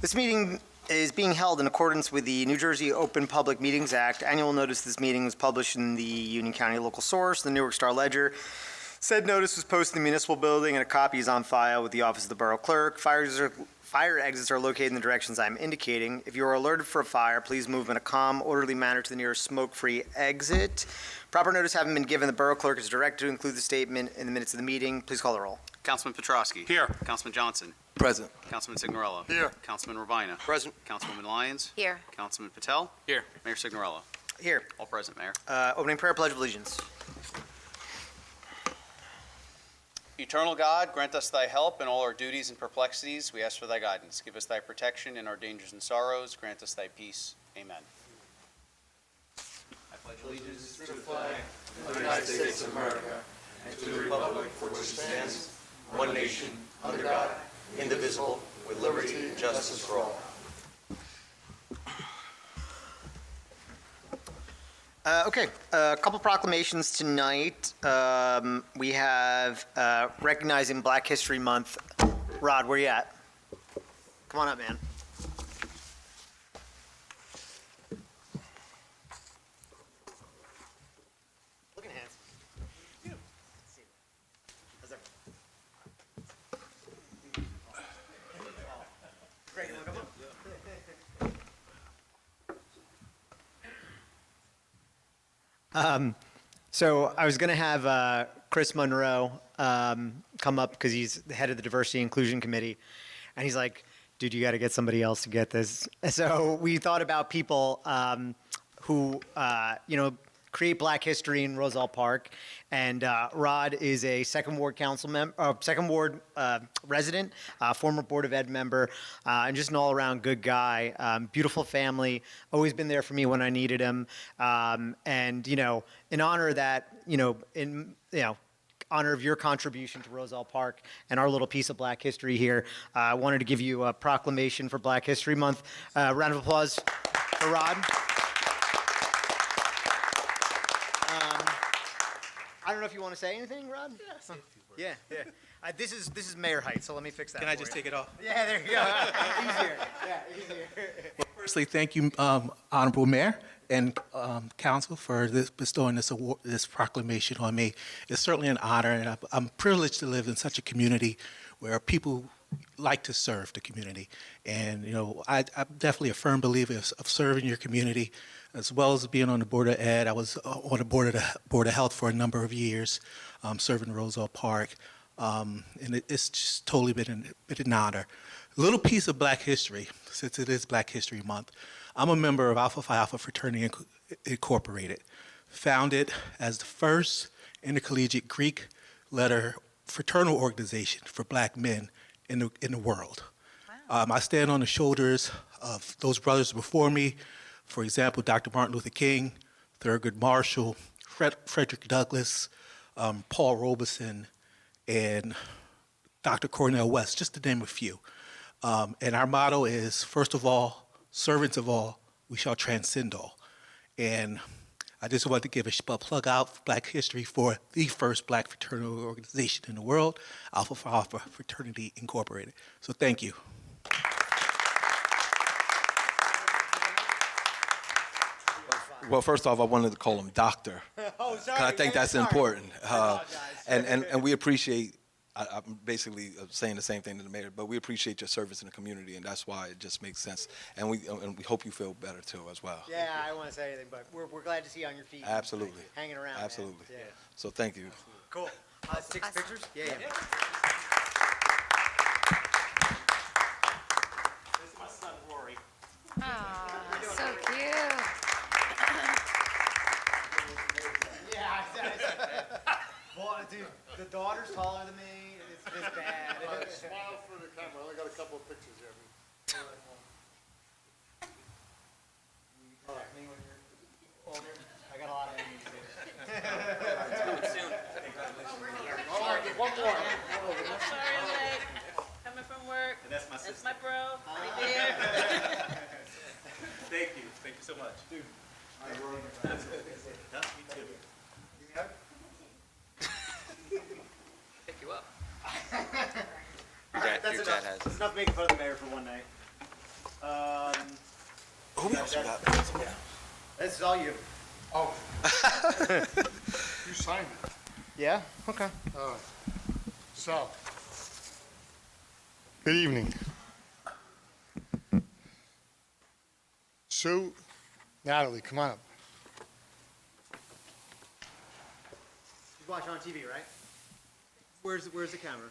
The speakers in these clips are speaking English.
This meeting is being held in accordance with the New Jersey Open Public Meetings Act. Annual notice of this meeting was published in the Union County Local Source, the Newark Star Ledger. Said notice was posted in the municipal building and a copy is on file with the Office of the Borough Clerk. Fire exits are located in the directions I'm indicating. If you are alerted for a fire, please move in a calm, orderly manner to the nearest smoke-free exit. Proper notice having been given, the Borough Clerk is directed to include the statement in the minutes of the meeting. Please call the roll. Councilman Petrosky. Here. Councilman Johnson. Present. Councilman Signorella. Here. Councilman Rabina. Present. Councilwoman Lyons. Here. Councilman Patel. Here. Mayor Signorella. Here. All present, Mayor. Opening prayer, Pledge of Allegiance. Eternal God, grant us thy help in all our duties and perplexities. We ask for thy guidance. Give us thy protection in our dangers and sorrows. Grant us thy peace. Amen. I pledge allegiance to the flag of the United States of America and to the republic for which it stands, one nation, under God, indivisible, with liberty and justice for all. Okay, a couple proclamations tonight. We have recognizing Black History Month. Rod, where you at? Come on up, man. Looking handsome. How's that? Great, you wanna come up? So I was going to have Chris Monroe come up because he's the head of the Diversity Inclusion Committee. And he's like, dude, you got to get somebody else to get this. So we thought about people who, create Black history in Roselle Park. And Rod is a second ward resident, former Board of Ed member, and just an all-around good guy. Beautiful family, always been there for me when I needed him. And, in honor of that, honor of your contribution to Roselle Park and our little piece of Black history here, I wanted to give you a proclamation for Black History Month. Round of applause for Rod. I don't know if you want to say anything, Rod? Yeah. This is Mayor Height, so let me fix that. Can I just take it off? Yeah, there you go. Easier. Well, firstly, thank you, Honorable Mayor and Council, for bestowing this award, this proclamation on me. It's certainly an honor, and I'm privileged to live in such a community where people like to serve the community. And, I'm definitely a firm believer of serving your community, as well as being on the Board of Ed. I was on the Board of Health for a number of years, serving Roselle Park. And it's just totally been an honor. A little piece of Black history, since it is Black History Month. I'm a member of Alpha Phi Alpha Fraternity Incorporated, founded as the first intercollegiate Greek letter fraternal organization for Black men in the world. Wow. I stand on the shoulders of those brothers before me. For example, Dr. Martin Luther King, Thurgood Marshall, Frederick Douglass, Paul Robeson, and Dr. Cornel West, just to name a few. And our motto is, first of all, servants of all, we shall transcend all. And I just wanted to give a plug out for Black history for the first Black fraternal organization in the world, Alpha Phi Alpha Fraternity Incorporated. So thank you. Well, first off, I wanted to call him Doctor. Oh, sorry. I think that's important. And we appreciate, I'm basically saying the same thing to the mayor, but we appreciate your service in the community, and that's why it just makes sense. And we hope you feel better, too, as well. Yeah, I don't want to say anything, but we're glad to see you on your feet. Absolutely. Hanging around. Absolutely. Man. Yeah. So thank you. Cool. 6 pictures? Yeah. This is my son, Rory. Oh, so cute. Yeah, well, dude, the daughter's taller than me. It's just bad. Smile for the camera. I only got a couple of pictures here. Me when you're older. I got a lot of enemies too. All right, get one more. Sorry I'm late. Coming from work. And that's my That's sister. my bro. Right there. Thank you. Thank you so much. Dude. Me too. Pick you up. That's enough making fun of the mayor for one night. Who else we got? This is all you. Oh. You signed it. Yeah? Okay. So, good evening. Sue, Natalie, come on up. He's watching on TV, right? Where's the camera?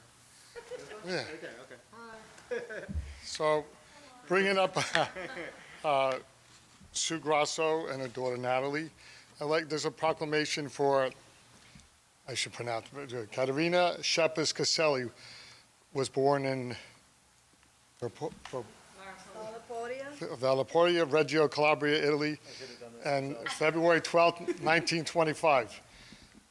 Yeah. Okay. So, bringing up Sue Grasso and her daughter Natalie, there's a proclamation for, I should pronounce it, Caterina Shepis Caselli was born in Valporia, Reggio Calabria, Italy, and February 12, 1925.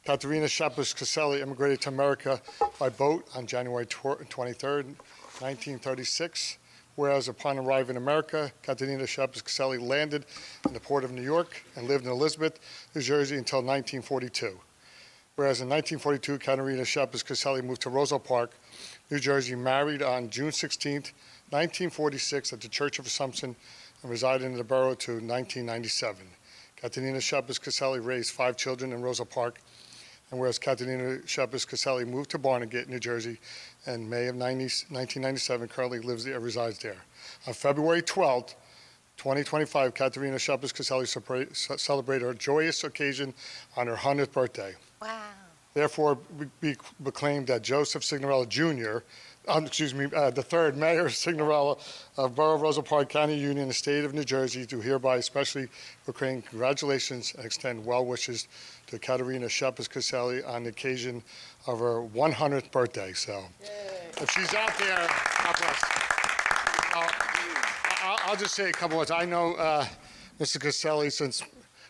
Caterina Shepis Caselli immigrated to America by boat on January 23, 1936. Whereas upon arriving in America, Caterina Shepis Caselli landed in the port of New York and lived in Elizabeth, New Jersey until 1942. Whereas in 1942, Caterina Shepis Caselli moved to Roselle Park, New Jersey, married on June 16, 1946 at the Church of Assumption, and resided in the borough to 1997. Caterina Shepis Caselli raised 5 children in Roselle Park, and whereas Caterina Shepis Caselli moved to Barnegat, New Jersey, in May of 1997, currently resides there. On February 12, 2025, Caterina Shepis Caselli celebrated her joyous occasion on her 100th birthday. Wow. Therefore, we proclaim that Joseph Signorella Jr., the third Mayor Signorella of Borough of Roselle Park County Union, the state of New Jersey, do hereby especially proclaim congratulations and extend well wishes to Caterina Shepis Caselli on the occasion of her 100th birthday. So, if she's out there, God bless. I'll just say a couple words. I know Mrs. Caselli since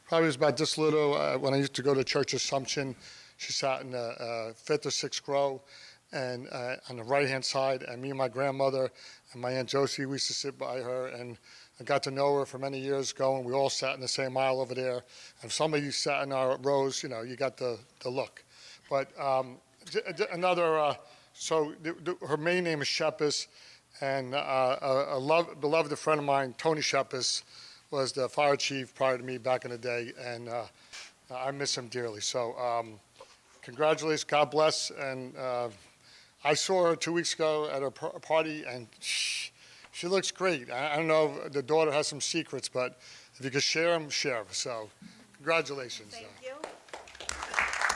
probably was about this little. When I used to go to Church Assumption, she sat in the 5th or 6th row, and on the right-hand side, and me and my grandmother and my Aunt Josie, we used to sit by her, and I got to know her for many years ago, and we all sat in the same aisle over there. And if somebody sat in our rows, you got the look. But her main name is Shepis, and a beloved friend of mine, Tony Shepis, was the fire chief prior to me back in the day, and I miss him dearly. So congratulations, God bless, and I saw her 2 weeks ago at a party, and she looks great. I don't know if the daughter has some secrets, but if you could share them, share them. So congratulations. Thank you.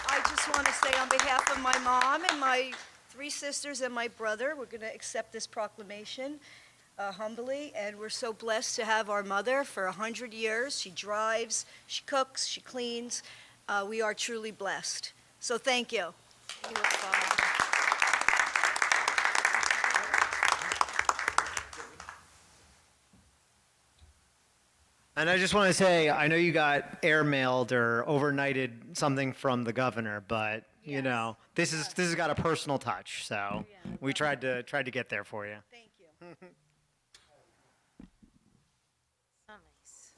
I just want to say on behalf of my mom and my 3 sisters and my brother, we're going to accept this proclamation humbly, and we're so blessed to have our mother for 100 years. She drives, she cooks, she cleans. We are truly blessed. So thank you. And I just want to say, I know you got airmailed or overnighted something from the governor, but this has got a personal touch. So we tried to get there for you. Thank you. So nice.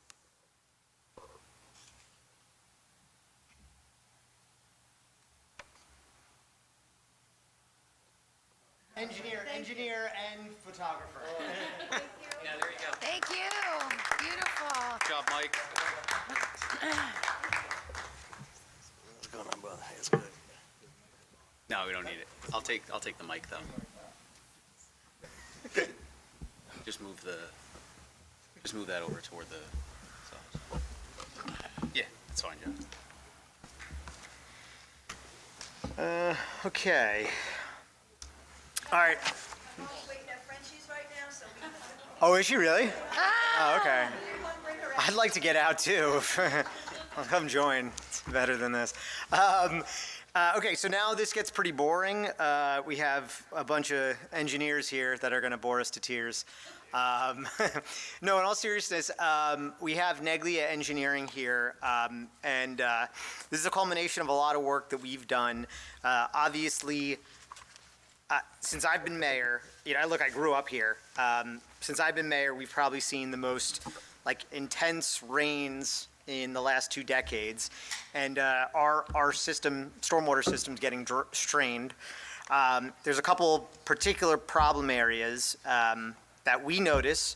Engineer and photographer. Thank you. Beautiful. Good job, Mike. What's going on, brother? It's good. No, we don't need it. I'll take the mic though. Just move that over toward the. Yeah, it's fine, Joe. Okay. All right. Waiting at Frenchie's right now, so we can Oh, is she really? Oh, okay. bring her I'd like to get out too. I'll come join. It's better than this. Okay, so now this gets pretty boring. We have a bunch of engineers here that are going to bore us to tears. No, in all seriousness, we have Neglia Engineering here, and this is a culmination of a lot of work that we've done. Obviously, since I've been mayor, I grew up here. Since I've been mayor, we've probably seen the most intense rains in the last 2 decades, and our system, stormwater system's getting strained. There's a couple particular problem areas that we notice.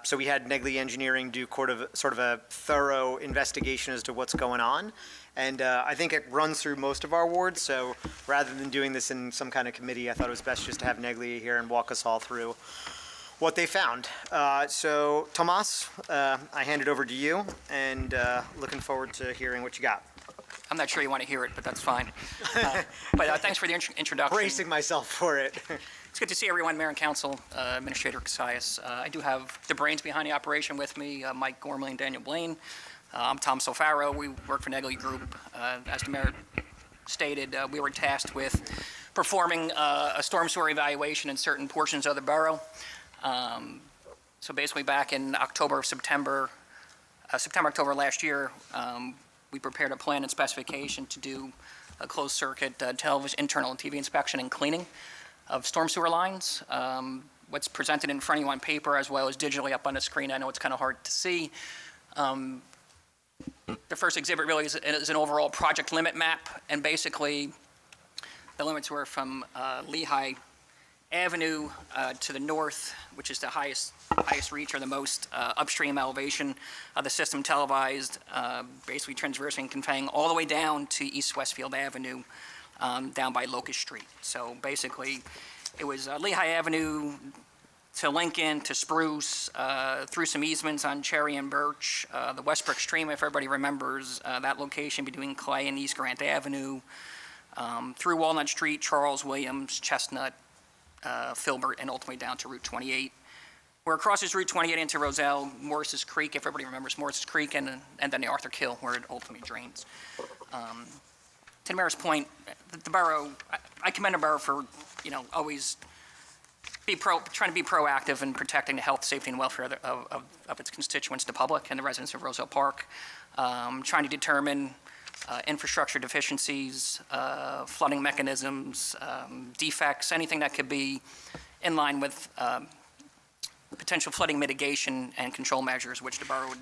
So we had Negley Engineering do sort of a thorough investigation as to what's going on. And I think it runs through most of our wards, so rather than doing this in some kind of committee, I thought it was best just to have Negley here and walk us all through what they found. So, Tomas, I hand it over to you, and looking forward to hearing what you got. I'm not sure you want to hear it, but that's fine. But thanks for the introduction. Bracing myself for it. It's good to see everyone, Mayor and Council, Administrator Casillas. I do have the brains behind the operation with me, Mike Gormley and Daniel Blaine. I'm Tom Sofaro. We work for Negley Group. As the Mayor stated, we were tasked with performing a storm sewer evaluation in certain portions of the borough. So basically back in September, October last year, we prepared a plan and specification to do a closed circuit television, internal TV inspection and cleaning of storm sewer lines. What's presented in front of you on paper as well as digitally up on the screen, I know it's kind of hard to see. The first exhibit really is an overall project limit map, and basically the limits were from Lehigh Avenue to the north, which is the highest reach or the most upstream elevation of the system televised, basically transversing and conveying all the way down to East Westfield Avenue, down by Locust Street. So basically, it was Lehigh Avenue to Lincoln to Spruce, through some easements on Cherry and Birch, the Westbrook Stream, if everybody remembers that location between Clay and East Grant Avenue, through Walnut Street, Charles Williams, Chestnut, Filbert, and ultimately down to Route 28. Where it crosses Route 28 into Roselle, Morris's Creek, if everybody remembers Morris's Creek, and then the Arthur Kill, where it ultimately drains. To the Mayor's point, the borough, I commend the borough for, always trying to be proactive in protecting the health, safety, and welfare of its constituents, the public, and the residents of Roselle Park. Trying to determine infrastructure deficiencies, flooding mechanisms, defects, anything that could be in line with potential flooding mitigation and control measures, which the borough would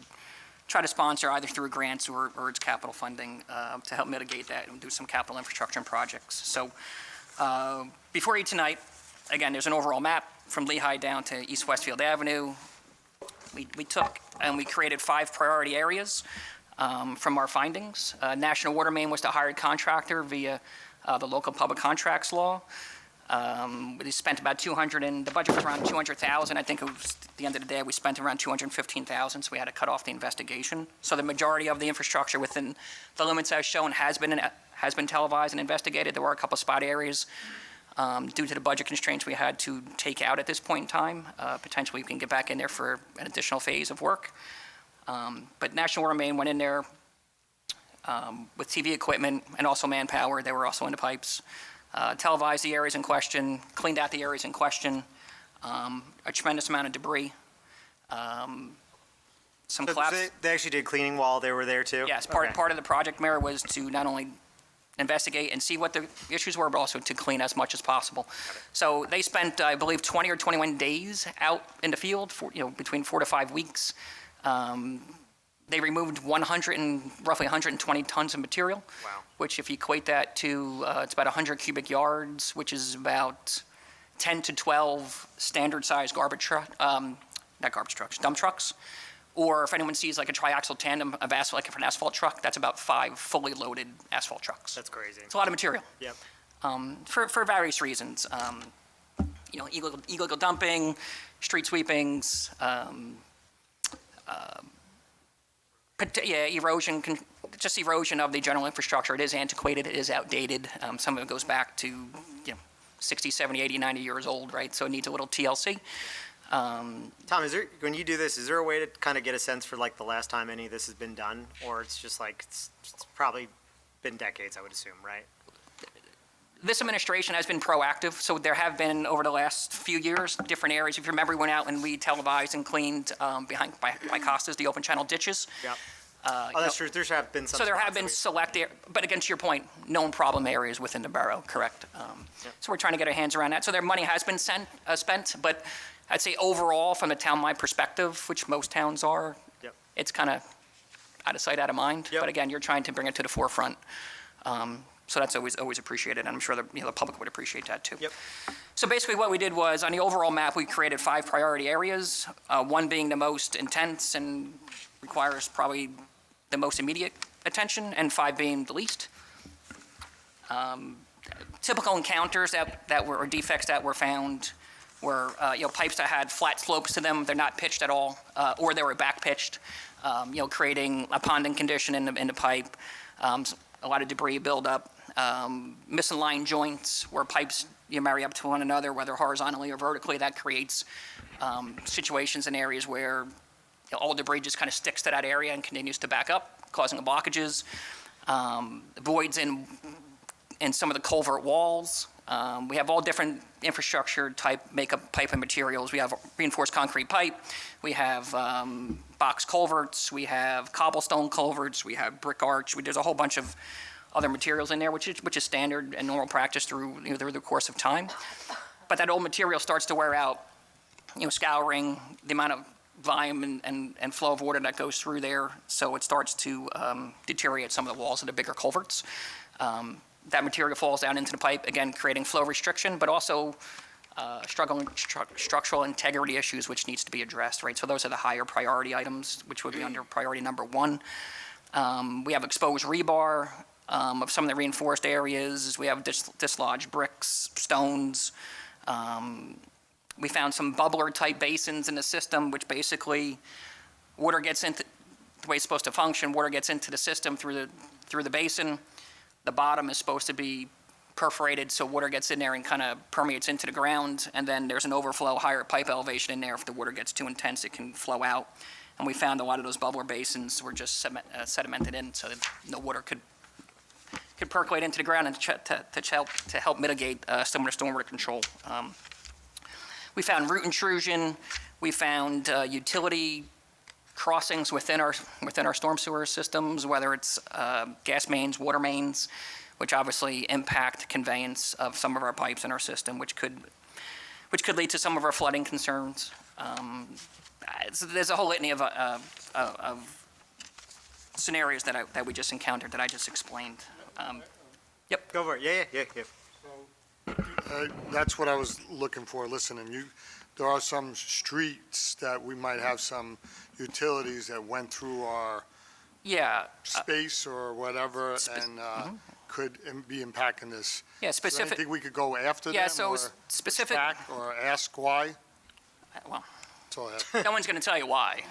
try to sponsor either through grants or its capital funding to help mitigate that and do some capital infrastructure and projects. So before you tonight, again, there's an overall map from Lehigh down to East Westfield Avenue. We took and we created 5 priority areas from our findings. National Water Main was the hired contractor via the local public contracts law. We spent about the budget was around $200,000. I think it was, at the end of the day, we spent around $215,000, so we had to cut off the investigation. So the majority of the infrastructure within the limits as shown has been televised and investigated. There were a couple of spot areas due to the budget constraints we had to take out at this point in time. Potentially we can get back in there for an additional phase of work. But National Water Main went in there with TV equipment and also manpower. They were also in the pipes. Televised the areas in question, cleaned out the areas in question, a tremendous amount of debris. Some So collapse. they actually did cleaning while they were there too? Yes, Okay. part of the project, Mayor, was to not only investigate and see what the issues were, but also to clean as much as possible. So they spent, I believe, 20 or 21 days out in the field, between 4 to 5 weeks. They removed roughly 120 tons of material. Wow. Which if you equate that to, it's about 100 cubic yards, which is about 10 to 12 standard-sized dump trucks. Or if anyone sees like a triaxle tandem of asphalt, like an asphalt truck, that's about 5 fully loaded asphalt trucks. That's crazy. It's a lot of material. Yep. For various reasons. Illegal dumping, street sweepings, erosion, just erosion of the general infrastructure. It is antiquated, it is outdated. Some of it goes back to 60, 70, 80, 90 years old, right? So it needs a little TLC. Tom, when you do this, is there a way to kind of get a sense for like the last time any of this has been done? Or it's just like, it's probably been decades, I would assume, right? This administration has been proactive, so there have been, over the last few years, different areas. If you remember, we went out and we televised and cleaned by Costas, the open channel ditches. Yep. That's true. There have been some. So there have spots been that select, but again, to your point, known problem areas within the borough, correct? So we're trying to get our hands around that. So their money has been spent, but I'd say overall, from a town-wide perspective, which most towns are, it's kind of out of sight, out of mind. Yep. But again, you're trying to bring it to the forefront. So that's always appreciated, and I'm sure the public would appreciate that too. Yep. So basically what we did was, on the overall map, we created 5 priority areas, one being the most intense and requires probably the most immediate attention, and 5 being the least. Typical encounters or defects that were found were, pipes that had flat slopes to them, they're not pitched at all, or they were back pitched, creating a ponding condition in the pipe, a lot of debris buildup, misaligned joints where pipes marry up to one another, whether horizontally or vertically. That creates situations in areas where all debris just kind of sticks to that area and continues to back up, causing blockages. Voids in some of the culvert walls. We have all different infrastructure type makeup pipe and materials. We have reinforced concrete pipe. We have box culverts. We have cobblestone culverts. We have brick arch. There's a whole bunch of other materials in there, which is standard and normal practice through the course of time. But that old material starts to wear out. Scouring, the amount of volume and flow of water that goes through there, so it starts to deteriorate some of the walls of the bigger culverts. That material falls down into the pipe, again, creating flow restriction, but also structural integrity issues, which needs to be addressed, right? So those are the higher priority items, which would be under priority number 1. We have exposed rebar of some of the reinforced areas. We have dislodged bricks, stones. We found some bubbler-type basins in the system, which basically water gets into the way it's supposed to function. Water gets into the system through the basin. The bottom is supposed to be perforated so water gets in there and kind of permeates into the ground, and then there's an overflow, higher pipe elevation in there. If the water gets too intense, it can flow out. And we found a lot of those bubbler basins were just sedimented in, so that the water could percolate into the ground and to help mitigate some of the stormwater control. We found root intrusion. We found utility crossings within our storm sewer systems, whether it's gas mains, water mains, which obviously impact conveyance of some of our pipes in our system, which could lead to some of our flooding concerns. So there's a whole litany of scenarios that we just encountered that I just explained. Yep. Go for it. Yeah. That's what I was looking for, listening. There are some streets that we might have some utilities that went through our space or whatever and could be impacting this. Yeah, Is specific. there anything we could go after Yeah, them so or specific. back or ask why? Well, That's all I have. no one's going to tell you why.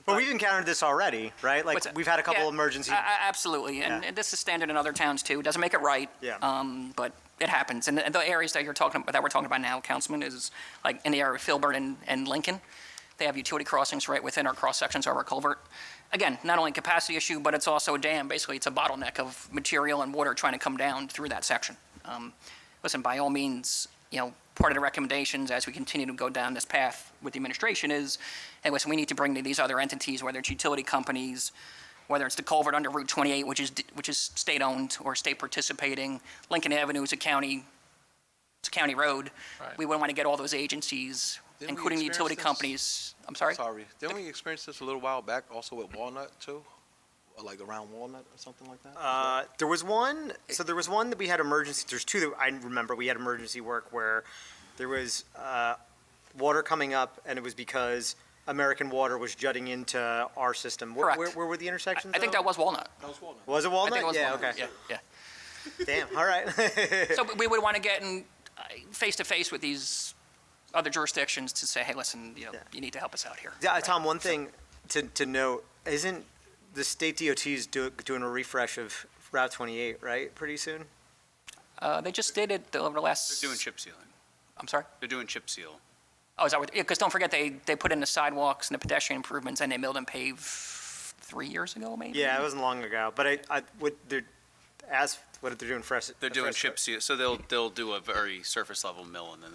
But we've encountered this already, right? Like, What's that? we've had a couple Yeah, emergency. Absolutely, and this is standard in other towns too. It doesn't make it right. Yeah. But it happens, and the areas that we're talking about now, Councilman, is like in the area of Filbert and Lincoln. They have utility crossings right within our cross sections of our culvert. Again, not only a capacity issue, but it's also a dam. Basically, it's a bottleneck of material and water trying to come down through that section. Listen, by all means, part of the recommendations as we continue to go down this path with the administration is, hey, listen, we need to bring these other entities, whether it's utility companies, whether it's the culvert under Route 28, which is state-owned or state participating. Lincoln Avenue is a county road. Right. We wouldn't want to get all those agencies, Didn't we including the utility experience companies. I'm sorry? Sorry. Didn't we experience this a little while back also with Walnut too? Or like around Walnut or something like that? There was one that we had emergency, there's 2 that I remember we had emergency work where there was water coming up, and it was because American Water was jutting into our system. Correct. Where were the intersections? I think though? that was Walnut. That was Walnut. Was it I Walnut? think it was Yeah, Walnut. okay. Yeah. Damn, all right. So we would want to get in face-to-face with these other jurisdictions to say, hey, listen, you need to help us out here. Yeah, Tom, one thing to note, isn't the state DOT's doing a refresh of Route 28, right, pretty soon? They just did it over the last... They're doing chip sealing. I'm sorry? They're doing chip seal. Oh, is that what? Because don't forget, they put in the sidewalks and the pedestrian improvements, and they milled and paved 3 years ago, maybe? Yeah, it wasn't long ago, but what they're doing fresh. They're doing chip seal, so they'll do a very surface level mill, and then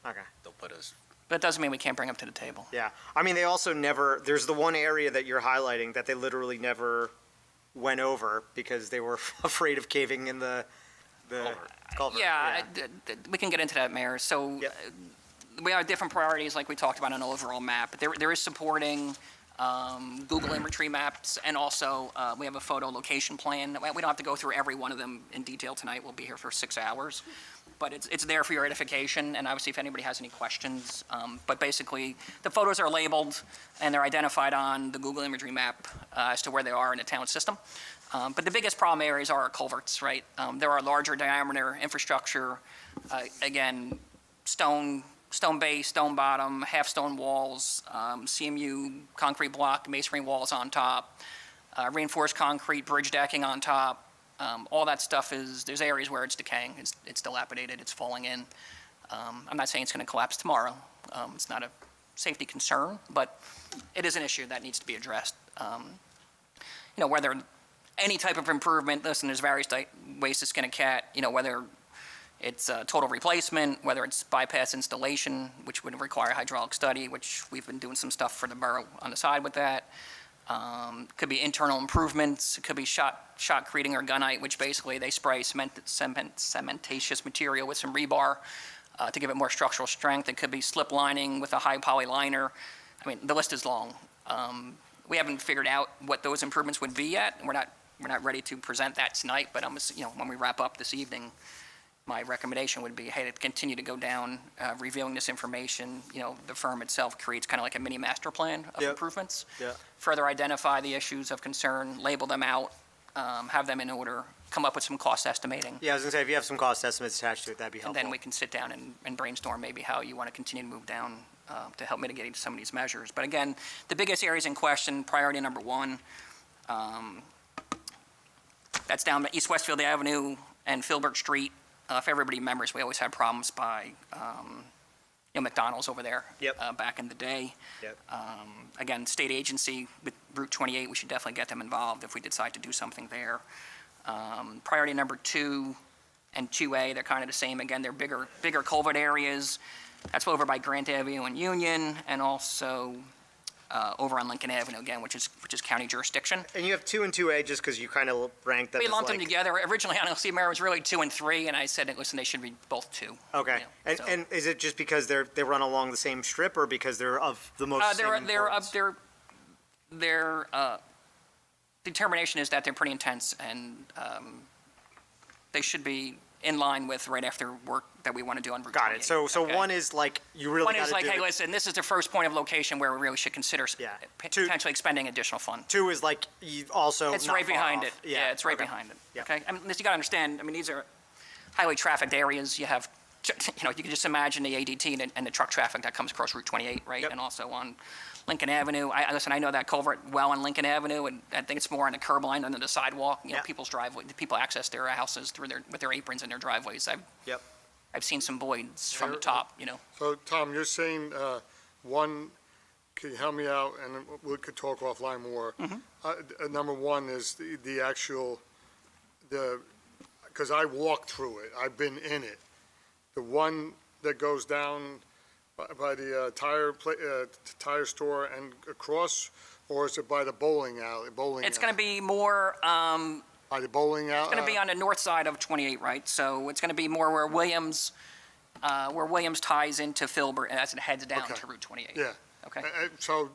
Okay. they'll put us. But it doesn't mean we can't bring them to the table. Yeah, I mean, they also never, there's the one area that you're highlighting that they literally never went over because they were afraid of caving in the culvert. Yeah, we can get into that, Mayor. So Yep. we have different priorities like we talked about on an overall map. There is supporting Google imagery maps, and also we have a photo location plan. We don't have to go through every one of them in detail tonight. We'll be here for 6 hours. But it's there for your edification, and obviously if anybody has any questions. But basically, the photos are labeled and they're identified on the Google imagery map as to where they are in the town system. But the biggest problem areas are our culverts, right? There are larger diameter infrastructure, again, stone base, stone bottom, half stone walls, CMU concrete block, masonry walls on top, reinforced concrete bridge decking on top. All that stuff there's areas where it's decaying, it's dilapidated, it's falling in. I'm not saying it's going to collapse tomorrow. It's not a safety concern, but it is an issue that needs to be addressed. Whether any type of improvement, listen, there's various ways to skin a cat, whether it's a total replacement, whether it's bypass installation, which would require hydraulic study, which we've been doing some stuff for the borough on the side with that. Could be internal improvements. It could be shotcreting or gunite, which basically they spray cementatious material with some rebar to give it more structural strength. It could be slip lining with a high poly liner. I mean, the list is long. We haven't figured out what those improvements would be yet. We're not ready to present that tonight. But when we wrap up this evening, my recommendation would be, hey, to continue to go down, reviewing this information. The firm itself creates kind of like a mini master plan of improvements. Yeah. Further identify the issues of concern, label them out, have them in order, come up with some cost estimating. Yeah, I was gonna say, if you have some cost estimates attached to it, that'd be And helpful. then we can sit down and brainstorm maybe how you want to continue to move down to help mitigate some of these measures. But again, the biggest areas in question, priority number one, that's down East Westfield Avenue and Filbert Street. If everybody remembers, we always had problems by McDonald's over there. Yep. Back in the day. Yep. Again, state agency with Route 28, we should definitely get them involved if we decide to do something there. Priority number 2 and 2A, they're kind of the same. Again, they're bigger culvert areas. That's over by Grant Avenue and Union, and also over on Lincoln Avenue again, which is county jurisdiction. And you have 2 and 2A just because you kind of ranked them We as lumped like... them together. Originally, honestly, Mayor, it was really 2 and 3, and I said, listen, they should be both 2. Okay. So- And is it just because they run along the same strip, or because they're of the most same importance? Their determination is that they're pretty intense, and they should be in line with right after work that we want to do on Route 28. Got it. So okay? one is like, you really One got is to like, do hey, it. listen, this is the first point of location where we really should consider Yeah. potentially expending additional funds. 2 is like, you also It's not right far behind off. it. Yeah, it's right okay. behind it. Yeah. Okay? I mean, you got to understand, these are highly trafficked areas. You have, you can just imagine the ADT and the truck traffic that comes across Route 28, right? Yep. And also on Lincoln Avenue. I know that culvert well on Lincoln Avenue, and I think it's more on the curb line than the sidewalk. Yeah. People's driveway, people access their houses with their aprons in their driveways. Yep. I've seen some voids from the top, So, Tom, you're saying, one, can you help me out, and we could talk offline more. Number one is the actual, because I walked through it, I've been in it. The one that goes down by the tire store and across, or is it by the bowling alley? It's going to be more, By the bowling alley? it's going to be on the north side of 28, right? So it's going to be more where Williams ties into Filbert as it heads down Okay. to Route 28. Yeah. Okay. So,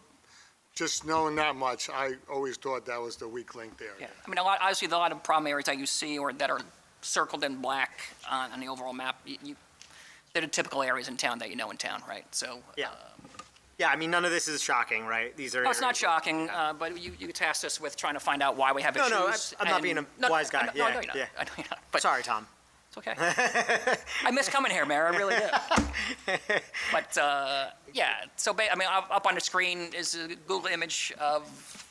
just knowing that much, I always thought that was the weak link there. Yeah. Obviously, a lot of problem areas that you see or that are circled in black on the overall map, they're the typical areas in town that you know in town, right? So. Yeah. Yeah, none of this is shocking, right? These are. No, it's not areas- shocking, but you tasked us with trying to find out why we have issues. No, I'm not being a wise guy. No, Yeah, I know you're not. yeah. I know you're not. But Sorry, Tom. it's okay. I miss coming here, Mayor, I really do. But, yeah, so, up on the screen is a Google image of,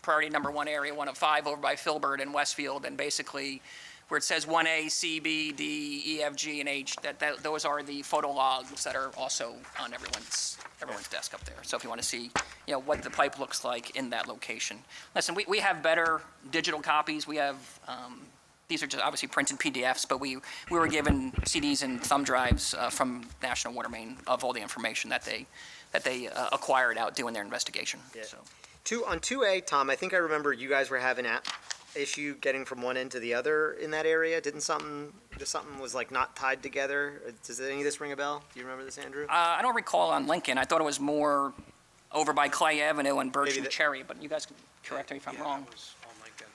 priority number 1, area 1 of 5 over by Filbert and Westfield, and basically where it says 1A, C, B, D, E, F, G, and H, those are the photo logs that are also on everyone's desk up there. So if you want to see, what the pipe looks like in that location. Listen, we have better digital copies. We have, these are just obviously printed PDFs, but we were given CDs and thumb drives from National Water Main of all the information that they acquired out doing their investigation. Yeah. So. On 2A, Tom, I think I remember you guys were having an issue getting from one end to the other in that area. Didn't something was like not tied together? Does any of this ring a bell? Do you remember this, Andrew? I don't recall on Lincoln. I thought it was more over by Clay Avenue and Birch Maybe and the- Cherry, but you guys can correct me if I'm wrong. That was on Lincoln.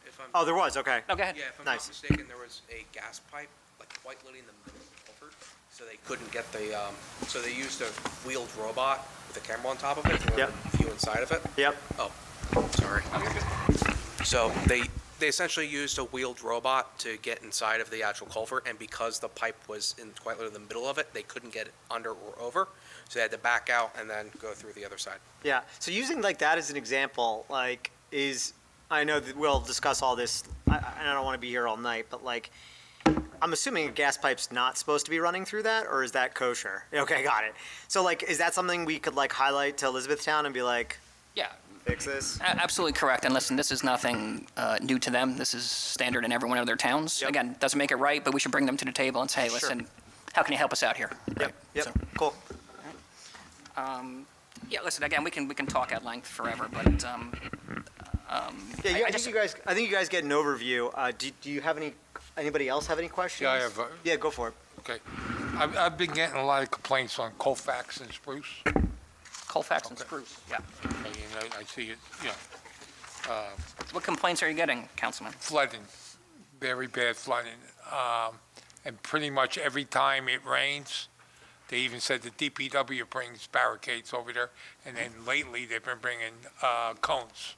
If I'm, Oh, there was, okay. No, go ahead. yeah, if I'm Nice. not mistaken, there was a gas pipe, like quite literally in the middle of the culvert, so they couldn't get the, so they used a wheeled robot with a camera on top of it to Yep. view inside of it. Yep. Oh, sorry. So they essentially used a wheeled robot to get inside of the actual culvert, and because the pipe was in quite literally the middle of it, they couldn't get it under or over, so they had to back out and then go through the other side. Yeah, so using like that as an example, like, I know that we'll discuss all this, and I don't want to be here all night, but like, I'm assuming a gas pipe's not supposed to be running through that, or is that kosher? Okay, got it. So like, is that something we could like highlight to Elizabethtown and be like, Yeah, fix this? absolutely correct. And listen, this is nothing new to them. This is standard in every one of their towns. Yep. Again, doesn't make it right, but we should bring them to the table and say, Sure. listen, how can you help us out here? Yep, Right? yep, So, cool. yeah, listen, again, we can talk at length forever, but Yeah, I just- I think you guys get an overview. Do you have anybody else have any questions? Yeah, I have, Yeah, go for it. okay. I've been getting a lot of complaints on Colfax and Spruce. Colfax and Okay. Spruce, yeah. And I see it, What complaints are you getting, Councilman? flooding, very bad flooding. And pretty much every time it rains, they even said the DPW brings barricades over there. And then lately, they've been bringing cones.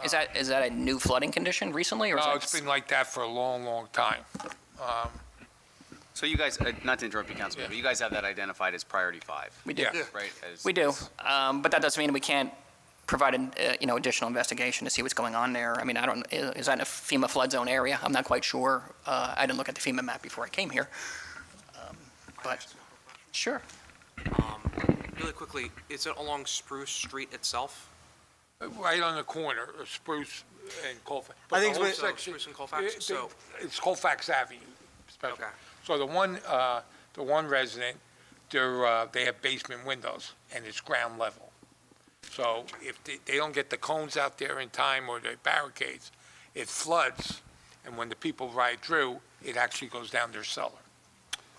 Is that a new flooding condition recently, or is No, that? it's been like that for a long, long time. So you guys, not to interrupt you, Councilman, but you guys have that identified as priority 5, We do. Yeah. right? As- We do, but that doesn't mean we can't provide, additional investigation to see what's going on there. I mean, I don't, is that in a FEMA flood zone area? I'm not quite sure. I didn't look at the FEMA map before I came here. But, sure. Really quickly, is it along Spruce Street itself? Right on the corner of Spruce and Colfax. I think The whole it's So section- Spruce and Colfax, so, It's Colfax Avenue, especially. Okay. So the one resident, they have basement windows, and it's ground level. So if they don't get the cones out there in time or the barricades, it floods, and when the people ride through, it actually goes down their cellar.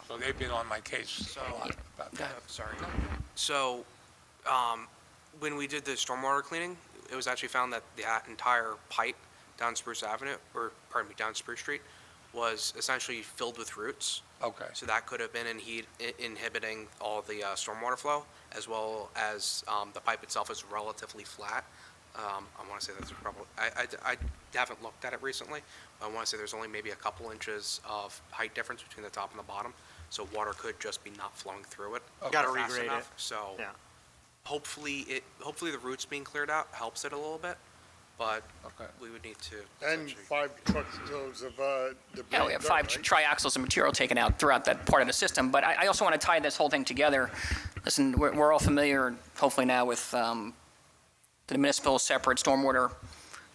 So they've been on my case a lot about that. sorry. So, when we did the stormwater cleaning, it was actually found that the entire pipe down Spruce Avenue, or pardon me, down Spruce Street, was essentially filled with roots. Okay. So that could have been inhibiting all the stormwater flow, as well as the pipe itself is relatively flat. I want to say that's probably, I haven't looked at it recently, but I want to say there's only maybe a couple inches of height difference between the top and the bottom, so water could just be not flowing through it. Gotta fast regrade enough. it. So Yeah. hopefully the roots being cleared out helps it a little bit, but Okay. we would need to And essentially. 5 truckloads of debris. Yeah, we have done, 5 right? triaxles of material taken out throughout that part of the system. But I also want to tie this whole thing together. Listen, we're all familiar, hopefully now, with the municipal separate stormwater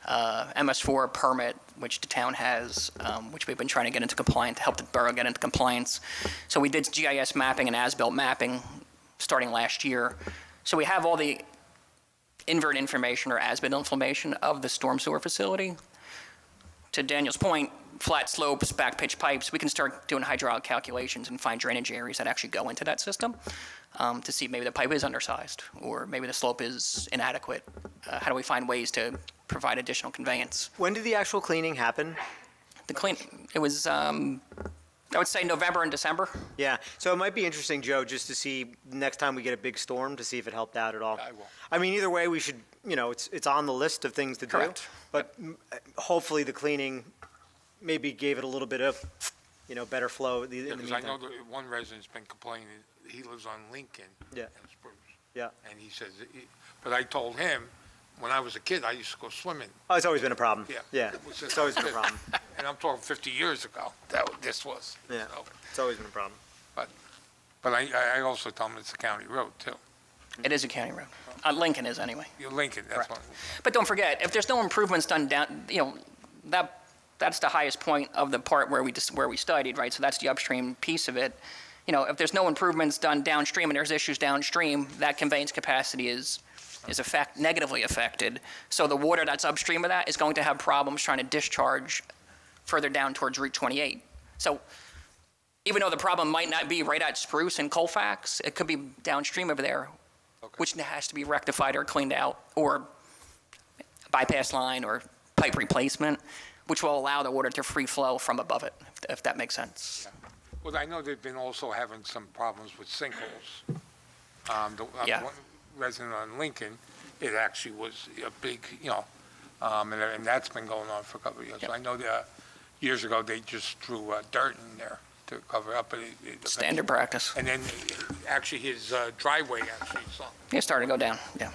MS4 permit, which the town has, which we've been trying to get into compliance, to help the borough get into compliance. So we did GIS mapping and as-built mapping starting last year. So we have all the invert information or as-built information of the storm sewer facility. To Daniel's point, flat slopes, back pitch pipes, we can start doing hydraulic calculations and find drainage areas that actually go into that system to see maybe the pipe is undersized or maybe the slope is inadequate. How do we find ways to provide additional conveyance? When did the actual cleaning happen? It was, I would say November and December. Yeah, so it might be interesting, Joe, just to see next time we get a big storm, to see if it helped out at all. I will. I mean, either way, we should, it's on the list of things to do. Correct. But hopefully the cleaning maybe gave it a little bit of, better flow in the Because I know meantime. that one resident's been complaining, he lives on Lincoln. Yeah. And Spruce. Yeah. And he says, but I told him, when I was a kid, I used to go swimming. Oh, it's always been a problem. Yeah. Yeah, It was just- it's always been a problem. And I'm talking 50 years ago, this was. Yeah, So, it's always been a problem. But I also told him it's a county road, too. It is a county road. Lincoln is anyway. Lincoln, that's Correct. one. But don't forget, if there's no improvements done down, that's the highest point of the part where we studied, right? So that's the upstream piece of it. If there's no improvements done downstream and there's issues downstream, that conveyance capacity is negatively affected. So the water that's upstream of that is going to have problems trying to discharge further down towards Route 28. So even though the problem might not be right at Spruce and Colfax, it could be downstream over there which has to be rectified or cleaned out, or bypass line or pipe replacement, which will allow the water to free flow from above it, if that makes sense. Well, I know they've been also having some problems with sinkholes. Yeah. One resident on Lincoln, it actually was a big, and that's been going on for a couple of years. So I know that years ago, they just threw dirt in there to cover up. But Standard practice. And then actually his driveway actually sunk. It started to go down, yeah.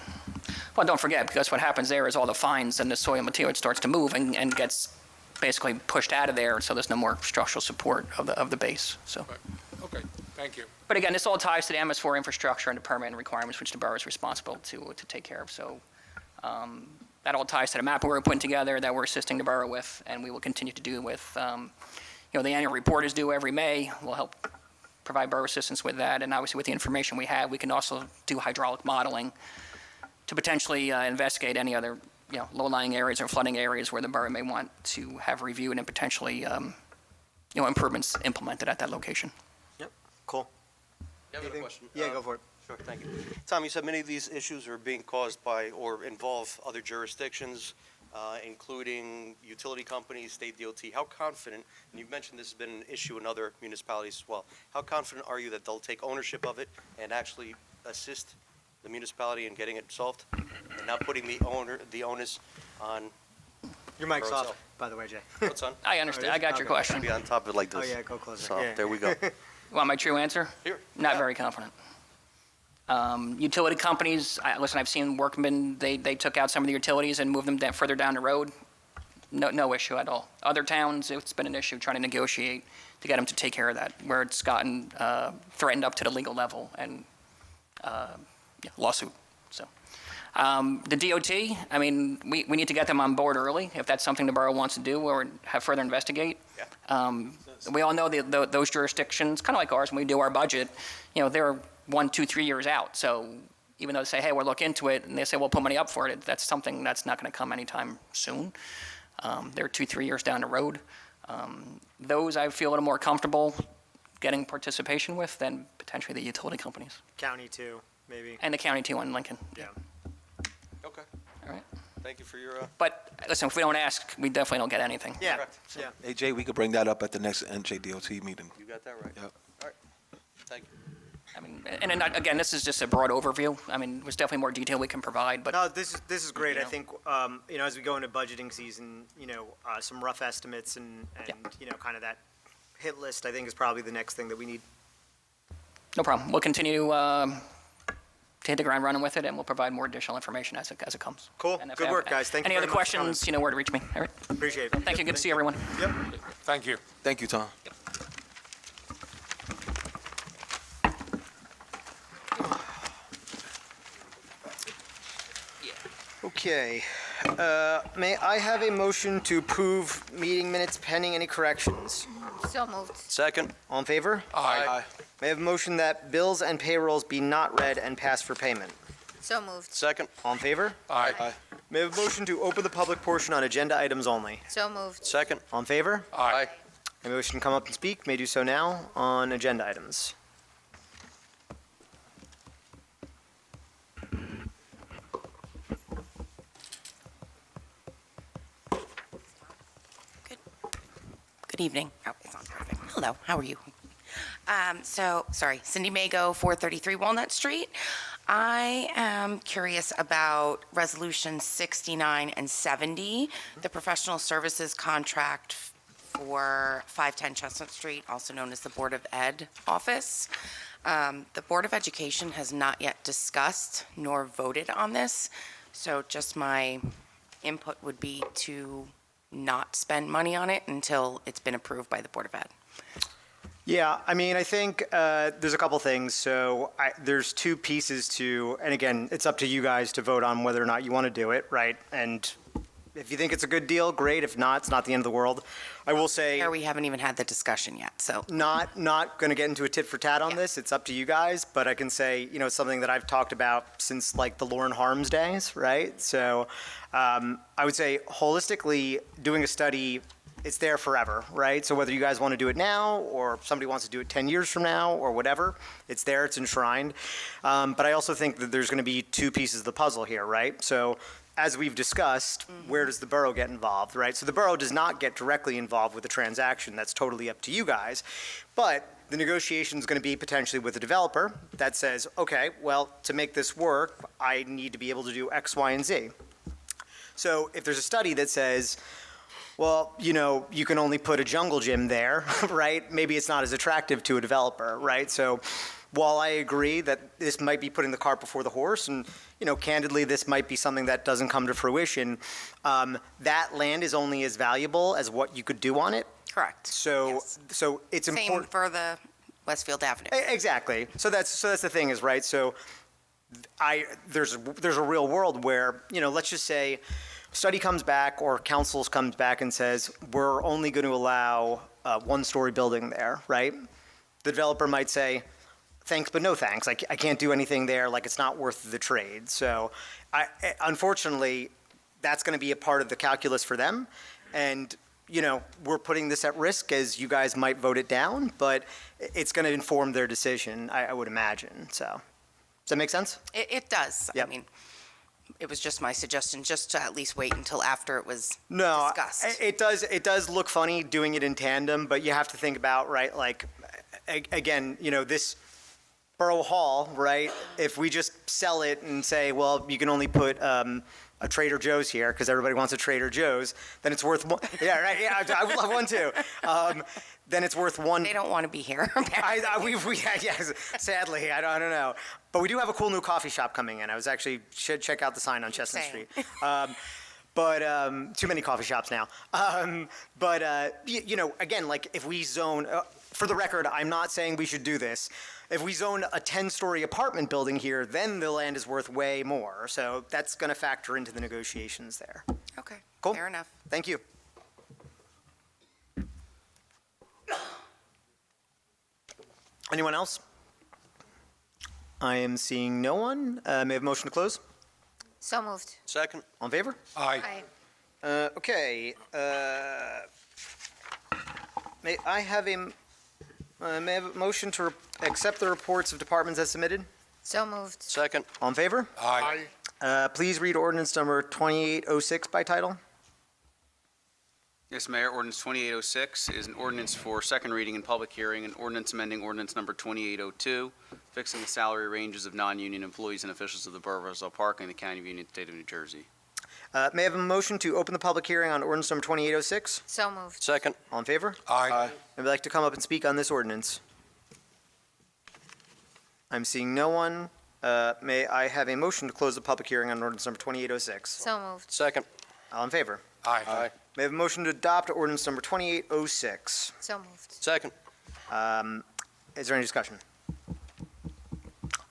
Well, don't forget, because what happens there is all the fines and the soil material starts to move and gets basically pushed out of there, so there's no more structural support of the base, so. Okay, thank you. But again, this all ties to the MS4 infrastructure and the permit requirements, which the borough is responsible to take care of. So that all ties to the map we're putting together that we're assisting the borough with, and we will continue to do with, the annual report is due every May. We'll help provide borough assistance with that, and obviously with the information we have, we can also do hydraulic modeling to potentially investigate any other, low-lying areas or flooding areas where the borough may want to have reviewed and potentially, improvements implemented at that location. Cool. I have a question. Yeah, go for it. Sure, thank you. Tom, you said many of these issues are being caused by or involve other jurisdictions, including utility companies, state DOT. How confident, and you've mentioned this has been an issue in other municipalities as well, how confident are you that they'll take ownership of it and actually assist the municipality in getting it solved and not putting the onus on Your mic's Roselle? off, by the way, Jay. What's on? I understand. I got your question. Be on top of it like this. Oh, yeah, go closer. So, Yeah. there we go. Want my true answer? Here. Not very confident. Utility companies, listen, I've seen workmen, they took out some of the utilities and moved them further down the road. No issue at all. Other towns, it's been an issue trying to negotiate to get them to take care of that, where it's gotten threatened up to the legal level and lawsuit. So the DOT, I mean, we need to get them on board early if that's something the borough wants to do or have further investigate. Yeah. We all know those jurisdictions, kind of like ours, when we do our budget, they're 1, 2, 3 years out. So even though they say, hey, we'll look into it, and they say, we'll put money up for it, that's something that's not going to come anytime soon. They're 2, 3 years down the road. Those I feel a little more comfortable getting participation with than potentially the utility companies. County too, maybe. And the county too in Lincoln. Yeah. Okay. All right. Thank you for your, But listen, if we don't ask, we definitely don't get anything. Yeah, Correct. yeah. Hey, Jay, we could bring that up at the next NJDOT meeting. you got that right. Yep. All right. Thank you. I mean, and then, again, this is just a broad overview. I mean, there's definitely more detail we can provide, but No, this is great. You I know. think, as we go into budgeting season, some rough estimates and kind of that hit list, I think is probably the next thing that we need. no problem. We'll continue to hit the ground running with it, and we'll provide more additional information as it comes. Cool. And if Good you work, have guys. Thank you Any very other much for coming. questions, you know where to reach me. All right. Appreciate it. Thank you. Good to see everyone. Yep. Thank you. Thank you, Tom. Okay. May I have a motion to approve meeting minutes pending any corrections? So moved. Second. All in favor? Aye. May I have a motion that bills and payrolls be not read and passed for payment? So moved. Second. All in favor? Aye. May I have a motion to open the public portion on agenda items only? So moved. Second. All in favor? Aye. May I wish to come up and speak, may do so now on agenda items. Good evening. Oh, it's not perfect. Hello, how are you? Sorry, Cindy Mago, 433 Walnut Street. I am curious about Resolution 69 and 70, the professional services contract for 510 Chestnut Street, also known as the Board of Ed office. The Board of Education has not yet discussed nor voted on this, so just my input would be to not spend money on it until it's been approved by the Board of Ed. Yeah, I mean, I think there's a couple things. So there's two pieces to, and again, it's up to you guys to vote on whether or not you want to do it, right? And if you think it's a good deal, great. If not, it's not the end of the world. I will say, Here, we haven't even had the discussion yet, so. not going to get into a tit for tat on Yeah. this. It's up to you guys, but I can say, it's something that I've talked about since like the Lauren Harms days, right? So I would say holistically doing a study it's there forever, right? So whether you guys want to do it now, or somebody wants to do it 10 years from now, or whatever, it's there, it's enshrined. But I also think that there's going to be two pieces of the puzzle here, right? So as we've discussed, where does the borough get involved, right? So the borough does not get directly involved with the transaction. That's totally up to you guys. But the negotiation is going to be potentially with a developer that says, okay, well, to make this work, I need to be able to do X, Y, and Z. So if there's a study that says, well, you know, you can only put a jungle gym there, right? Maybe it's not as attractive to a developer, right? So while I agree that this might be putting the cart before the horse, and, you know, candidly, this might be something that doesn't come to fruition, that land is only as valuable as what you could do on it. Correct. So, Yes. so it's Same important. for the Westfield Avenue. Exactly. So that's the thing is, right? So there's a real world where, you know, let's just say study comes back or council comes back and says, we're only going to allow a one-story building there, right? The developer might say, thanks, but no thanks. I can't do anything there. Like, it's not worth the trade. So unfortunately, that's going to be a part of the calculus for them. And, you know, we're putting this at risk as you guys might vote it down, but it's going to inform their decision, I would imagine. So does that make sense? It does. Yep. I mean, it was just my suggestion, just to at least wait until after it was No, discussed. it does look funny doing it in tandem, but you have to think about, right, like, again, you know, this Borough Hall, right, if we just sell it and say, well, you can only put a Trader Joe's here because everybody wants a Trader Joe's, then it's worth one. Yeah, right, yeah, I would love one too. Then it's worth one. They don't want to be here. Yes, sadly, I don't know. But we do have a cool new coffee shop coming in. I was actually, should check out the sign on Chestnut Same. Street. But too many coffee shops now. You know, again, like if we zone, for the record, I'm not saying we should do this. If we zone a 10-story apartment building here, then the land is worth way more. So that's going to factor into the negotiations there. Okay, Cool. fair enough. Thank you. Anyone else? I am seeing no one. May I have a motion to close? So moved. Second? All in favor? Aye. Okay. May I have a motion to accept the reports of departments as submitted? So moved. Second? All in favor? Aye. Please read ordinance number 2806 by title. Yes, Mayor, ordinance 2806 is an ordinance for second reading and public hearing, an ordinance amending ordinance number 2802, fixing the salary ranges of non-union employees and officials of the Borough of Roselle Park and the County of Union, State of New Jersey. May I have a motion to open the public hearing on ordinance number 2806? So moved. Second? All in favor? Aye. I'd like to come up and speak on this ordinance. I'm seeing no one. May I have a motion to close the public hearing on ordinance number 2806? So moved. Second? All in favor? Aye. May I have a motion to adopt ordinance number 2806? So moved. Second? Is there any discussion?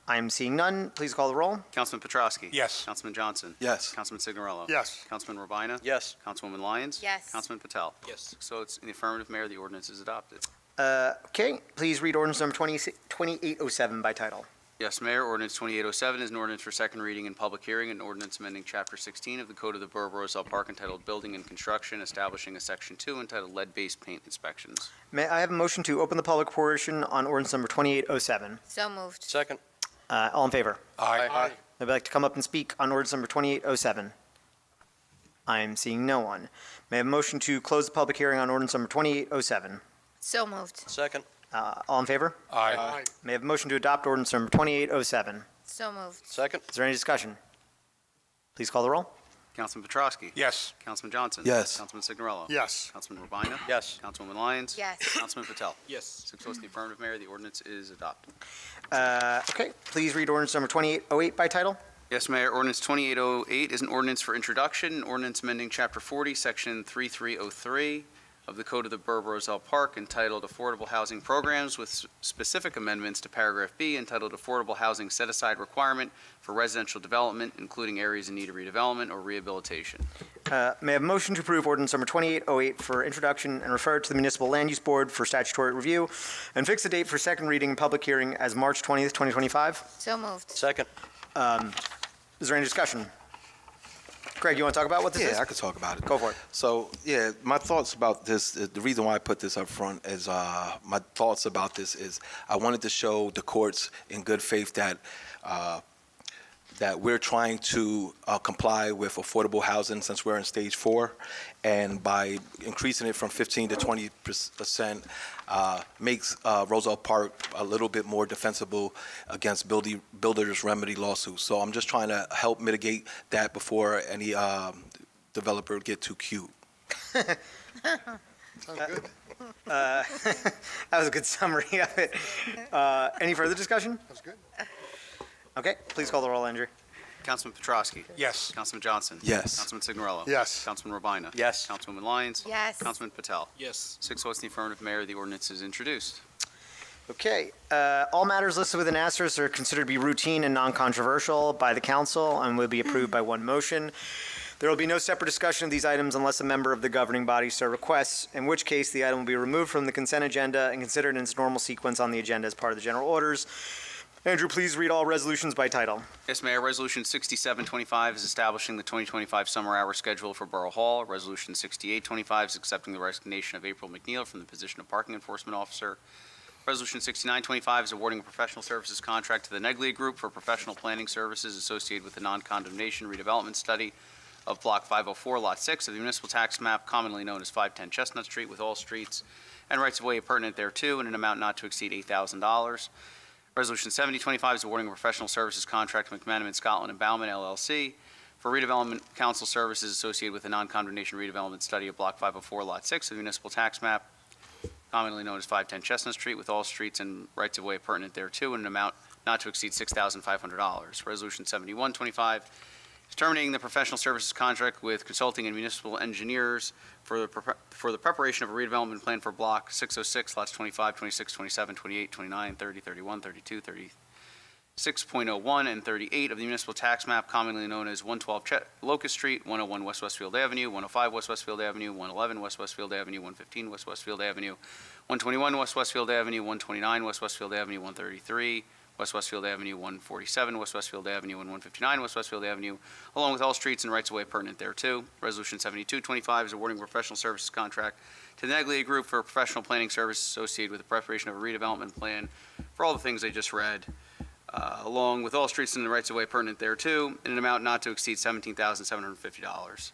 I'm seeing none. Please call the roll. Councilman Petrosky? Yes. Councilman Johnson? Yes. Councilman Signorello? Yes. Councilman Rabina? Yes. Councilwoman Lyons? Yes. Councilman Patel? Yes. So it's in the affirmative, Mayor, the ordinance is adopted. Okay, please read ordinance number 2807 by title. Yes, Mayor, ordinance 2807 is an ordinance for second reading and public hearing, an ordinance amending Chapter 16 of the Code of the Borough of Roselle Park entitled Building and Construction, establishing a Section 2 entitled Lead-Based Paint Inspections. May I have a motion to open the public portion on ordinance number 2807? So moved. Second? All in favor? Aye. I'd like to come up and speak on ordinance number 2807. I'm seeing no one. May I have a motion to close the public hearing on ordinance number 2807? So moved. Second? All in favor? Aye. May I have a motion to adopt ordinance number 2807? So moved. Second? Is there any discussion? Please call the roll. Councilman Petrosky? Yes. Councilman Johnson? Yes. Councilman Signorello? Yes. Councilman Rabina? Yes. Councilwoman Lyons? Yes. Councilman Patel? Yes. 6 votes in the affirmative, Mayor, the ordinance is adopted. Okay, please read ordinance number 2808 by title. Yes, Mayor, ordinance 2808 is an ordinance for introduction, an ordinance amending Chapter 40, Section 3303 of the Code of the Borough of Roselle Park entitled Affordable Housing Programs with specific amendments to Paragraph B entitled Affordable Housing Set-Aside Requirement for Residential Development, including areas in need of redevelopment or rehabilitation. May I have a motion to approve ordinance number 2808 for introduction and refer it to the Municipal Land Use Board for statutory review and fix the date for second reading and public hearing as March 20th, 2025? So moved. Second? Is there any discussion? Greg, you want to talk about what this is? Yeah, I could talk about it. Go for it. So, yeah, my thoughts about this, the reason why I put this up front is, my thoughts about this is I wanted to show the courts in good faith that that we're trying to comply with affordable housing since we're in stage 4, and by increasing it from 15 to 20%, makes Roselle Park a little bit more defensible against builders' remedy lawsuits. So I'm just trying to help mitigate that before any developer get too cute. Sounds good. That was a good summary of it. Any further discussion? That's good. Okay, please call the roll, Andrew. Councilman Petrosky. Yes. Councilman Johnson. Yes. Councilman Signorello. Yes. Councilman Robina. Yes. Councilwoman Lyons. Yes. Councilman Patel. Yes. 6 votes in the affirmative, Mayor. The ordinance is introduced. Okay, all matters listed with an asterisk are considered to be routine and non-controversial by the council and will be approved by one motion. There will be no separate discussion of these items unless a member of the governing body so requests, in which case the item will be removed from the consent agenda and considered in its normal sequence on the agenda as part of the general orders. Andrew, please read all resolutions by title. Yes, Mayor. Resolution 6725 is establishing the 2025 summer hour schedule for Borough Hall. Resolution 6825 is accepting the resignation of April McNeil from the position of Parking Enforcement Officer. Resolution 6925 is awarding a professional services contract to the Neglia Group for professional planning services associated with the non-condemnation redevelopment study of Block 504, Lot 6 of the municipal tax map, commonly known as 510 Chestnut Street, with all streets and rights-of-way pertinent thereto in an amount not to exceed $8,000. Resolution 7025 is awarding a professional services contract to McManaman, Scotland and Bauman, LLC, for redevelopment council services associated with the non-condemnation redevelopment study of Block 504, Lot 6 of the municipal tax map, commonly known as 510 Chestnut Street, with all streets and rights-of-way pertinent thereto in an amount not to exceed $6,500. Resolution 7125 is terminating the professional services contract with consulting and municipal engineers for the preparation of a redevelopment plan for Block 606, lots 25, 26, 27, 28, 29, 30, 31, 32, 36.01, and 38 of the municipal tax map, commonly known as 112 Locust Street, 101 West Westfield Avenue, 105 West Westfield Avenue, 111 West Westfield Avenue, 115 West Westfield Avenue, 121 West Westfield Avenue, 129 West Westfield Avenue, 133 West Westfield Avenue, 147 West Westfield Avenue, and 159 West Westfield Avenue, along with all streets and rights-of-way pertinent thereto. Resolution 7225 is awarding a professional services contract to the Neglia Group for professional planning services associated with the preparation of a redevelopment plan for all the things I just read, along with all streets and the rights-of-way pertinent thereto, in an amount not to exceed $17,750.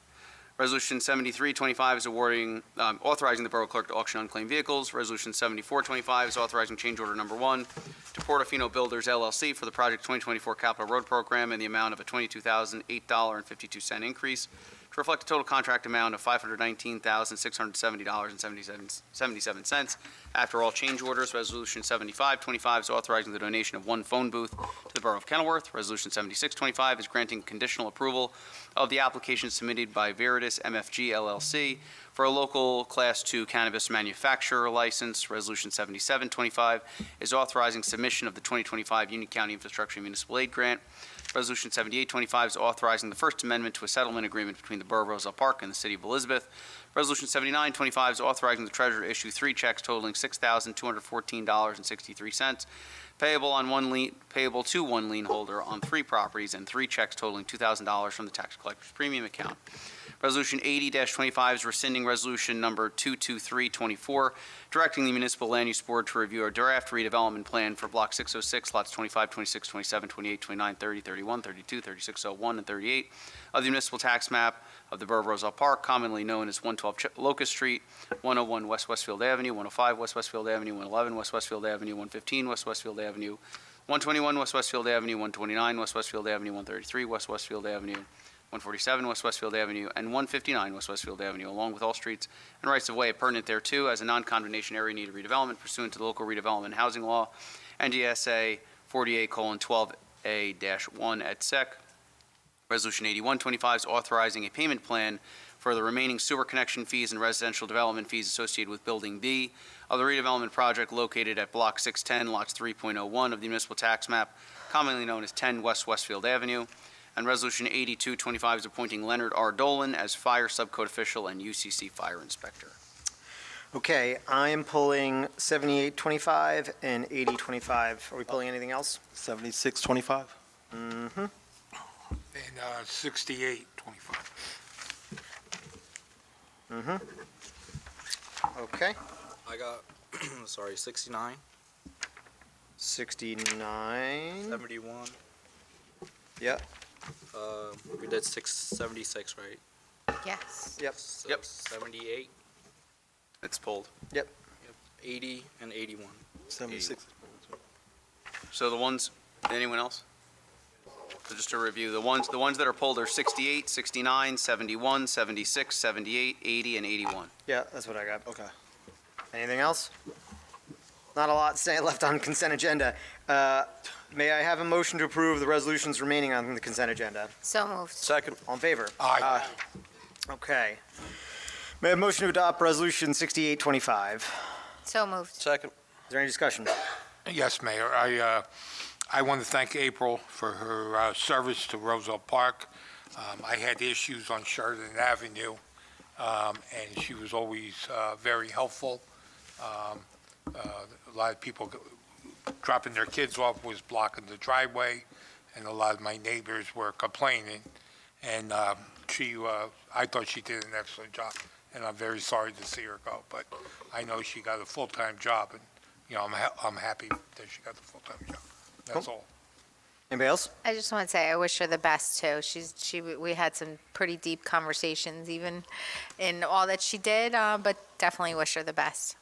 Resolution 7325 is authorizing the Borough Clerk to auction unclaimed vehicles. Resolution 7425 is authorizing change order number 1 to Portofino Builders LLC for the Project 2024 Capital Road Program in the amount of a $22,008.52 increase to reflect a total contract amount of $519,670.77 after all change orders. Resolution 7525 is authorizing the donation of 1 phone booth to the Borough of Kenilworth. Resolution 7625 is granting conditional approval of the application submitted by Veritas MFG LLC for a local Class II cannabis manufacturer license. Resolution 7725 is authorizing submission of the 2025 Union County Infrastructure and Municipal Aid Grant. Resolution 7825 is authorizing the First Amendment to a settlement agreement between the Borough of Roselle Park and the City of Elizabeth. Resolution 7925 is authorizing the Treasurer to issue 3 checks totaling $6,214.63 payable to one lien holder on 3 properties, and 3 checks totaling $2,000 from the tax collector's premium account. Resolution 80-25 is rescinding resolution number 22324, directing the Municipal Land Use Board to review a draft redevelopment plan for Block 606, lots 25, 26, 27, 28, 29, 30, 31, 32, 3601, and 38 of the municipal tax map of the Borough of Roselle Park, commonly known as 112 Locust Street, 101 West Westfield Avenue, 105 West Westfield Avenue, 111 West Westfield Avenue, 115 West Westfield Avenue, 121 West Westfield Avenue, 129 West Westfield Avenue, 133 West Westfield Avenue, 147 West Westfield Avenue, and 159 West Westfield Avenue, along with all streets and rights-of-way pertinent thereto as a non-condemnation area needed redevelopment pursuant to the local redevelopment housing law, NJSA 48:12A-1 et sec. Resolution 8125 is authorizing a payment plan for the remaining sewer connection fees and residential development fees associated with Building B of the redevelopment project located at Block 610, Lots 3.01 of the municipal tax map, commonly known as 10 West Westfield Avenue. And Resolution 8225 is appointing Leonard R. Dolan as Fire Subcode Official and UCC Fire Inspector. Okay, I am pulling 7825 and 8025. Are we pulling anything else? 7625? Mm-hmm. And 6825. Okay, I got, sorry, 69, 69. 71. Yep, We did 676, right? Yes. yep, So Yep. 78, It's pulled. yep. 80, and 81. 76. So the ones, anyone else? So just to review, the ones that are pulled are 68, 69, 71, 76, 78, 80, and 81. Yeah, that's what I got. Okay. Anything else? Not a lot left on consent agenda. May I have a motion to approve the resolutions remaining on the consent agenda? So moved. Second. All in favor? Aye. Okay. May I have a motion to adopt Resolution 6825? So moved. Second. Is there any discussion? Yes, Mayor. I want to thank April for her service to Roselle Park. I had issues on Sheridan Avenue, and she was always very helpful. A lot of people dropping their kids off was blocking the driveway, and a lot of my neighbors were complaining. And I thought she did an excellent job, and I'm very sorry to see her go. But I know she got a full-time job, and I'm happy that she got the full-time job. That's all. Anybody else? I just want to say I wish her the best too. We had some pretty deep conversations, even in all that she did, but definitely wish her the best.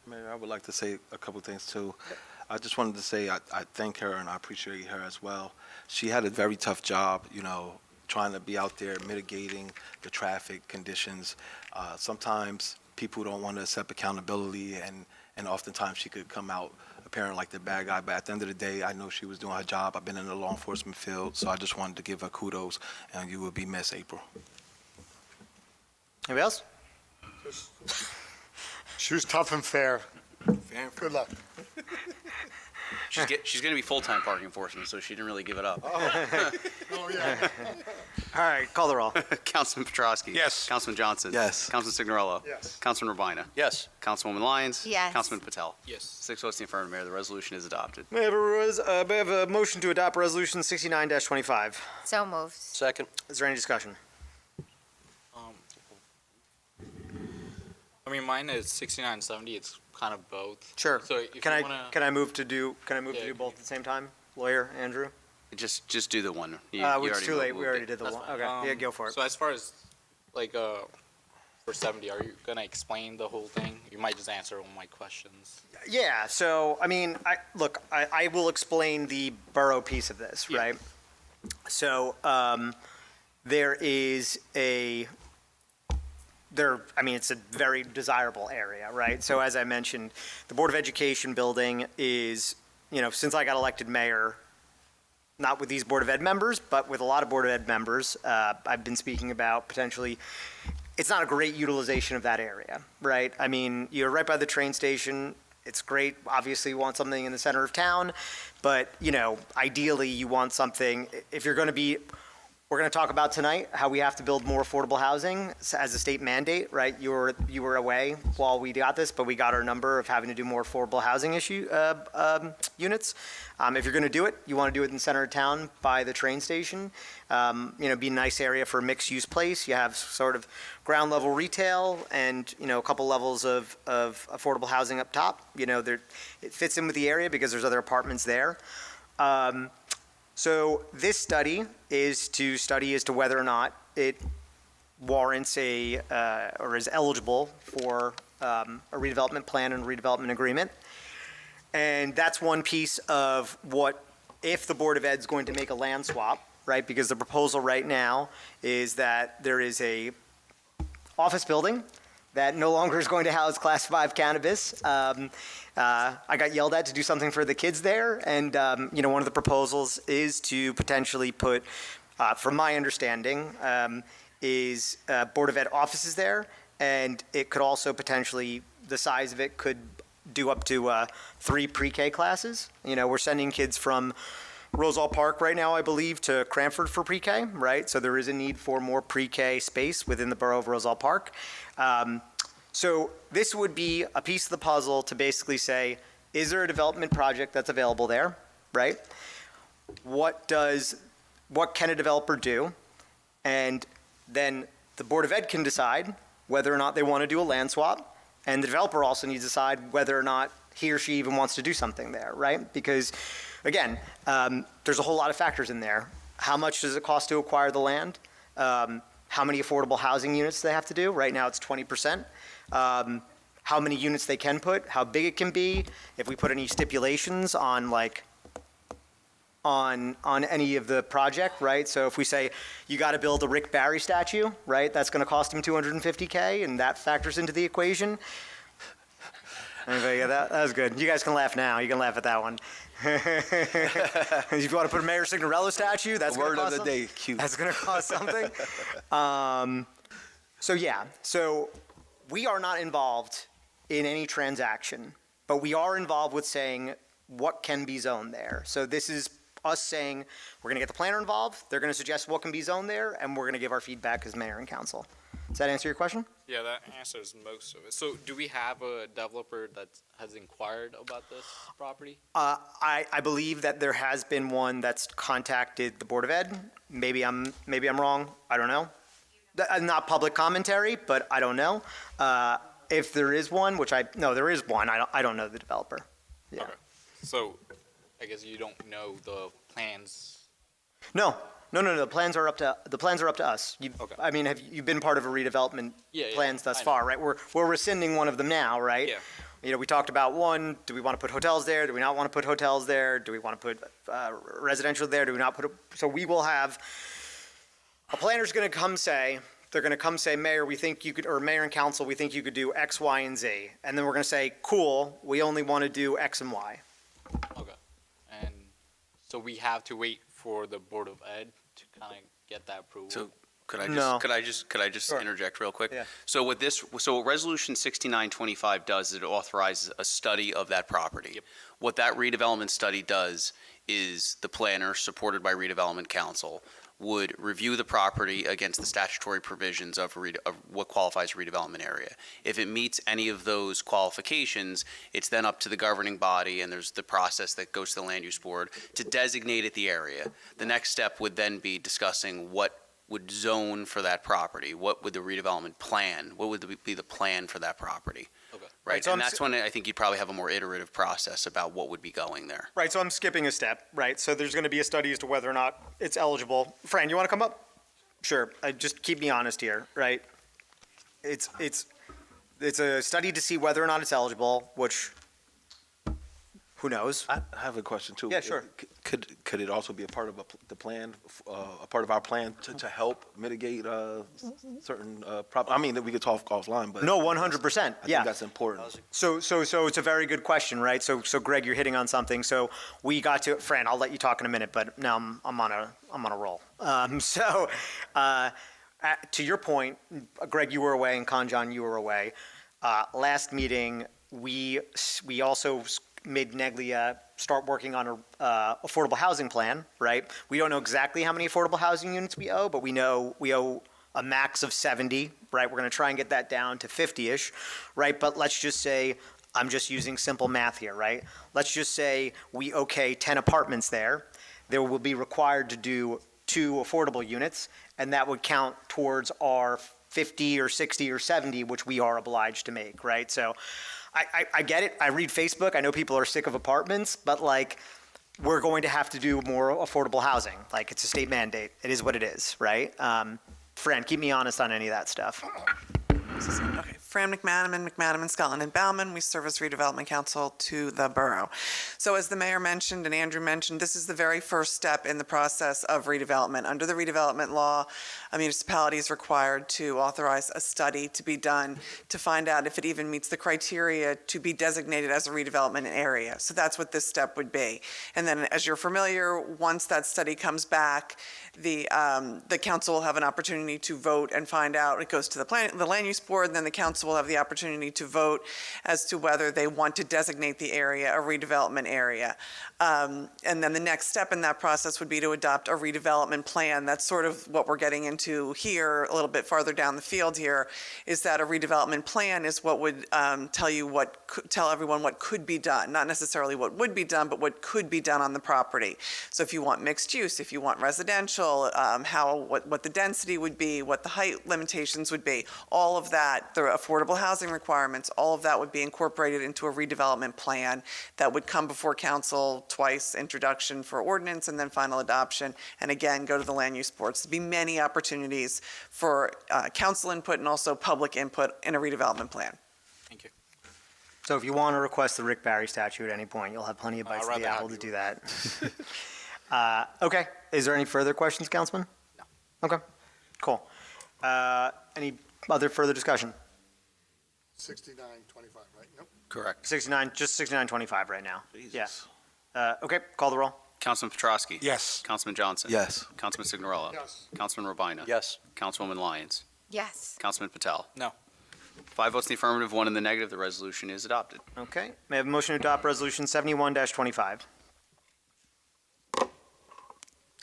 Mayor, I would like to say a couple things too. I just wanted to say I thank her and I appreciate her as well. She had a very tough job, trying to be out there mitigating the traffic conditions. Sometimes people don't want to accept accountability, and oftentimes she could come out appearing like the bad guy. But at the end of the day, I know she was doing her job. I've been in the law enforcement field, so I just wanted to give her kudos, and you will be missed, April. Anybody else? She was tough and fair. Good luck. She's going to be full-time park enforcement, so she didn't really give it up. Oh, yeah. All right, call the roll. Councilman Petrosky. Yes. Councilman Johnson. Yes. Councilman Signorello. Yes. Councilman Urbina. Yes. Councilwoman Lyons. Yes. Councilman Patel. Yes. 6 votes in the affirmative, Mayor. The resolution is adopted. May I have a motion to adopt Resolution 69-25? So moved. Second. Is there any discussion? I mean, mine is 69, 70. It's kind of both. Sure. So if Can you I wanna- can I move to do Yeah, both at the same time? Lawyer Andrew? Just do the one. You It's already too late. moved We it. already did the That's one. fine. Okay. Yeah, go for it. So as far as, for 70, are you going to explain the whole thing? You might just answer all my questions. Yeah, so, I mean, I will explain the borough piece of this, Yeah. right? So, there is it's a very desirable area, right? So as I mentioned, the Board of Education building is, since I got elected mayor, not with these Board of Ed members, but with a lot of Board of Ed members, I've been speaking about potentially, it's not a great utilization of that area, right? I mean, you're right by the train station. It's great. Obviously, you want something in the center of town, but, ideally, you want something, if you're going to be, we're going to talk about tonight how we have to build more affordable housing as a state mandate, right? You were away while we got this, but we got our number of having to do more affordable housing units. If you're going to do it, you want to do it in the center of town by the train station. Be a nice area for a mixed-use place. You have sort of ground-level retail and, a couple levels of affordable housing up top. It fits in with the area because there's other apartments there. So this study is to study as to whether or not it warrants or is eligible for a redevelopment plan and redevelopment agreement. And that's one piece of what, if the Board of Ed's going to make a land swap, right? Because the proposal right now is that there is a office building that no longer is going to house Class 5 cannabis. I got yelled at to do something for the kids there, and one of the proposals is to potentially put, from my understanding, is Board of Ed offices there, and it could also potentially, the size of it could do up to 3 pre-K classes. We're sending kids from Roselle Park right now, I believe, to Cranford for pre-K, right? So there is a need for more pre-K space within the borough of Roselle Park. So this would be a piece of the puzzle to basically say, is there a development project that's available there, right? What can a developer do? And then the Board of Ed can decide whether or not they want to do a land swap, and the developer also needs to decide whether or not he or she even wants to do something there, right? Because, again, there's a whole lot of factors in there. How much does it cost to acquire the land? How many affordable housing units they have to do? Right now, it's 20%. How many units they can put, how big it can be, if we put any stipulations on on any of the project, right? So if we say you got to build a Rick Barry statue, right? That's going to cost him $250K, and that factors into the equation. Anybody get that? That was good. You guys can laugh now. You can laugh at that one. If you want to put a Mayor Signorello statue, that's going to cost Word of the day, cute. That's going to cost something. So we are not involved in any transaction, but we are involved with saying what can be zoned there. So this is us saying we're going to get the planner involved, they're going to suggest what can be zoned there, and we're going to give our feedback as mayor and council. Does that answer your question? Yeah, that answers most of it. So do we have a developer that has inquired about this property? I believe that there has been one that's contacted the Board of Ed. Maybe I'm wrong. I don't know. Not public commentary, but I don't know. If there is one, there is one. I don't know the developer. Yeah. Okay. So I guess you don't know the plans. No. The plans are up to us. Okay. I mean, you've been part of a redevelopment plans thus I know. far, right? We're rescinding one of them now, right? Yeah. You know, we talked about one. Do we want to put hotels there? Do we not want to put hotels there? Do we want to put residential there? Do we not put? So we will have. A planner's going to come say. They're going to come say, Mayor, we think you could, or Mayor and Council, we think you could do X, Y, and Z. And then we're going to say, cool, we only want to do X and Y. Okay. And so we have to wait for the Board of Ed to kind of get that approval. So could I just Sure. interject real quick? Yeah. So what Resolution 6925 does is it authorizes a study of that property. Yep. What that redevelopment study does is the planner, supported by redevelopment council, would review the property against the statutory provisions of what qualifies a redevelopment area. If it meets any of those qualifications, it's then up to the governing body, and there's the process that goes to the land use board to designate it the area. The next step would then be discussing what would zone for that property. What would the redevelopment plan, what would be the plan for that property? Okay. Right, so and that's when I think you'd probably have a more iterative process about what would be going there. Right, so I'm skipping a step, right? So there's going to be a study as to whether or not it's eligible. Fran, you want to come up? Sure. Just keep me honest here, right? It's a study to see whether or not it's eligible, which, who knows? I have a question too. Yeah, sure. Could it also be a part of the plan, a part of our plan to help mitigate certain problems? I mean, that we could talk offline, but No, 100%. I think Yeah. that's important. So it's a very good question, right? So Greg, you're hitting on something. So we got to, Fran, I'll let you talk in a minute, but now I'm on a roll. To your point, Greg, you were away, and Kanjan, you were away. Last meeting, we also made Neglia start working on a affordable housing plan, right? We don't know exactly how many affordable housing units we owe, but we know we owe a max of 70, right? We're going to try and get that down to 50-ish, right? But let's just say, I'm just using simple math here, right? Let's just say we okay 10 apartments there. There will be required to do 2 affordable units, and that would count towards our 50 or 60 or 70, which we are obliged to make, right? So I get it. I read Facebook. I know people are sick of apartments, but we're going to have to do more affordable housing. It's a state mandate. It is what it is, right? Fran, keep me honest on any of that stuff. Okay, Fran McManaman, Scotland and Bauman. We serve as redevelopment council to the borough. So as the mayor mentioned and Andrew mentioned, this is the very first step in the process of redevelopment. Under the redevelopment law, a municipality is required to authorize a study to be done to find out if it even meets the criteria to be designated as a redevelopment area. So that's what this step would be. And then, as you're familiar, once that study comes back, the council will have an opportunity to vote and find out. It goes to the land use board, and then the council council will have the opportunity to vote as to whether they want to designate the area a redevelopment area. And then the next step in that process would be to adopt a redevelopment plan. That's sort of what we're getting into here, a little bit farther down the field here, is that a redevelopment plan is what would tell everyone what could be done, not necessarily what would be done, but what could be done on the property. So if you want mixed use, if you want residential, what the density would be, what the height limitations would be, all of that, the affordable housing requirements, all of that would be incorporated into a redevelopment plan that would come before council twice, introduction for ordinance and then final adoption, and again, go to the land use boards. There'd be many opportunities for council input and also public input in a redevelopment plan. Thank you. So if you want to request the Rick Barry statue at any point, you'll have plenty of bites I'd of the rather apple to have do that. Okay, is there any further questions, Councilman? No. Okay, cool. Any other further discussion? 6925, right? Nope. Correct. 69, just 6925 right now. Yes. Okay, call the roll. Councilman Petrosky? Yes. Councilman Johnson? Yes. Councilman Signorella? Yes. Councilman Robina? Yes. Councilwoman Lyons? Yes. Councilman Patel? No. 5 votes in the affirmative, 1 in the negative. The resolution is adopted. Okay, may I have a motion to adopt Resolution 71-25?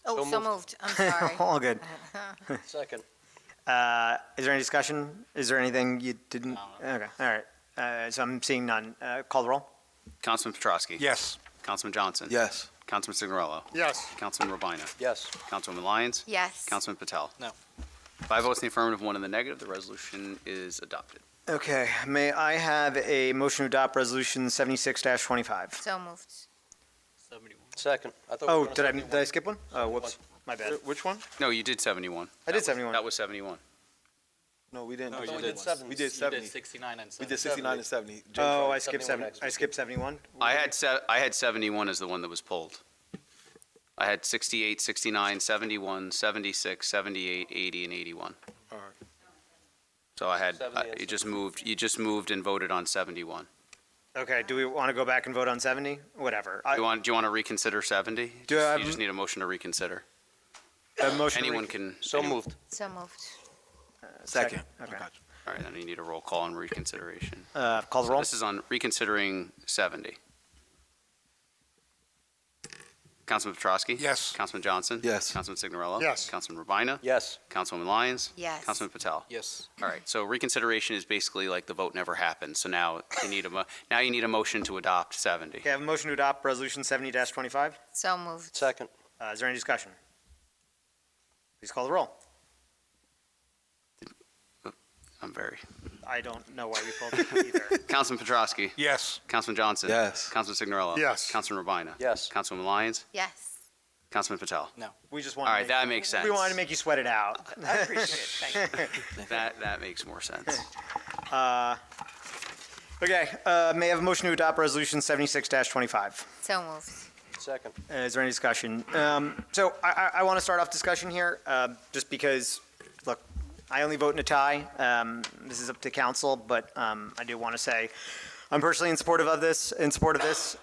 Oh, so moved. I'm sorry. All good. Second. Is there any discussion? Is there anything you didn't? Okay, all right. So I'm seeing none. Call the roll. Councilman Petrosky? Yes. Councilman Johnson? Yes. Councilman Signorella? Yes. Councilman Robina? Yes. Councilwoman Lyons? Yes. Councilman Patel? No. 5 votes in the affirmative, 1 in the negative. The resolution is adopted. Okay, may I have a motion to adopt Resolution 76-25? So moved. 71. Second. I thought we Oh, were gonna did I skip one? Oh, whoops, my bad. Which one? No, you did 71. I did 71. That was 71. No, we didn't. No, I thought you we did did 70. We did 70. 69 and 70. We did 69 and 70. Oh, I skipped 71 next. 71. I had 71 as the one that was pulled. I had 68, 69, 71, 76, 78, 80, and 81. All right. So I had, 70 and you just moved and voted on 71. Okay, do we want to go back and vote on 70? Whatever. Do you want to reconsider 70? Do I- You just need a motion to reconsider. A motion to Anyone can. So anyone- moved. So moved. Second. Okay. All right, then you need a roll call on reconsideration. Call the So roll. this is on reconsidering 70. Councilman Petrosky? Yes. Councilman Johnson? Yes. Councilman Signorella? Yes. Councilman Robina? Yes. Councilwoman Lyons? Yes. Councilman Patel? Yes. All right, so reconsideration is basically like the vote never happened. So now you need now you need a motion to adopt 70. Okay, I have a motion to adopt Resolution 70-25. So moved. Second. Is there any discussion? Please call the roll. I'm very. I don't know why we pulled it either. Councilman Petrosky? Yes. Councilman Johnson? Yes. Councilman Signorella? Yes. Councilman Robina? Yes. Councilwoman Lyons? Yes. Councilman Patel? We just All wanted. right, that makes sense. We wanted to make you sweat it out. I appreciate it, thank you. That makes more sense. Okay, may I have a motion to adopt Resolution 76-25? So moved. Second. Is there any discussion? So I want to start off discussion here, just because, look, I only vote in a tie. This is up to council, but I do want to say I'm personally in support of this.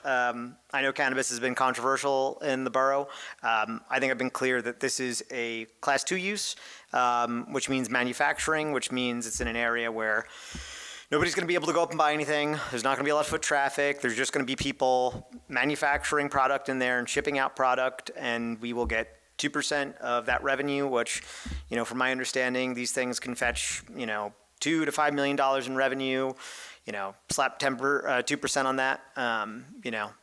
I know cannabis has been controversial in the borough. I think I've been clear that this is a Class 2 use, which means manufacturing, which means it's in an area where nobody's going to be able to go up and buy anything. There's not going to be a lot of foot traffic. There's just going to be people manufacturing product in there and shipping out product, and we will get 2% of that revenue, which, from my understanding, these things can fetch, $2 to $5 million in revenue. Slap 2% on that.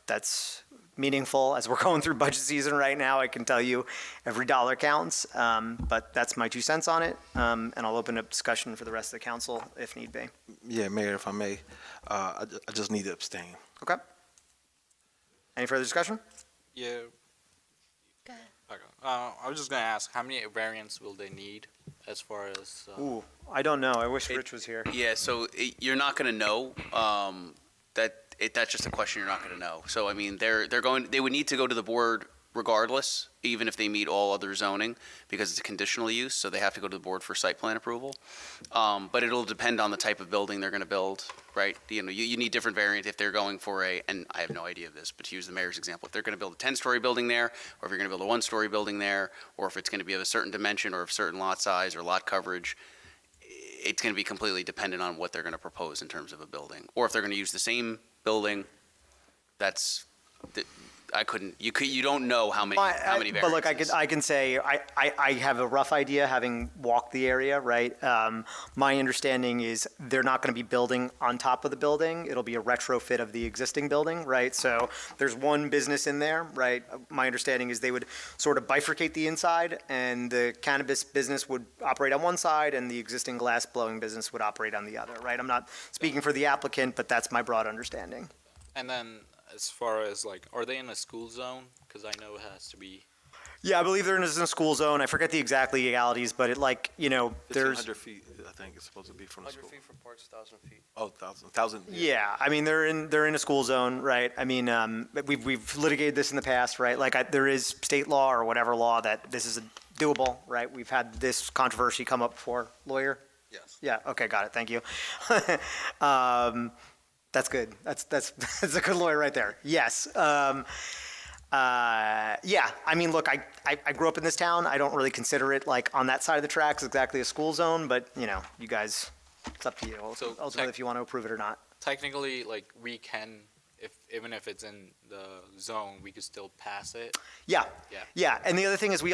That's meaningful. As we're going through budget season right now, I can tell you every dollar counts. But that's my 2 cents on it. And I'll open up discussion for the rest of the council if need be. Yeah, Mayor, if I may, I just need to abstain. Okay. Any further discussion? Yeah. Go ahead. Okay. I was just gonna ask, how many variants will they need as far as? Ooh, I don't know. I wish Rich was here. Yeah, so you're not going to know. That's just a question you're not going to know. So I mean, they would need to go to the board regardless, even if they meet all other zoning, because it's a conditional use. So they have to go to the board for site plan approval. But it'll depend on the type of building they're going to build, right? You need different variant if they're going for and I have no idea of this, but to use the mayor's example, if they're going to build a 10-story building there, or if you're going to build a 1-story building there, or if it's going to be of a certain dimension or of certain lot size or lot coverage, it's going to be completely dependent on what they're going to propose in terms of a building. Or if they're going to use the same building, you don't know how many variances. But look, I can say, I have a rough idea, having walked the area, right? My understanding is they're not going to be building on top of the building. It'll be a retrofit of the existing building, right? So there's one business in there, right? My understanding is they would sort of bifurcate the inside, and the cannabis business would operate on one side, and the existing glass blowing business would operate on the other, right? I'm not speaking for the applicant, but that's my broad understanding. And then, as far as like, are they in a school zone? Because I know it has to be. Yeah, I believe they're in a school zone. I forget the exact legalities, but there's 1,500 feet, I think it's supposed to be from the 100 school. feet from parks, 1,000 feet. Oh, 1,000. Yeah, I mean, they're in a school zone, right? I mean, we've litigated this in the past, right? Like, there is state law or whatever law that this is doable, right? We've had this controversy come up before. Lawyer? Yes. Yeah, okay, got it, thank you. That's good. That's a good lawyer right there. Yes. Yeah, I mean, look, I grew up in this town. I don't really consider it, like, on that side of the tracks exactly a school zone, but, you guys, it's up to you. So Ultimately, if you want to approve it or not. Technically, like, we can, even if it's in the zone, we could still pass it. Yeah. Yeah. Yeah, and the other thing is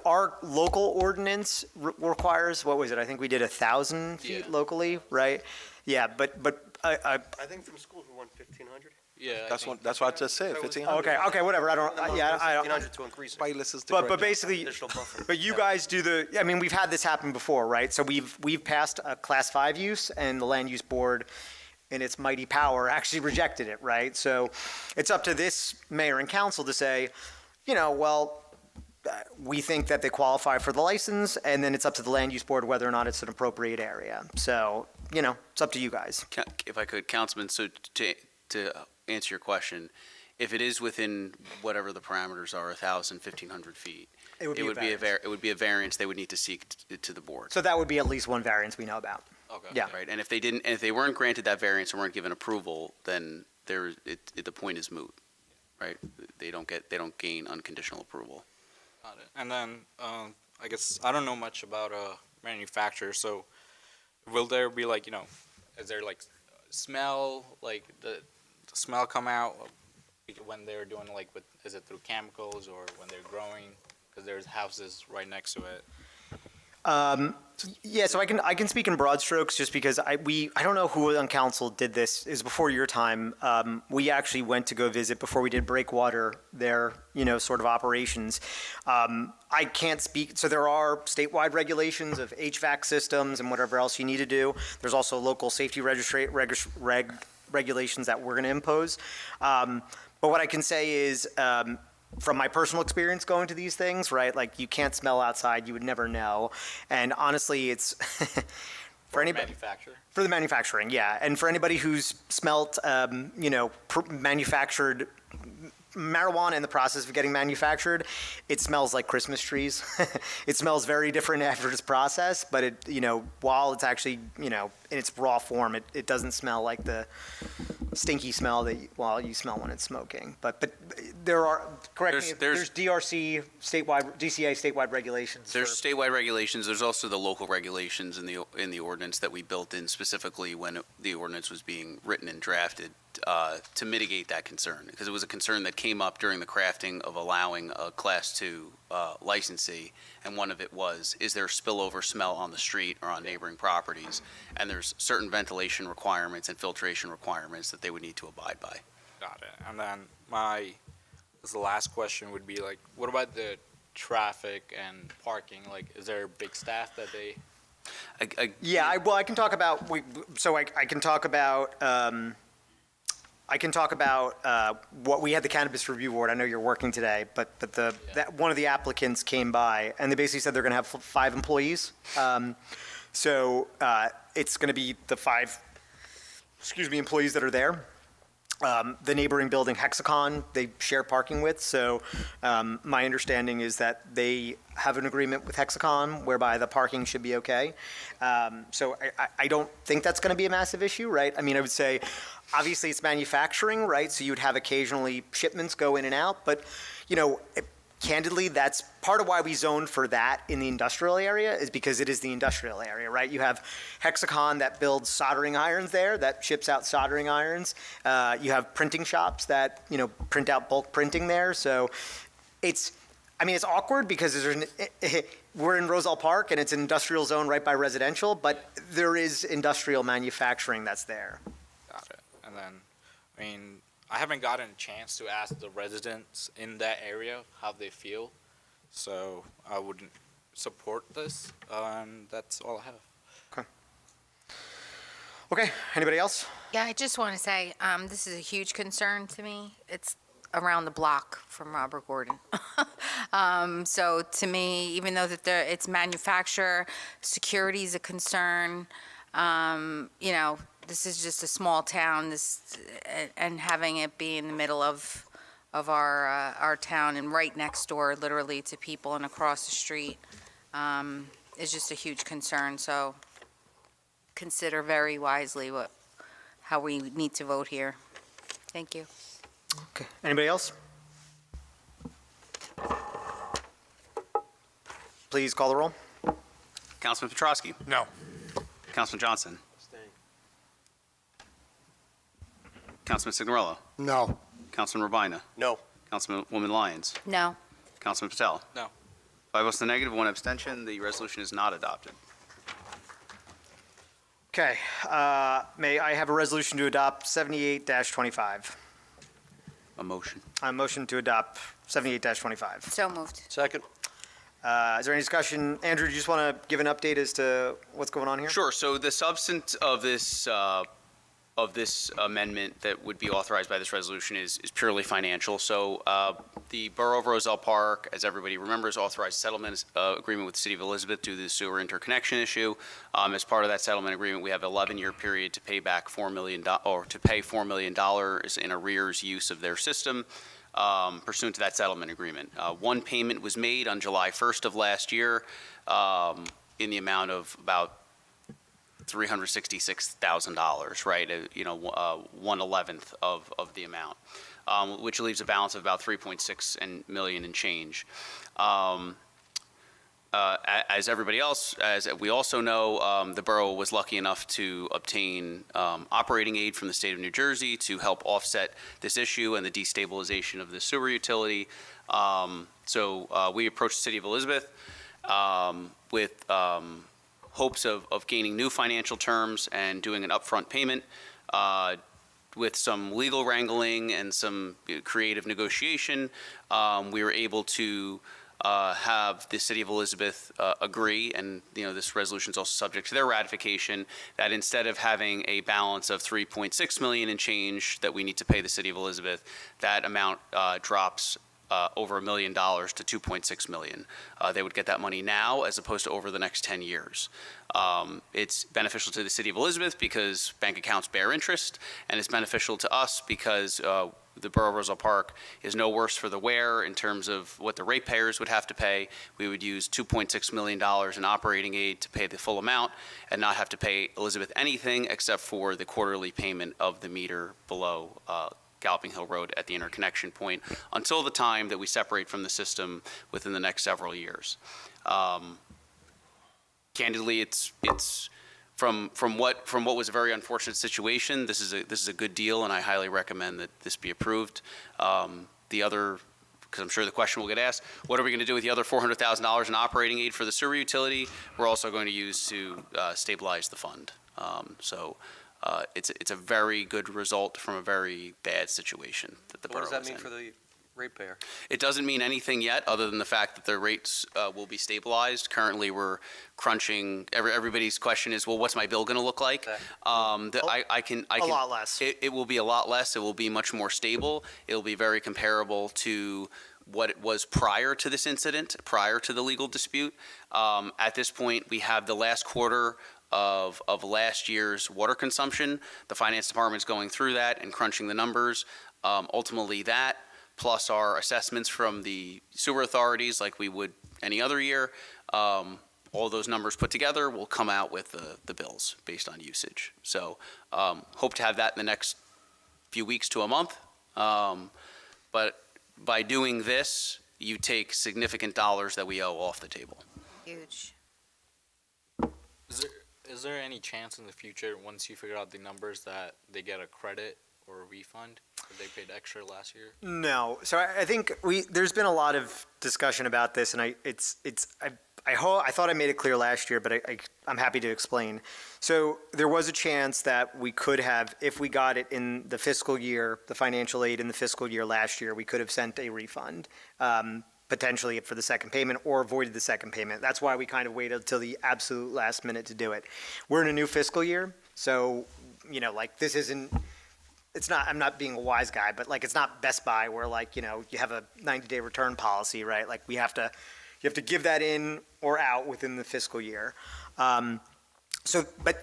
our local ordinance requires, what was it? I think we did 1,000 feet Yeah. locally, right? Yeah, but I think from schools we want 1,500. Yeah. That's what I just said, 1,500. okay, whatever. I don't. Yeah, I don't. 1,500 to increase it. Probably listens to But Greg. basically, Additional buffer. but you guys do I mean, we've had this happen before, right? So we've passed a Class 5 use, and the Land Use Board, in its mighty power, actually rejected it, right? So it's up to this mayor and council to say, we think that they qualify for the license, and then it's up to the Land Use Board whether or not it's an appropriate area. So, it's up to you guys. If I could, Councilman, so to answer your question, if it is within whatever the parameters are, 1,000, 1,500 feet, It would be it would be a variance they would need to seek to the board. So that would be at least one variance we know about. Okay. Yeah. Right, and if they weren't granted that variance and weren't given approval, then the point is moot, right? They don't gain unconditional approval. Got it. And then, I guess, I don't know much about manufacturer, so will there be like, is there like smell, like the smell come out when they're doing is it through chemicals or when they're growing? Because there's houses right next to it. Yeah, so I can speak in broad strokes just because I don't know who on council did this. It was before your time. We actually went to go visit before we did Breakwater, their sort of operations. I can't speak. So there are statewide regulations of HVAC systems and whatever else you need to do. There's also local safety regulations that we're going to impose. But what I can say is, from my personal experience going to these things, right? Like, you can't smell outside, you would never know. And honestly, it's for anybody for the manufacturing, yeah. And for anybody who's smelt, manufactured marijuana in the process of getting manufactured, it smells like Christmas trees. It smells very different after it's processed, but while it's actually, in its raw form, it doesn't smell like the stinky smell that you smell when it's smoking. But there are, there's DRC DCA statewide regulations. There's statewide regulations. There's also the local regulations in the ordinance that we built in specifically when the ordinance was being written and drafted to mitigate that concern, because it was a concern that came up during the crafting of allowing a Class 2 licensee, and one of it was, is there spillover smell on the street or on neighboring properties? And there's certain ventilation requirements and filtration requirements that they would need to abide by. Got it. And then the last question would be like, what about the traffic and parking? Like, is there a big staff that they? I can talk about. I can talk about what we had the Cannabis Review Board. I know you're working today, but one of the applicants came by and they basically said they're going to have 5 employees. So it's going to be the 5, employees that are there. The neighboring building, Hexacon, they share parking with. So my understanding is that they have an agreement with Hexacon whereby the parking should be okay. So I don't think that's going to be a massive issue, right? I mean, I would say, obviously it's manufacturing, right? So you'd have occasionally shipments go in and out, but candidly, that's part of why we zoned for that in the industrial area, is because it is the industrial area, right? You have Hexacon that builds soldering irons there, that ships out soldering irons. You have printing shops that, print out bulk printing there. So it's awkward because we're in Roselle Park and it's an industrial zone right by residential, but there is industrial manufacturing that's there. Got it. And then, I haven't gotten a chance to ask the residents in that area how they feel, so I would support this, and that's all I have. Okay, anybody else? Yeah, I just want to say, this is a huge concern to me. It's around the block from Robert Gordon. So to me, even though that it's manufacturer, security is a concern. This is just a small town. And having it be in the middle of our town and right next door, literally to people and across the street, is just a huge concern. So consider very wisely how we need to vote here. Thank you. Okay, anybody else? Please call the roll. Councilman Petrosky. No. Councilman Johnson. Councilman Signorello. No. Councilman Rabina. No. Councilwoman Lyons. No. Councilman Patel. No. 5 votes to the negative, 1 abstention. The resolution is not adopted. Okay, may I have a resolution to adopt 78-25? A motion. A motion to adopt 78-25. So moved. Second. Is there any discussion? Andrew, do you just want to give an update as to what's going on here? Sure. So the substance of this amendment that would be authorized by this resolution is purely financial. So the Borough of Roselle Park, as everybody remembers, authorized a settlement agreement with the City of Elizabeth due to the sewer interconnection issue. As part of that settlement agreement, we have an 11-year period to pay back $4 million in arrears use of their system. Pursuant to that settlement agreement. One payment was made on July 1st of last year in the amount of about $366,000, right? 1/11th of the amount, which leaves a balance of about $3.6 million and change. As everybody else, as we also know, the borough was lucky enough to obtain operating aid from the state of New Jersey to help offset this issue and the destabilization of the sewer utility. So we approached the City of Elizabeth with hopes of gaining new financial terms and doing an upfront payment. With some legal wrangling and some creative negotiation, we were able to have the City of Elizabeth agree, and this resolution is also subject to their ratification, that instead of having a balance of $3.6 million and change that we need to pay the City of Elizabeth, that amount drops over $1 million to $2.6 million. They would get that money now as opposed to over the next 10 years. It's beneficial to the City of Elizabeth because bank accounts bear interest, and it's beneficial to us because the Borough of Roselle Park is no worse for the wear in terms of what the ratepayers would have to pay. We would use $2.6 million in operating aid to pay the full amount and not have to pay Elizabeth anything except for the quarterly payment of the meter below Galloping Hill Road at the interconnection point until the time that we separate from the system within the next several years. Candidly, it's from what was a very unfortunate situation. This is a good deal, and I highly recommend that this be approved. The other, because I'm sure the question will get asked, what are we going to do with the other $400,000 in operating aid for the sewer utility? We're also going to use to stabilize the fund. It's a very good result from a very bad situation that the borough What does that was mean in. for the ratepayer? It doesn't mean anything yet, other than the fact that the rates will be stabilized. Currently, we're crunching. Everybody's question is, well, what's my bill going to look like? I can. A lot less. It will be a lot less. It will be much more stable. It will be very comparable to what it was prior to this incident, prior to the legal dispute. At this point, we have the last quarter of last year's water consumption. The finance department is going through that and crunching the numbers. Ultimately, that plus our assessments from the sewer authorities, like we would any other year, all those numbers put together will come out with the bills based on usage. So hope to have that in the next few weeks to a month. But by doing this, you take significant dollars that we owe off the table. Huge. Is there any chance in the future, once you figure out the numbers, that they get a credit or a refund if they paid extra last year? No. So I think there's been a lot of discussion about this, and I thought I made it clear last year, but I'm happy to explain. So there was a chance that we could have, if we got it in the fiscal year, the financial aid in the fiscal year last year, we could have sent a refund, potentially for the second payment, or avoided the second payment. That's why we kind of waited till the absolute last minute to do it. We're in a new fiscal year, so, this isn't, it's not, I'm not being a wise guy, but it's not Best Buy where you have a 90-day return policy, right? You have to give that in or out within the fiscal year. But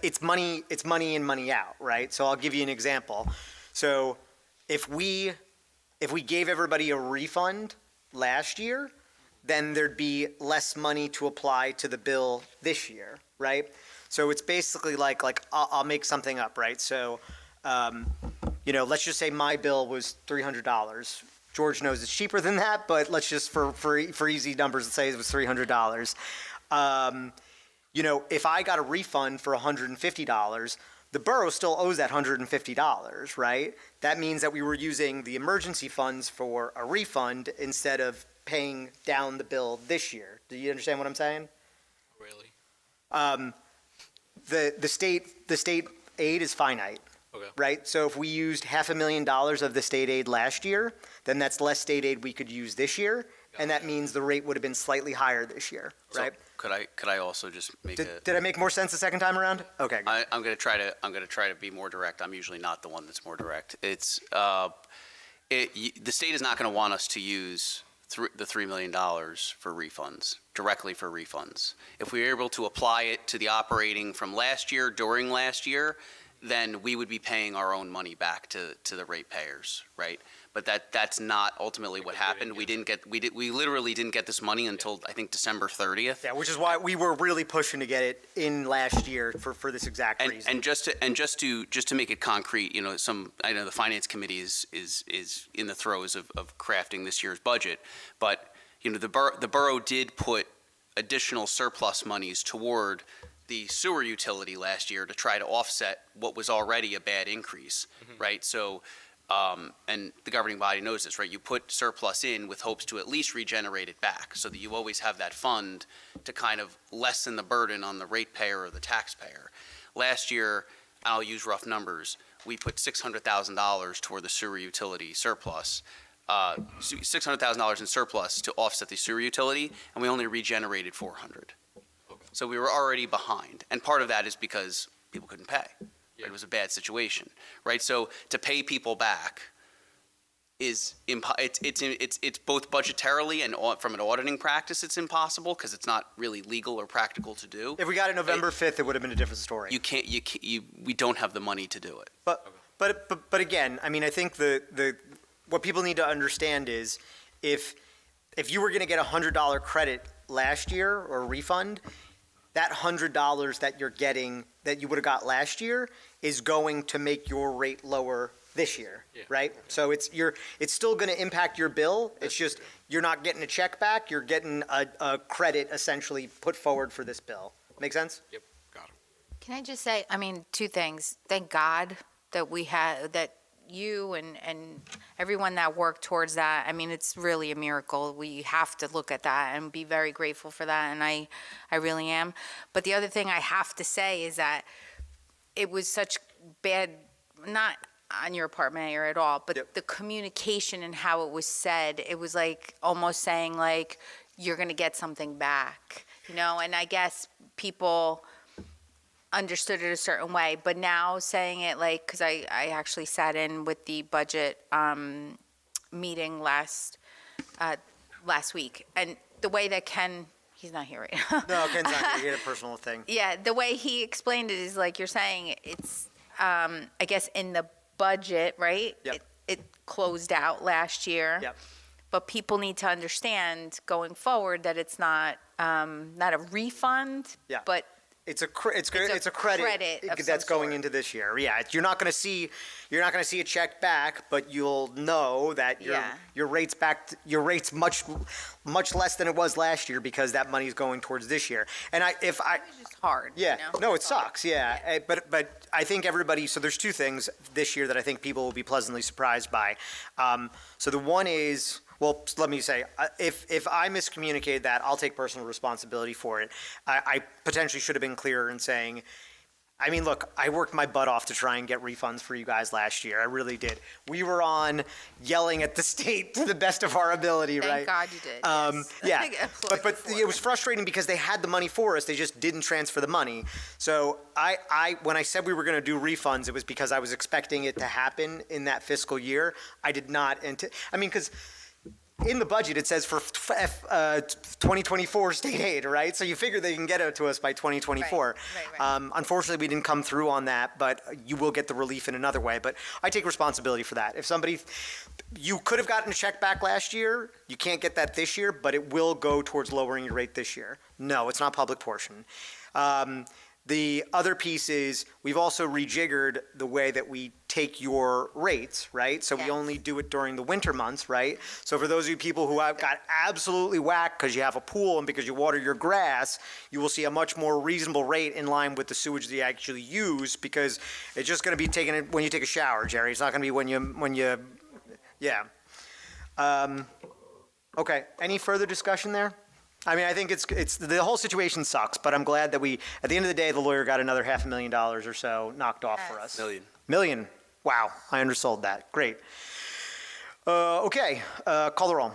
it's money in, money out, right? So I'll give you an example. So if we gave everybody a refund last year, then there'd be less money to apply to the bill this year, right? So it's basically I'll make something up, right? So, let's just say my bill was $300. George knows it's cheaper than that, but let's just, for easy numbers, let's say it was $300. If I got a refund for $150, the borough still owes that $150, right? That means that we were using the emergency funds for a refund instead of paying down the bill this year. Do you understand what I'm saying? Really? The state aid is finite. Okay. Right? So if we used $500,000 of the state aid last year, then that's less state aid we could use this year, and that means the rate would have been slightly higher this year, right? So could I also just make Did I make more sense the second time around? Okay. I'm gonna try to be more direct. I'm usually not the one that's more direct. It's the state is not gonna want us to use the $3 million for refunds, directly for refunds. If we were able to apply it to the operating from last year, during last year, then we would be paying our own money back to the ratepayers, right? But that's not ultimately what happened. We literally didn't get this money until I think December 30th. Yeah, which is why we were really pushing to get it in last year for this exact reason. And just to make it concrete, I know the finance committee is in the throes of crafting this year's budget, but the borough did put additional surplus monies toward the sewer utility last year to try to offset what was already a bad increase, right? So, and the governing body knows this, right? You put surplus in with hopes to at least regenerate it back so that you always have that fund to kind of lessen the burden on the ratepayer or the taxpayer. Last year, I'll use rough numbers, we put $600,000 toward the sewer utility surplus, $600,000 in surplus to offset the sewer utility, and we only regenerated $400,000. So we were already behind, and part of that is because people couldn't pay. Right? It was a bad situation, right? So to pay people back is it's both budgetarily and from an auditing practice, it's impossible because it's not really legal or practical to do. If we got it November 5th, it would have been a different story. We don't have the money to do it. But again, I mean, I think what people need to understand is if you were going to get a $100 credit last year or refund, that $100 that you're getting that you would have got last year is going to make your rate lower this year, right? So it's still going to impact your bill. It's just you're not getting a check back. You're getting a credit essentially put forward for this bill. Make sense? Yep, got it. Can I just say, I mean, two things. Thank God that we had, that you and everyone that worked towards that. I mean, it's really a miracle. We have to look at that and be very grateful for that, and I really am. But the other thing I have to say is that it was such bad, not on your part, Mayor, at all, but the communication and how it was said, it was like almost saying like, you're going to get something back, and I guess people understood it a certain way, but now saying it like, because I actually sat in with the budget meeting last week, and the way that he's not here right now. No, Ken's not here. He had a personal thing. Yeah, the way he explained it is like you're saying it's, I guess in the budget, right? Yep. It closed out last year. Yep. But people need to understand going forward that it's not a refund, Yeah. but It's a credit credit of that's some going sort. into this year. Yeah, you're not going to see a check back, but you'll know that Yeah. your rate's much less than it was last year because that money's going towards this year. And It's just hard. yeah, you know? no, it sucks. Yeah, but I think everybody. So there's two things this year that I think people will be pleasantly surprised by. So the one is. Well, let me say, if I miscommunicated that, I'll take personal responsibility for it. I potentially should have been clearer in saying, I mean, look, I worked my butt off to try and get refunds for you guys last year. I really did. We were on yelling at the state to the best of our ability, right? Thank God you did. Yeah, yes. but it was frustrating because they had the money for us, they just didn't transfer the money. So when I said we were going to do refunds, it was because I was expecting it to happen in that fiscal year. I did not, I mean, because in the budget, it says for 2024 state aid, right? So you figure they can get it to us by 2024. Right. Unfortunately, we didn't come through on that, but you will get the relief in another way. But I take responsibility for that. If you could have gotten a check back last year, you can't get that this year, but it will go towards lowering your rate this year. No, it's not public portion. The other piece is we've also rejiggered the way that we take your rates, right? So we only do it during the winter months, right? So for those of you people who have got absolutely whacked because you have a pool and because you water your grass, you will see a much more reasonable rate in line with the sewage that you actually use because it's just going to be taken when you take a shower, Jerry. It's not going to be when you, yeah. Okay, any further discussion there? I mean, I think it's the whole situation sucks, but I'm glad that at the end of the day, the lawyer got another $500,000 or so knocked off for us. Million. Wow, I undersold that. Great. Okay, call the roll.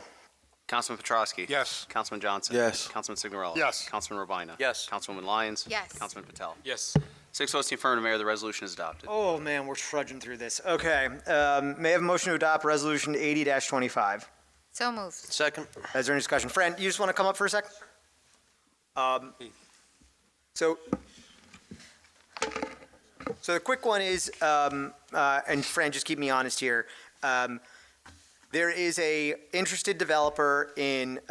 Councilman Petrosky. Yes. Councilman Johnson. Yes. Councilman Signorella. Yes. Councilman Robina. Yes. Councilwoman Lyons. Yes. Councilman Patel. Yes. 6 votes in the affirmative, Mayor. The resolution is adopted. Oh, man, we're trudging through this. Okay, may I have a motion to adopt Resolution 80-25? So moved. Second. Is there any discussion? Fran, you just want to come up for a second? So the quick one is, and Fran, just keep me honest here. There is a interested developer in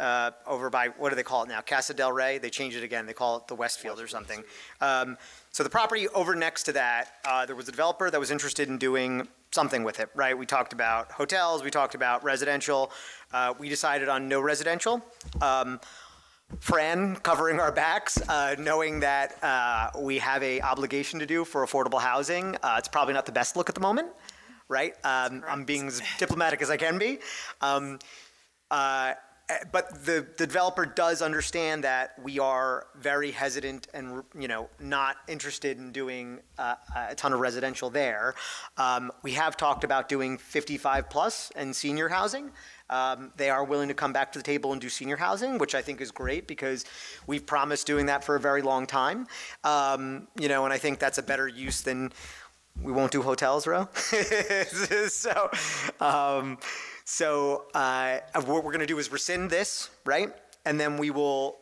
over by, what do they call it now? Casa del Rey. They changed it again. They call it the Westfield or something. So the property over next to that, there was a developer that was interested in doing something with it, right? We talked about hotels. We talked about residential. We decided on no residential. Fran covering our backs, knowing that we have a obligation to do for affordable housing. It's probably not the best look at the moment, right? I'm being as diplomatic as I can be. But the developer does understand that we are very hesitant and, not interested in doing a ton of residential there. We have talked about doing 55 plus and senior housing. They are willing to come back to the table and do senior housing, which I think is great because we've promised doing that for a very long time. And I think that's a better use than we won't do hotels, Ro. So what we're going to do is rescind this, right? And then we will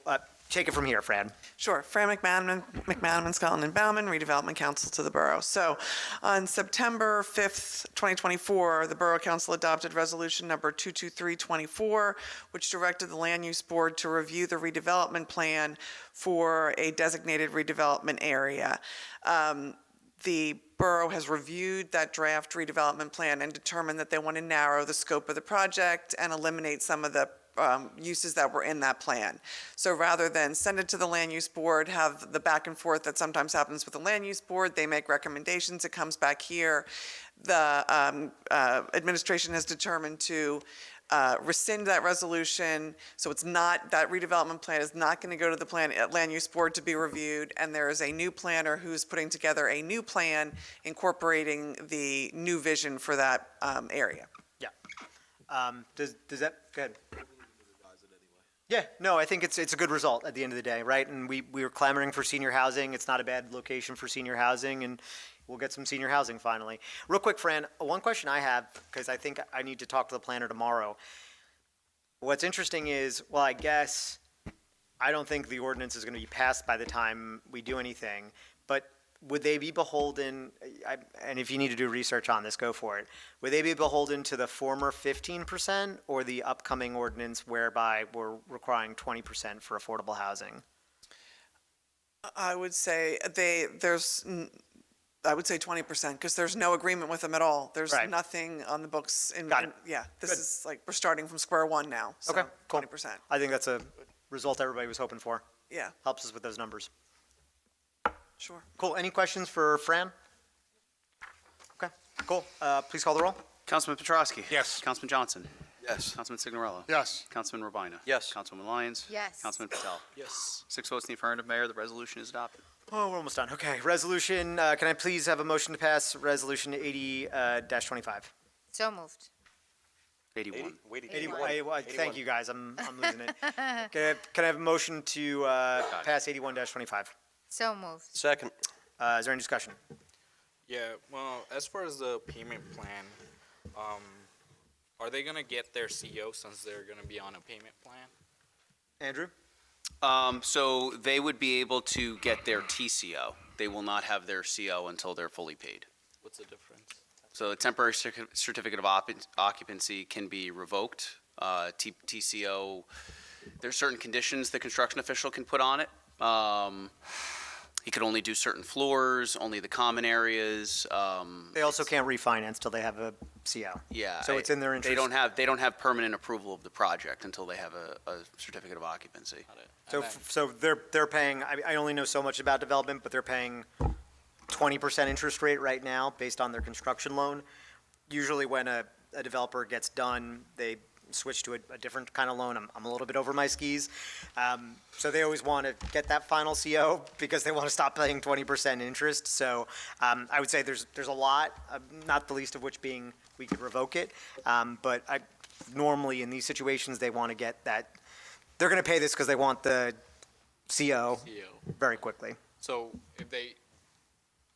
take it from here, Fran. Sure. Fran McManaman, Skelton and Bauman, Redevelopment Council to the Borough. So on September 5th, 2024, the Borough Council adopted Resolution Number 22324, which directed the Land Use Board to review the redevelopment plan for a designated redevelopment area. The borough has reviewed that draft redevelopment plan and determined that they want to narrow the scope of the project and eliminate some of the uses that were in that plan. So rather than send it to the land use board, have the back and forth that sometimes happens with the land use board, they make recommendations, it comes back here. The administration has determined to rescind that resolution, so it's not, that redevelopment plan is not going to go to the land use board to be reviewed, and there is a new planner who's putting together a new plan incorporating the new vision for that area. Yeah. Does that, go ahead. Yeah, no, I think it's a good result at the end of the day, right? And we were clamoring for senior housing. It's not a bad location for senior housing, and we'll get some senior housing finally. Real quick, Fran, one question I have, because I think I need to talk to the planner tomorrow. What's interesting is, well, I guess I don't think the ordinance is going to be passed by the time we do anything, but would they be beholden, and if you need to do research on this, go for it. Would they be beholden to the former 15% or the upcoming ordinance whereby we're requiring 20% for affordable housing? I would say I would say 20%, because there's no agreement with them at all. There's Right. nothing on the books. Got it. Yeah, this Good. is like, we're starting from square one now, so Okay, cool. 20%. I think that's a result everybody was hoping for. Yeah, Helps us with those numbers. sure. Cool. Any questions for Fran? Okay, cool. Please call the roll. Councilman Petrosky? Yes. Councilman Johnson? Yes. Councilman Signorello? Yes. Councilman Rabina? Yes. Councilwoman Lyons? Yes. Councilman Patel? Yes. 6 votes in the affirmative, Mayor. The resolution is adopted. Oh, we're almost done. Okay, resolution, can I please have a motion to pass resolution 80-25? So moved. 81. Wait, 81. Thank you, guys. I'm losing it. Can I have a motion to pass 81-25? So moved. Second. Is there any discussion? Yeah, well, as far as the payment plan, are they gonna get their CO since they're gonna be on a payment plan? Andrew? So they would be able to get their TCO. They will not have their CO until they're fully paid. What's the difference? So a temporary certificate of occupancy can be revoked. TCO, there's certain conditions the construction official can put on it. He could only do certain floors, only the common areas. They also can't refinance till they have a CO. Yeah. So it's in their interest. They don't have permanent approval of the project until they have a certificate of occupancy. Got it. So, And then- so they're paying, I only know so much about development, but they're paying 20% interest rate right now based on their construction loan. Usually when a developer gets done, they switch to a different kind of loan. I'm a little bit over my skis. So they always want to get that final CO because they want to stop paying 20% interest. So I would say there's a lot, not the least of which being we could revoke it. But normally in these situations, they want to get that, they're going to pay this because they want the CO very quickly. So if they,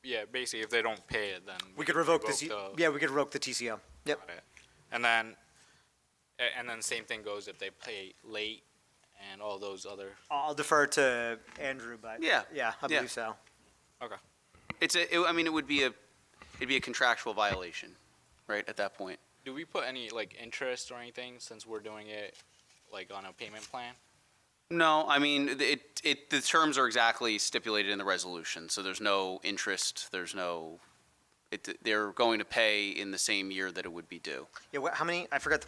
yeah, basically if they don't pay it, then We could revoke the, the- yeah, we could revoke the TCO. Yep. Got it. And then same thing goes if they pay late and all those other. I'll defer to Andrew, but Yeah. yeah, I believe so. Okay. It would be a contractual violation, right, at that point. Do we put any like interest or anything since we're doing it like on a payment plan? No, I mean, the terms are exactly stipulated in the resolution, so there's no interest, they're going to pay in the same year that it would be due. Yeah, how many, I forgot,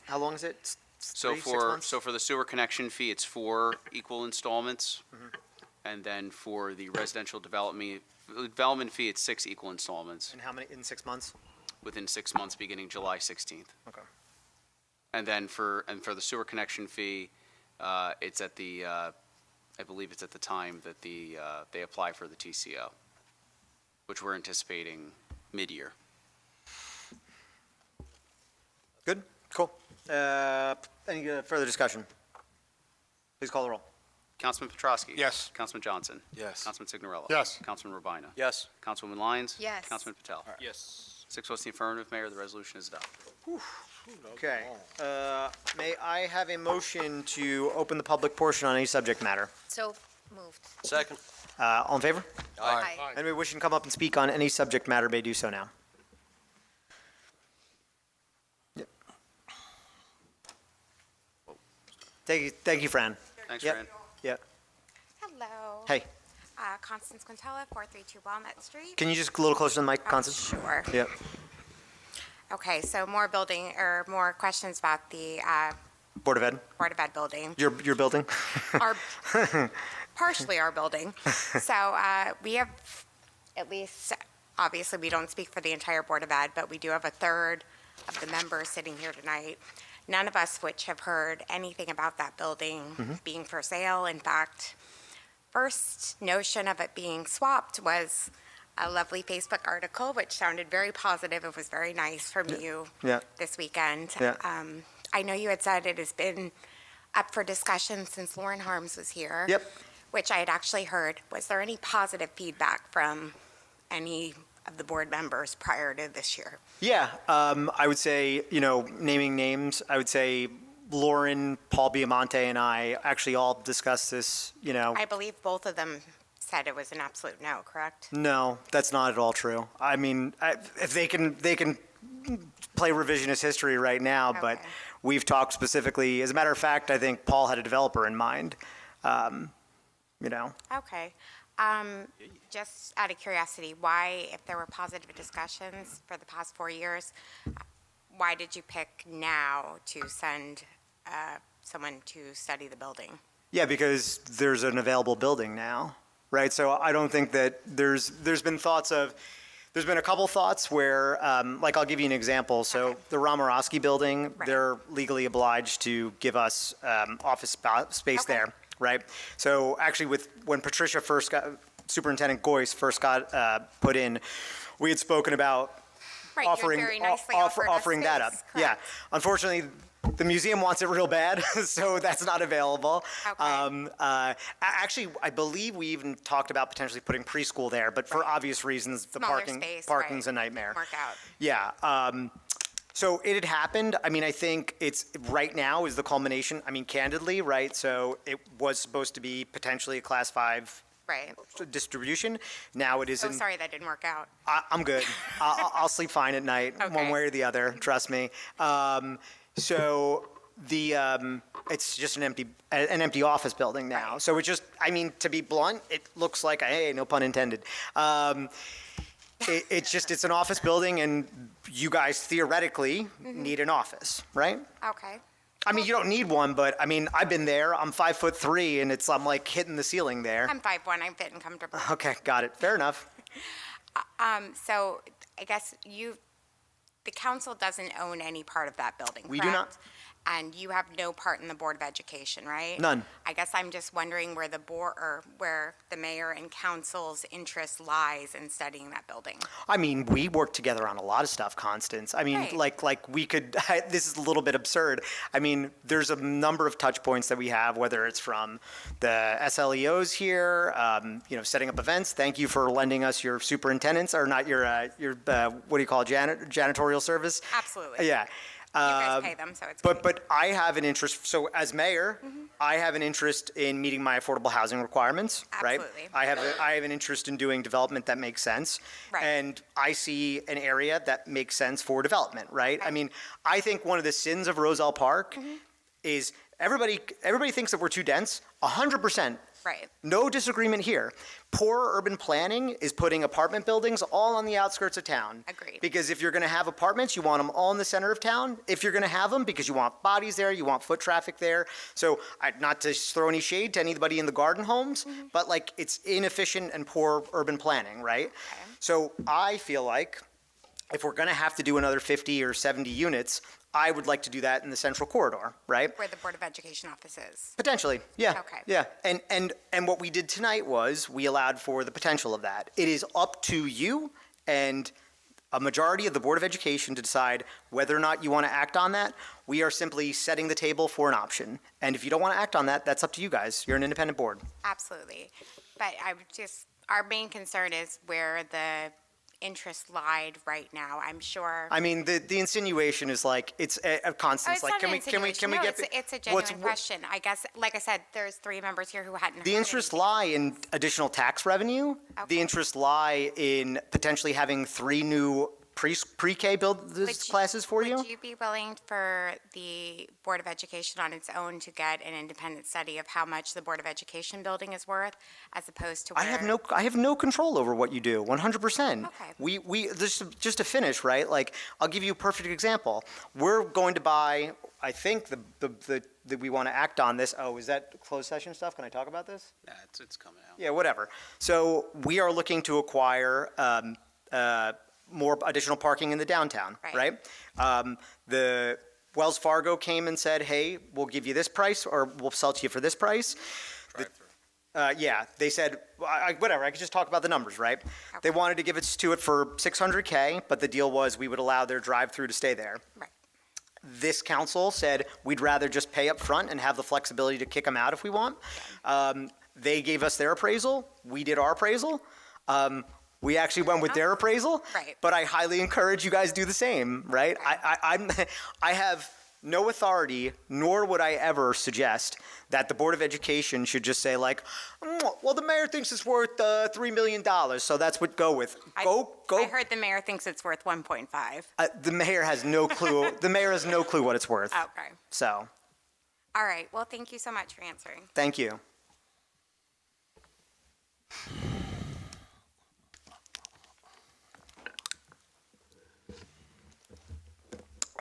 how long is it? So 6 for, months? so for the sewer connection fee, it's 4 equal installments. Mm-hmm. And then for the residential development fee, it's 6 equal installments And how many, in 6 months? within 6 months, beginning July 16th. Okay. And then for the sewer connection fee, it's at the, I believe it's at the time that they apply for the TCO, which we're anticipating mid-year. Good, cool. Any further discussion? Please call the roll. Councilman Petrosky? Yes. Councilman Johnson? Yes. Councilman Signorello? Yes. Councilman Rabina? Yes. Councilwoman Lyons? Yes. Councilman Patel? Yes. 6 votes in the affirmative, Mayor. The resolution is adopted. Okay. May I have a motion to open the public portion on any subject matter? So moved. Second. All in favor? Aye. Anybody wishing to come up and speak on any subject matter may do so now. Yep. Thank you, Fran. Thanks, Yep. Fran. Yep. Hello. Hey, Constance Quintella, 432 Walnut Street. can you just a little closer to the mic, Constance? Sure. Yep. Okay, so more questions about the Board of Ed, Board of Ed building. your building? Our, partially our building. So we have, at least, obviously, we don't speak for the entire Board of Ed, but we do have a third of the members sitting here tonight. None of us which have heard anything about that building being for sale. In fact, first notion of it being swapped was a lovely Facebook article, which sounded very positive. It was very nice from you Yeah. this weekend. Yeah. I know you had said it has been up for discussion since Lauren Harms was here. Yep. Which I had actually heard. Was there any positive feedback from any of the board members prior to this year? Yeah, I would say, naming names, I would say Lauren, Paul Biamonte, and I actually all discussed this, I believe both of them said it was an absolute no, correct? No, that's not at all true. I mean, if they can play revisionist history right now, but Okay. we've talked specifically. As a matter of fact, I think Paul had a developer in mind. you know? Okay. Just out of curiosity, why, if there were positive discussions for the past 4 years, why did you pick now to send someone to study the building? Yeah, because there's an available building now, right? So I don't think that there's been there's been a couple thoughts where, like I'll give you an example. So Okay. the Romorowski building, Right. they're legally obliged to give us office space Okay. there, right? So actually when Patricia Superintendent Goyce first got put in, we had spoken about Right, you had offering very nicely offered us offering that up. space, Yeah, correct. unfortunately, the museum wants it real bad, so that's not available. Okay. Actually, I believe we even talked about potentially putting preschool there, but for obvious reasons, the Smaller space, parking's right. a nightmare. Work out. Yeah. So it had happened. I mean, I think it's right now is the culmination. I mean, candidly, right? So it was supposed to be potentially a class 5 Right. distribution. Now it is So in. sorry that didn't work out. I'm good. I'll sleep fine at night, one Okay. way or the other. Trust me. So it's just an empty office building now. Right. So it's just, I mean, to be blunt, it looks like hey, no pun intended. It's an office building, and you guys theoretically need an office, right? Okay. I mean, you don't need one, but I mean, I've been there. I'm 5'3", and I'm like hitting the ceiling there. I'm 5'1", I'm fit and comfortable. Okay, got it. Fair enough. So I guess the council doesn't own any part of that building, We do not. correct? And you have no part in the Board of Education, right? None. I guess I'm just wondering where the board, or where the mayor and council's interest lies in studying that building. I mean, we work together on a lot of stuff, Constance. I mean, Right. like we could, this is a little bit absurd. I mean, there's a number of touch points that we have, whether it's from the SLEOs here, setting up events. Thank you for lending us your superintendents, or not your what do you call it, janitorial service? Absolutely. Yeah. You guys pay them, so it's But great. but I have an interest. So as mayor, I have an interest in meeting my affordable housing requirements. Absolutely. Right. I have an interest in doing development that makes sense. Right. And I see an area that makes sense for development. Right. I mean, I think one of the sins of Roselle Park is everybody thinks that we're too dense. 100%. Right. No disagreement here. Poor urban planning is putting apartment buildings all on the outskirts of town. Agreed. Because if you're going to have apartments, you want them all in the center of town. If you're going to have them, because you want bodies there, you want foot traffic there. So, not to throw any shade to anybody in the garden homes, but like it's inefficient and poor urban planning, right? So I feel like if we're going to have to do another 50 or 70 units, I would like to do that in the central corridor, right? Where the Board of Education office is. Potentially, yeah. Okay. Yeah, and what we did tonight was we allowed for the potential of that. It is up to you and a majority of the Board of Education to decide whether or not you want to act on that. We are simply setting the table for an option. And if you don't want to act on that, that's up to you guys. You're an independent board. Absolutely. But our main concern is where the interest lied right now. I'm sure. I mean, the insinuation is like, it's a constant. It's like, not can an we insinuation. get? No, it's a genuine question. I guess, like I said, there's 3 members here who hadn't. The heard interests anything. lie in additional tax revenue. The Okay. interests lie in potentially having 3 new pre-K classes for you. Would you be willing for the Board of Education on its own to get an independent study of how much the Board of Education building is worth, as opposed to where? I have no control over what you do, 100%. Okay. We just to finish, right? Like, I'll give you a perfect example. We're going to buy, I think that we want to act on this. Oh, is that closed session stuff? Can I talk about this? Yeah, it's coming out. Yeah, whatever. So we are looking to acquire more additional parking in the downtown, right? The Wells Fargo came and said, hey, we'll give you this price, or we'll sell to you for this price. Yeah, they said, whatever, I could just talk about the numbers, right? They wanted to give it to it for $600K, but the deal was we would allow their drive-through to stay there. Right. This council said we'd rather just pay up front and have the flexibility to kick them out if we want. They gave us their appraisal. We did our appraisal. We actually went with their appraisal. Right. But I highly encourage you guys do the same, right? I have no authority, nor would I ever suggest that the Board of Education should just say like, well, the mayor thinks it's worth $3 million, so that's what go with. Go. I heard the mayor thinks it's worth 1.5. The mayor has no clue. The mayor has no clue what it's worth. Okay. So, All right. Well, thank you so much for answering. thank you.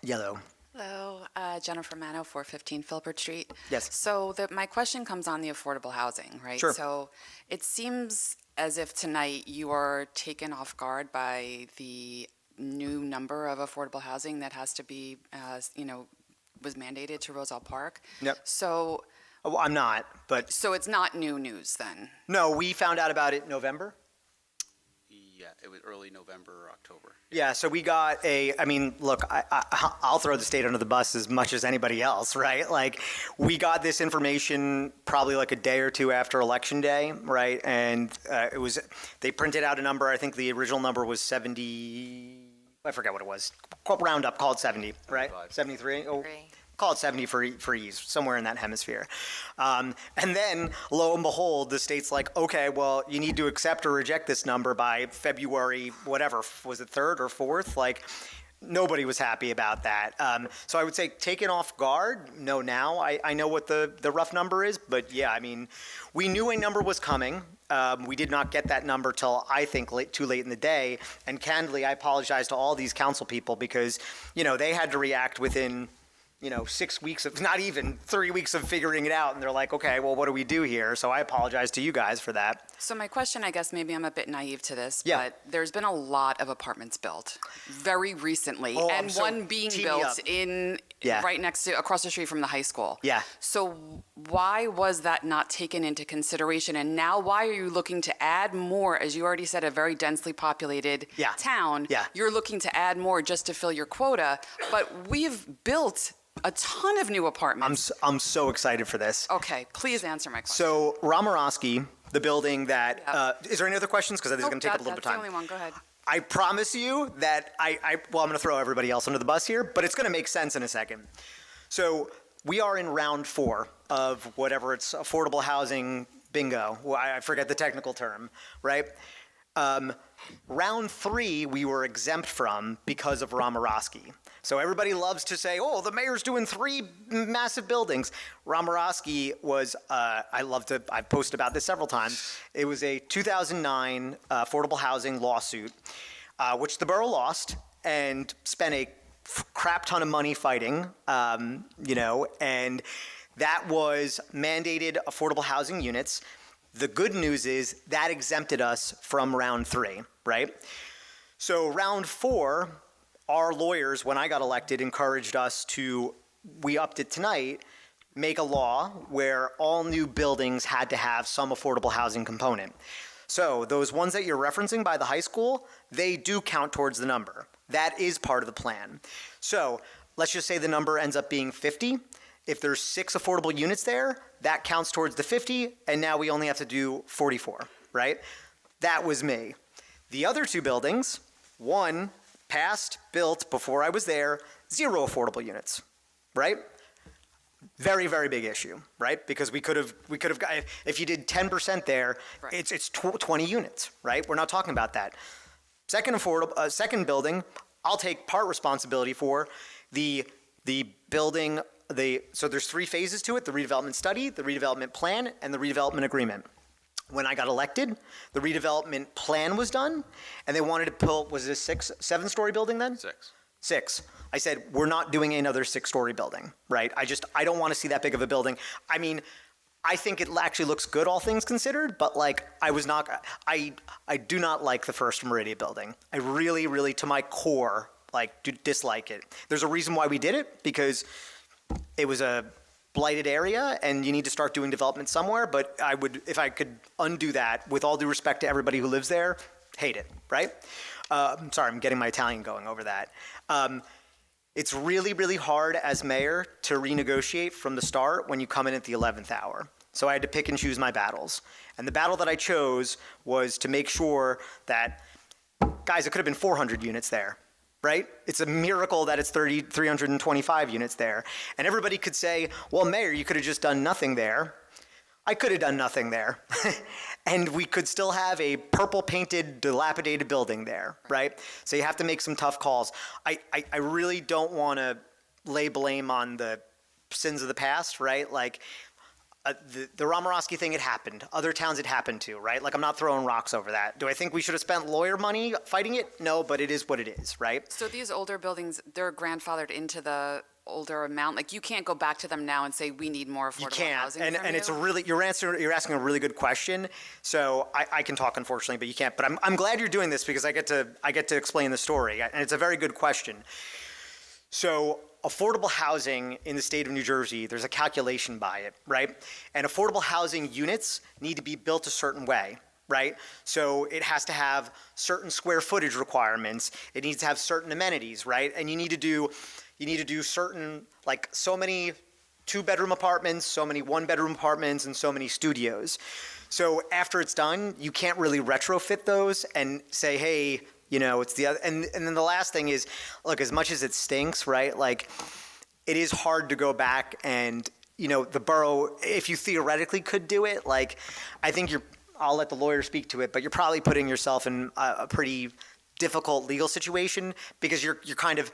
Yellow. Hello, Jennifer Mano, 415 Filbert Street. Yes. So my question comes on the affordable housing, right? Sure. So it seems as if tonight you are taken off guard by the new number of affordable housing that has to be, was mandated to Roselle Park. Yep. So, Oh, I'm not, but so it's not new news then? no, we found out about it in November. Yeah, it was early November or October. Yeah, so we got look, I'll throw the state under the bus as much as anybody else, right? Like, we got this information probably like a day or two after Election Day, right? And they printed out a number, I think the original number was 70, I forget what it was, round up, call it 70, right? 73? Oh, call it 70 for ease, somewhere in that hemisphere. And then, lo and behold, the state's like, okay, well, you need to accept or reject this number by February, whatever, was it 3rd or 4th? Like, nobody was happy about that. So I would say taken off guard, no now. I know what the rough number is, but yeah, I mean, we knew a number was coming. We did not get that number till, I think, too late in the day. And candidly, I apologize to all these council people because, they had to react within 6 weeks of, not even 3 weeks of figuring it out. And they're like, okay, well, what do we do here? So I apologize to you guys for that. So my question, I guess maybe I'm a bit naive to this, Yeah. but there's been a lot of apartments built very recently, Oh, and one being tee me built up. in right next to, across the street from the high school. Yeah. So why was that not taken into consideration? And now why are you looking to add more, as you already said, a very densely populated town? Yeah. You're looking to add more just to fill your quota, but we've built a ton of new apartments. I'm so excited for this. Okay, please answer my question. So Ramorowski, the building that, is there any other questions? Because this is going to take up a little bit of time. That's the only one, go ahead. I promise you that I'm going to throw everybody else under the bus here, but it's going to make sense in a second. So we are in round 4 of whatever it's affordable housing bingo. Well, I forget the technical term, right? Round 3 we were exempt from because of Ramorowski. So everybody loves to say, oh, the mayor's doing 3 massive buildings. Ramorowski was, I've posted about this several times. It was a 2009 affordable housing lawsuit, which the borough lost and spent a crap ton of money fighting, and that was mandated affordable housing units. The good news is that exempted us from round 3, right? So round 4, our lawyers, when I got elected, encouraged us to, we upped it tonight, make a law where all new buildings had to have some affordable housing component. So those ones that you're referencing by the high school, they do count towards the number. That is part of the plan. So let's just say the number ends up being 50. If there's 6 affordable units there, that counts towards the 50, and now we only have to do 44, right? That was me. The other 2 buildings, one passed, built before I was there, 0 affordable units, right? Very, very big issue, right? Because we could have got, if you did 10% there, Right. it's 20 units, right? We're not talking about that. Second building, I'll take part responsibility for the building. So there's 3 phases to it: the redevelopment study, the redevelopment plan, and the redevelopment agreement. When I got elected, the redevelopment plan was done, and they wanted to build, was it a 7-story building then? 6. I said, we're not doing another 6-story building, right? I don't want to see that big of a building. I mean, I think it actually looks good, all things considered, but like, I do not like the First Meridian building. I really, really, to my core, dislike it. There's a reason why we did it, because it was a blighted area and you need to start doing development somewhere, but I would, if I could undo that, with all due respect to everybody who lives there, hate it, right? Sorry, I'm getting my Italian going over that. It's really, really hard as mayor to renegotiate from the start when you come in at the 11th hour. So I had to pick and choose my battles. And the battle that I chose was to make sure that, guys, it could have been 400 units there, right? It's a miracle that it's 325 units there. And everybody could say, well, Mayor, you could have just done nothing there. I could have done nothing there. And we could still have a purple-painted, dilapidated building there, right? So you have to make some tough calls. I really don't want to lay blame on the sins of the past, right? Like, the Romorowski thing, it happened. Other towns it happened to, right? Like, I'm not throwing rocks over that. Do I think we should have spent lawyer money fighting it? No, but it is what it is, right? So these older buildings, they're grandfathered into the older amount. Like, you can't go back to them now and say, we need more You affordable can't, housing and from and you. it's a really you're asking a really good question. So I can talk, unfortunately, but you can't. But I'm glad you're doing this because I get to explain the story, and it's a very good question. So affordable housing in the state of New Jersey, there's a calculation by it, right? And affordable housing units need to be built a certain way, right? So it has to have certain square footage requirements. It needs to have certain amenities, right? And you need to do certain, like, so many 2-bedroom apartments, so many 1-bedroom apartments, and so many studios. So after it's done, you can't really retrofit those and say, hey, it's the other. And then the last thing is, look, as much as it stinks, right? Like, it is hard to go back and, the borough, if you theoretically could do it, like, I think I'll let the lawyer speak to it, but you're probably putting yourself in a pretty difficult legal situation because you're kind of,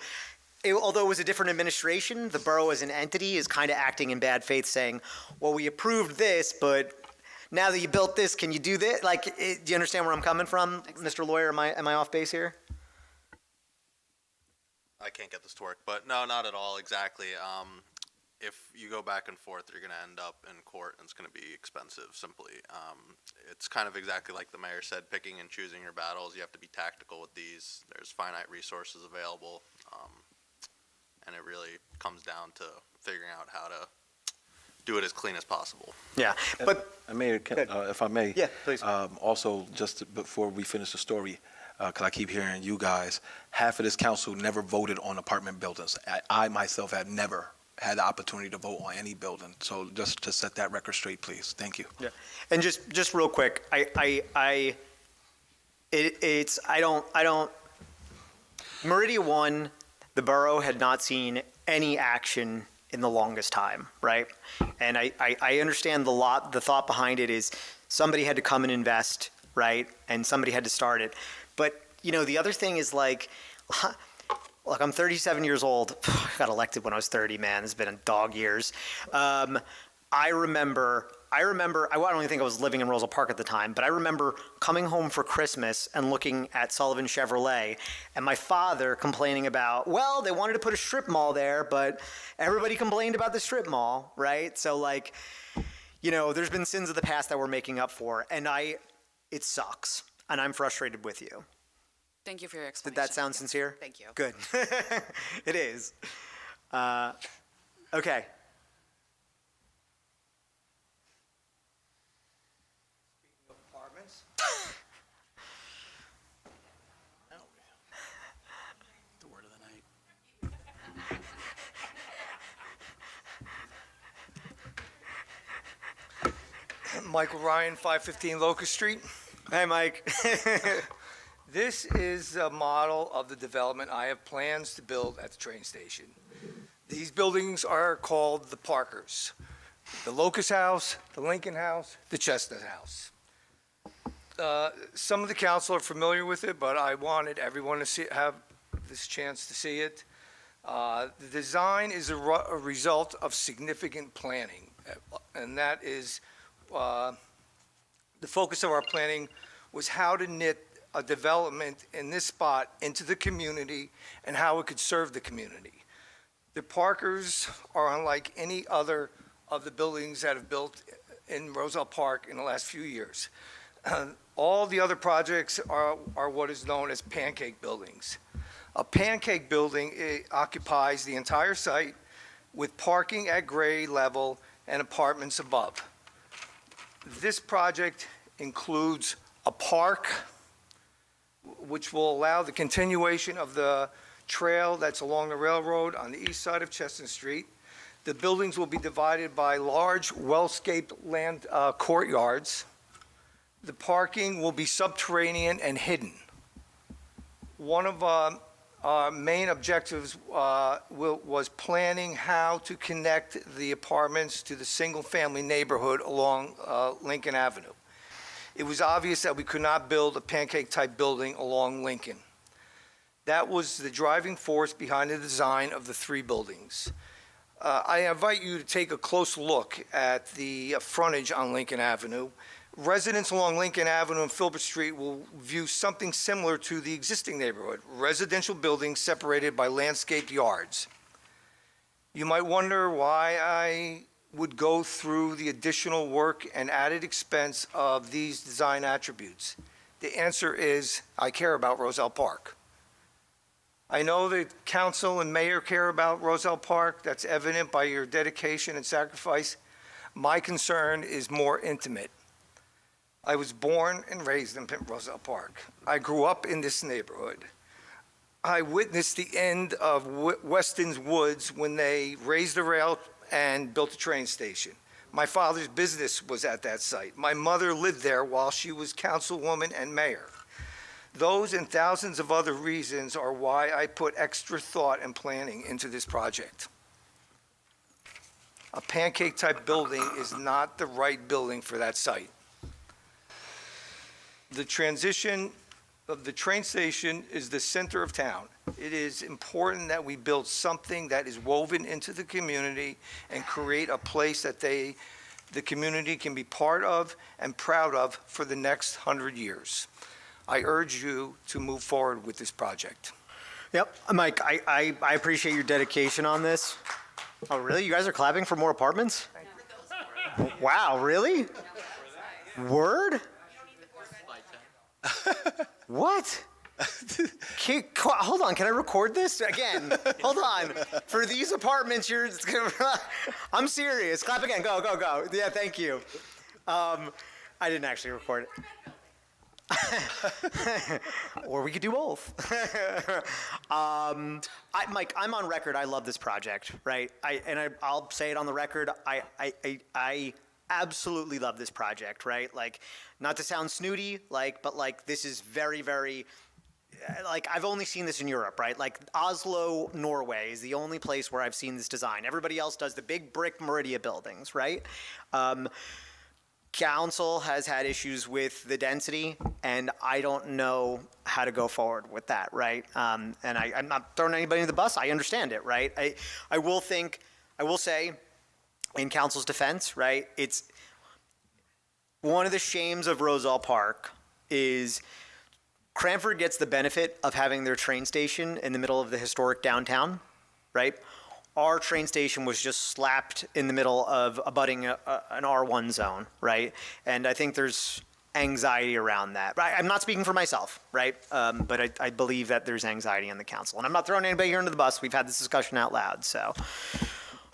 although it was a different administration, the borough as an entity is kind of acting in bad faith, saying, well, we approved this, but now that you built this, can you do this? Like, do you understand where I'm coming from, Mr. Lawyer? Am I off base here? I can't get this to work, but no, not at all exactly. If you go back and forth, you're going to end up in court, and it's going to be expensive, simply. It's kind of exactly like the mayor said, picking and choosing your battles. You have to be tactical with these. There's finite resources available, and it really comes down to figuring out how to do it as clean as possible. Yeah, but Mayor, if I may. Yeah, please. Also, just before we finish the story, because I keep hearing you guys, half of this council never voted on apartment buildings. I myself have never had the opportunity to vote on any building. So just to set that record straight, please. Thank you. Yeah, and just real quick, Meridia 1, the borough had not seen any action in the longest time, right? And I understand the thought behind it is somebody had to come and invest, right? And somebody had to start it. But, the other thing is, like, look, I'm 37 years old. I got elected when I was 30, man. It's been a dog years. I remember, I don't even think I was living in Roselle Park at the time, but I remember coming home for Christmas and looking at Sullivan Chevrolet and my father complaining about, well, they wanted to put a strip mall there, but everybody complained about the strip mall, right? So, like, there's been sins of the past that we're making up for, and it sucks, and I'm frustrated with you. Thank you for your explanation. Did that sound sincere? Thank you. Good. It is. Okay. Apartments. The word of the night. Michael Ryan, 515 Locust Street. Hey, Mike. This is a model of the development I have plans to build at the train station. These buildings are called the Parkers. The Locust House, the Lincoln House, the Chestnut House. Some of the council are familiar with it, but I wanted everyone to have this chance to see it. The design is a result of significant planning, and that is the focus of our planning was how to knit a development in this spot into the community and how it could serve the community. The Parkers are unlike any other of the buildings that have built in Roselle Park in the last few years. All the other projects are what is known as pancake buildings. A pancake building occupies the entire site with parking at grade level and apartments above. This project includes a park, which will allow the continuation of the trail that's along the railroad on the east side of Chestnut Street. The buildings will be divided by large, well-scaped land courtyards. The parking will be subterranean and hidden. One of our main objectives was planning how to connect the apartments to the single-family neighborhood along Lincoln Avenue. It was obvious that we could not build a pancake-type building along Lincoln. That was the driving force behind the design of the three buildings. I invite you to take a close look at the frontage on Lincoln Avenue. Residents along Lincoln Avenue and Filbert Street will view something similar to the existing neighborhood, residential buildings separated by landscaped yards. You might wonder why I would go through the additional work and added expense of these design attributes. The answer is, I care about Roselle Park. I know that council and mayor care about Roselle Park. That's evident by your dedication and sacrifice. My concern is more intimate. I was born and raised in Roselle Park. I grew up in this neighborhood. I witnessed the end of Weston's Woods when they raised the rail and built a train station. My father's business was at that site. My mother lived there while she was councilwoman and mayor. Those and thousands of other reasons are why I put extra thought and planning into this project. A pancake-type building is not the right building for that site. The transition of the train station is the center of town. It is important that we build something that is woven into the community and create a place that the community can be part of and proud of for the next 100 years. I urge you to move forward with this project. Yep, Mike, I appreciate your dedication on this. Oh, really? You guys are clapping for more apartments? Wow, really? Word? What? Hold on, can I record this again? Hold on. For these apartments, I'm serious. Clap again. Go, go, go. Yeah, thank you. I didn't actually record it. Or we could do both. Mike, I'm on record. I love this project, right? I'll say it on the record. I absolutely love this project, right? Like, not to sound snooty, but this is very, very, I've only seen this in Europe, right? Like, Oslo, Norway is the only place where I've seen this design. Everybody else does the big brick Meridia buildings, right? Council has had issues with the density, and I don't know how to go forward with that, right? And I'm not throwing anybody in the bus. I understand it, right? I will say, in council's defense, right, it's one of the shames of Roselle Park is Cranford gets the benefit of having their train station in the middle of the historic downtown, right? Our train station was just slapped in the middle of abutting an R1 zone, right? And I think there's anxiety around that. I'm not speaking for myself, right? But I believe that there's anxiety on the council. And I'm not throwing anybody here under the bus. We've had this discussion out loud, so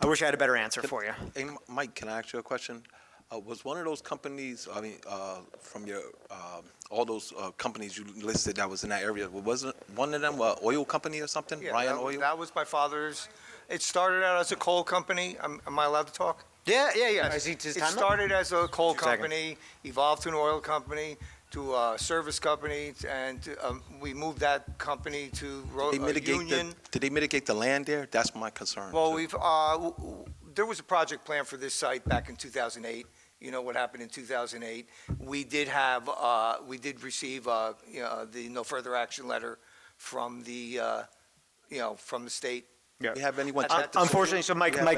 I wish I had a better answer for you. Hey, Mike, can I ask you a question? Was one of those companies, from your, all those companies you listed that was in that area, wasn't one of them an oil company or something? Yeah, Ryan Oil? that was my father's. It started out as a coal company. Am I allowed to talk? Yeah. It started as a coal company, evolved to an oil company, to a service company, and we moved that company to Union. Did they mitigate the land there? That's my concern. Well, there was a project plan for this site back in 2008. You know what happened in 2008. We did receive the no further action letter from the from the state. Yeah. You have anyone? Unfortunately, so Mike, I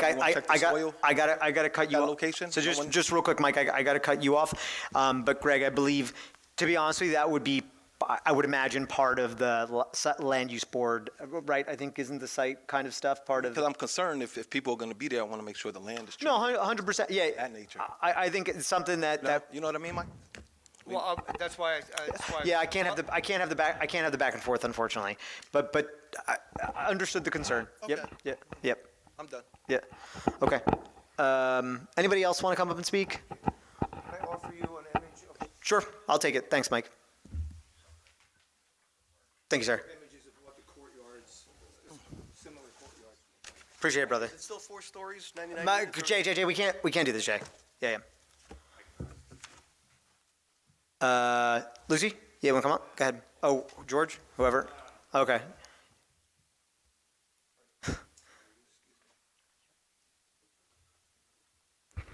gotta cut you off. Location? So just real quick, Mike, I gotta cut you off. But Greg, I believe, to be honest with you, that would be, I would imagine, part of the land use board, right? I think isn't the site kind of stuff part of? Because I'm concerned if people are going to be there, I want to make sure the land is. No, 100%. Yeah. That nature. I think it's something that. You know what I mean, Mike? Well, that's why. Yeah, I can't have the back and forth, unfortunately. But I understood the concern. Okay. Yep. I'm done. Yeah. Okay. Anybody else want to come up and speak? Can I offer you an image of Sure, I'll take it. Thanks, Mike. Thank you, sir. images of what the courtyards, similar courtyards? Appreciate it, brother. Is it still 4 stories, 99? Jay, we can't do this, Jay. Yeah. Lucy? Yeah, want to come up? Go ahead. Oh, George? Whoever? Okay.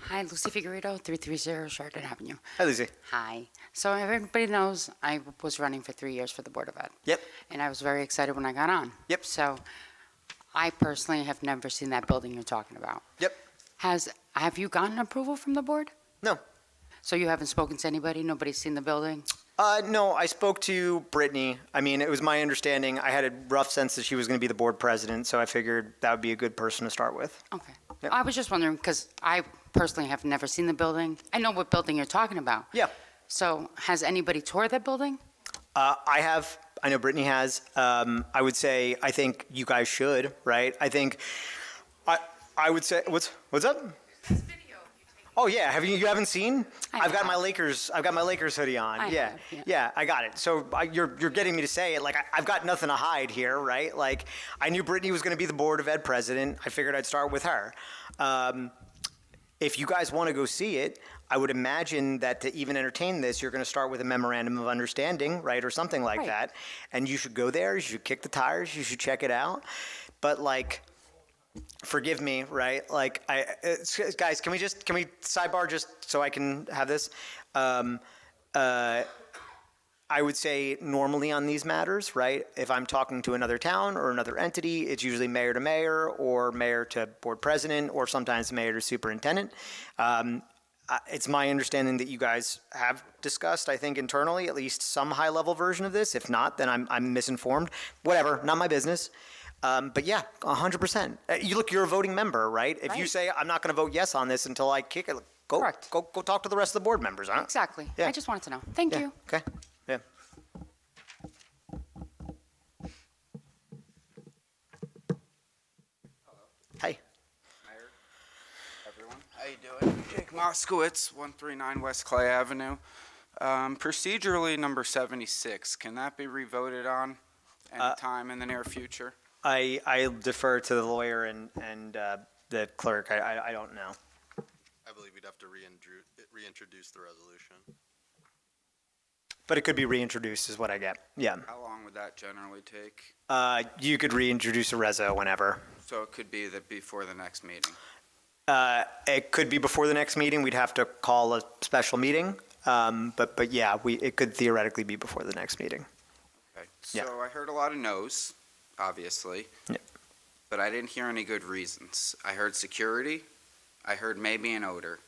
Hi, Lucy Figueredo, 330 Chardon Avenue. Hi, Lucy. Hi. So everybody knows I was running for 3 years for the Board of Ed. Yep. And I was very excited when I got on. Yep. So I personally have never seen that building you're talking about. Yep. Have you gotten approval from the board? No. So you haven't spoken to anybody? Nobody's seen the building? No, I spoke to Brittany. I mean, it was my understanding, I had a rough sense that she was going to be the board president, so I figured that would be a good person to start with. Okay. Yep. I was just wondering, because I personally have never seen the building. I know what building you're talking about. Yeah. So has anybody toured that building? I have. I know Brittany has. I would say, I think you guys should, right? I think, I would say, what's up? Oh yeah, you haven't seen? I've got my Lakers hoodie on. Yeah. I got it. So you're getting me to say it. Like I've got nothing to hide here, right? Like I knew Brittany was going to be the Board of Ed president. I figured I'd start with her. If you guys want to go see it, I would imagine that to even entertain this, you're going to start with a memorandum of understanding, right, or something like that. And you should go there. You should kick the tires. You should check it out. But like, forgive me, right? Like, guys, can we sidebar just so I can have this? I would say normally on these matters, right? If I'm talking to another town or another entity, it's usually mayor to mayor or mayor to board president or sometimes mayor to superintendent. It's my understanding that you guys have discussed, I think internally, at least some high level version of this. If not, then I'm misinformed. Whatever, not my business. But yeah, 100%. You're a voting member, right? If you say, I'm not going to vote yes on this until I kick it, go talk to the rest of the board members, huh? Exactly. Yeah. I just wanted to know. Thank you. Okay. Yeah. Hey. Mayor, everyone. How you doing? Jake Moskowitz, 139 West Clay Avenue. Procedurally, number 76, can that be revoted on anytime in the near future? I defer to the lawyer and the clerk. I don't know. I believe we'd have to reintroduce the resolution. But it could be reintroduced is what I get. Yeah. How long would that generally take? You could reintroduce a reso whenever. So it could be that before the next meeting? It could be before the next meeting. We'd have to call a special meeting. But yeah, it could theoretically be before the next meeting. Okay. So I heard a lot of no's, obviously. Yeah. But I didn't hear any good reasons. I heard security. I heard maybe an odor.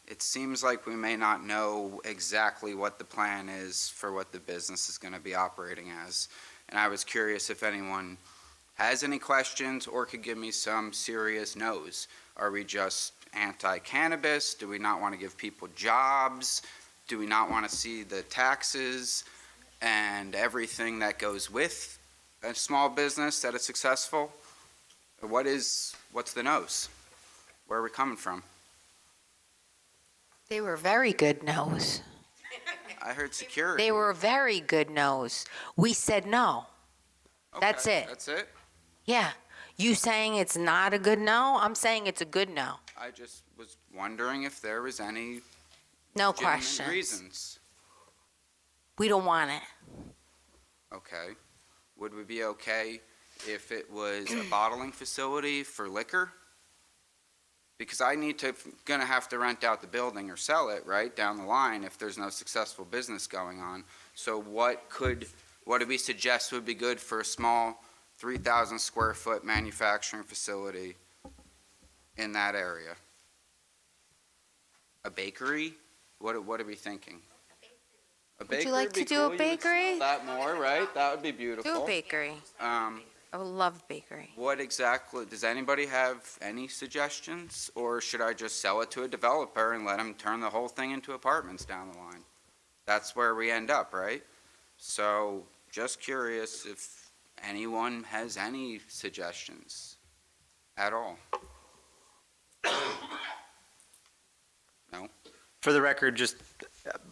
It seems like we may not know exactly what the plan is for what the business is going to be operating as. And I was curious if anyone has any questions or could give me some serious no's. Are we just anti-cannabis? Do we not want to give people jobs? Do we not want to see the taxes and everything that goes with a small business that is successful? What's the no's? Where are we coming from? They were very good no's. I heard security. They were very good no's. We said no. That's Okay, it. That's it? Yeah. You saying it's not a good no? I'm saying it's a good no. I just was wondering if there was any No legitimate questions. reasons. We don't want it. Okay. Would we be okay if it was a bottling facility for liquor? Because gonna have to rent out the building or sell it, right, down the line if there's no successful business going on. So what do we suggest would be good for a small 3,000 square foot manufacturing facility in that area? A bakery? What are we thinking? A bakery Would you like would be to do cool. a You would bakery? sell that more, right? That would be beautiful. Do a bakery. I would love bakery. What exactly, does anybody have any suggestions? Or should I just sell it to a developer and let him turn the whole thing into apartments down the line? That's where we end up, right? So just curious if anyone has any suggestions at all. No? For the record, just,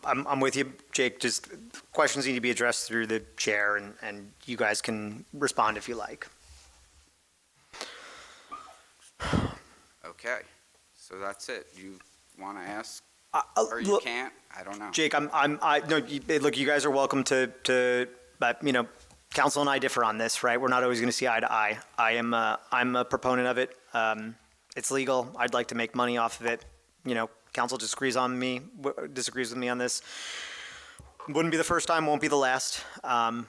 I'm with you, Jake, just questions need to be addressed through the chair and you guys can respond if you like. Okay, so that's it. You want to ask, or you Look, can't? I don't know. Jake, look, you guys are welcome to, but, council and I differ on this, right? We're not always going to see eye to eye. I'm a proponent of it. It's legal. I'd like to make money off of it. Council disagrees with me on this. Wouldn't be the first time, won't be the last. And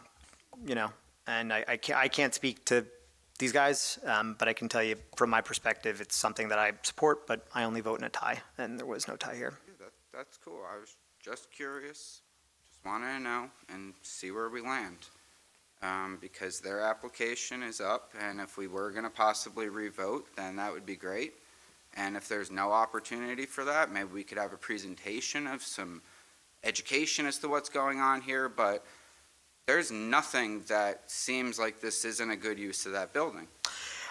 I can't speak to these guys, but I can tell you from my perspective, it's something that I support, but I only vote in a tie, and there was no tie here. That's cool. I was just curious. Just wanted to know and see where we land. Because their application is up, and if we were going to possibly revote, then that would be great. And if there's no opportunity for that, maybe we could have a presentation of some education as to what's going on here, but there's nothing that seems like this isn't a good use of that building,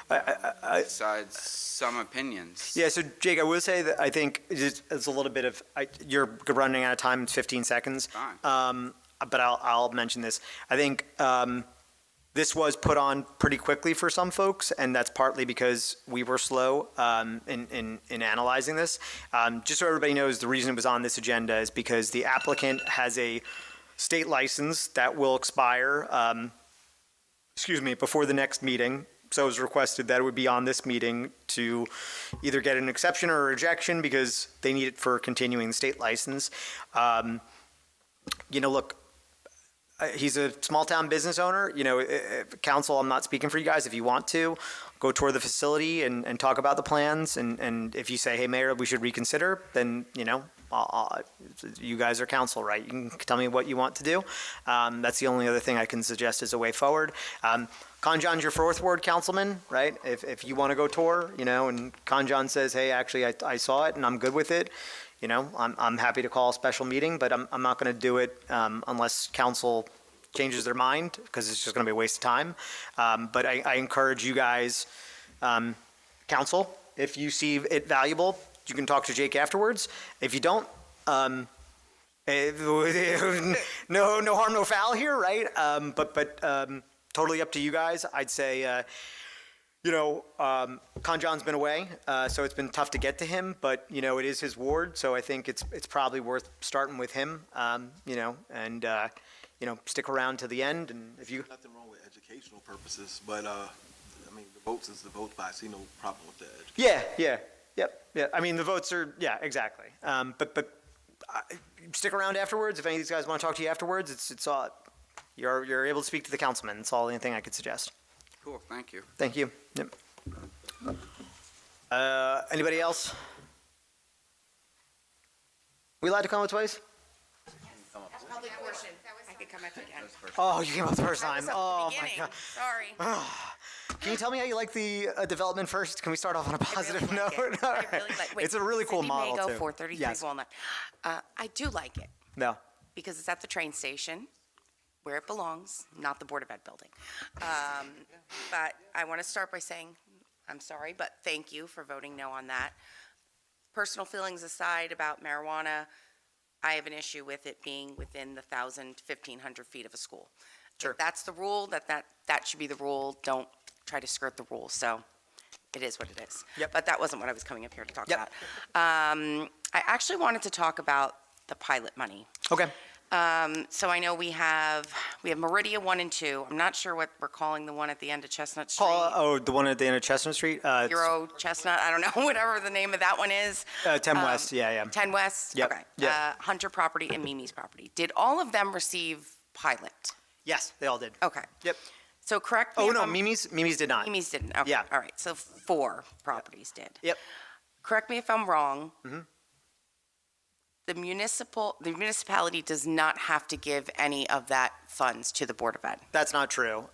besides some opinions. Yeah, so Jake, I will say that I think it's a little bit of, you're running out of time, it's 15 seconds. Fine. But I'll mention this. I think this was put on pretty quickly for some folks, and that's partly because we were slow in analyzing this. Just so everybody knows, the reason it was on this agenda is because the applicant has a state license that will expire, before the next meeting. So it was requested that it would be on this meeting to either get an exception or a rejection because they need it for continuing the state license. Look, he's a small town business owner. Council, I'm not speaking for you guys. If you want to, go tour the facility and talk about the plans. And if you say, hey, Mayor, we should reconsider, then, you guys are council, right? You can tell me what you want to do. That's the only other thing I can suggest as a way forward. Conjon's your fourth ward councilman, right? If you want to go tour, and Conjon says, hey, actually, I saw it and I'm good with it. I'm happy to call a special meeting, but I'm not going to do it unless council changes their mind, because it's just going to be a waste of time. But I encourage you guys, council, if you see it valuable, you can talk to Jake afterwards. If you don't, no harm, no foul here, right? But totally up to you guys. I'd say, Conjon's been away, so it's been tough to get to him, but, it is his ward, so I think it's probably worth starting with him, and stick around to the end, and if you... Nothing wrong with educational purposes, but, the votes is the vote, but I see no problem with that. Yeah. The votes are, yeah, exactly. But stick around afterwards. If any of these guys want to talk to you afterwards, it's all, you're able to speak to the councilman. It's all anything I could suggest. Cool, thank you. Thank you. Yep. Anybody else? We allowed to come up twice? Public portion. I could come up again. Oh, you came up the first I time. was up Oh, the my beginning. God. Sorry. Can you tell me how you like the development first? Can we start off on a positive note? All right. Wait, It's a really cool Cindy model, Mago, too. 433 Yes. Walnut. I do like it No. because it's at the train station where it belongs, not the Board of Ed building. But I want to start by saying, I'm sorry, but thank you for voting no on that. Personal feelings aside about marijuana, I have an issue with it being within the 1,000 to 1,500 feet of a school. Sure. If that's the rule, that should be the rule. Don't try to skirt the rule. So it is what it is. Yep. But that wasn't what I was coming up here to talk Yep. about. I actually wanted to talk about the pilot money. Okay. So I know we have Meridia 1 and 2. I'm not sure what we're calling the one at the end of Chestnut Street. The one at the end of Chestnut Street? Euro Chestnut, I don't know, whatever the name of that one is. 10 West, yeah. 10 West? Yep, Okay. yep. Hunter property and Mimi's property. Did all of them receive pilot? Yes, they all did. Okay. Yep. So correct me Oh, if no, I'm- Mimi's did not. Mimi's didn't, okay. Yeah. All right, so 4 properties did. Yep. Correct me if I'm wrong. Mhm. The municipality does not have to give any of that funds to the Board of Ed. That's not true.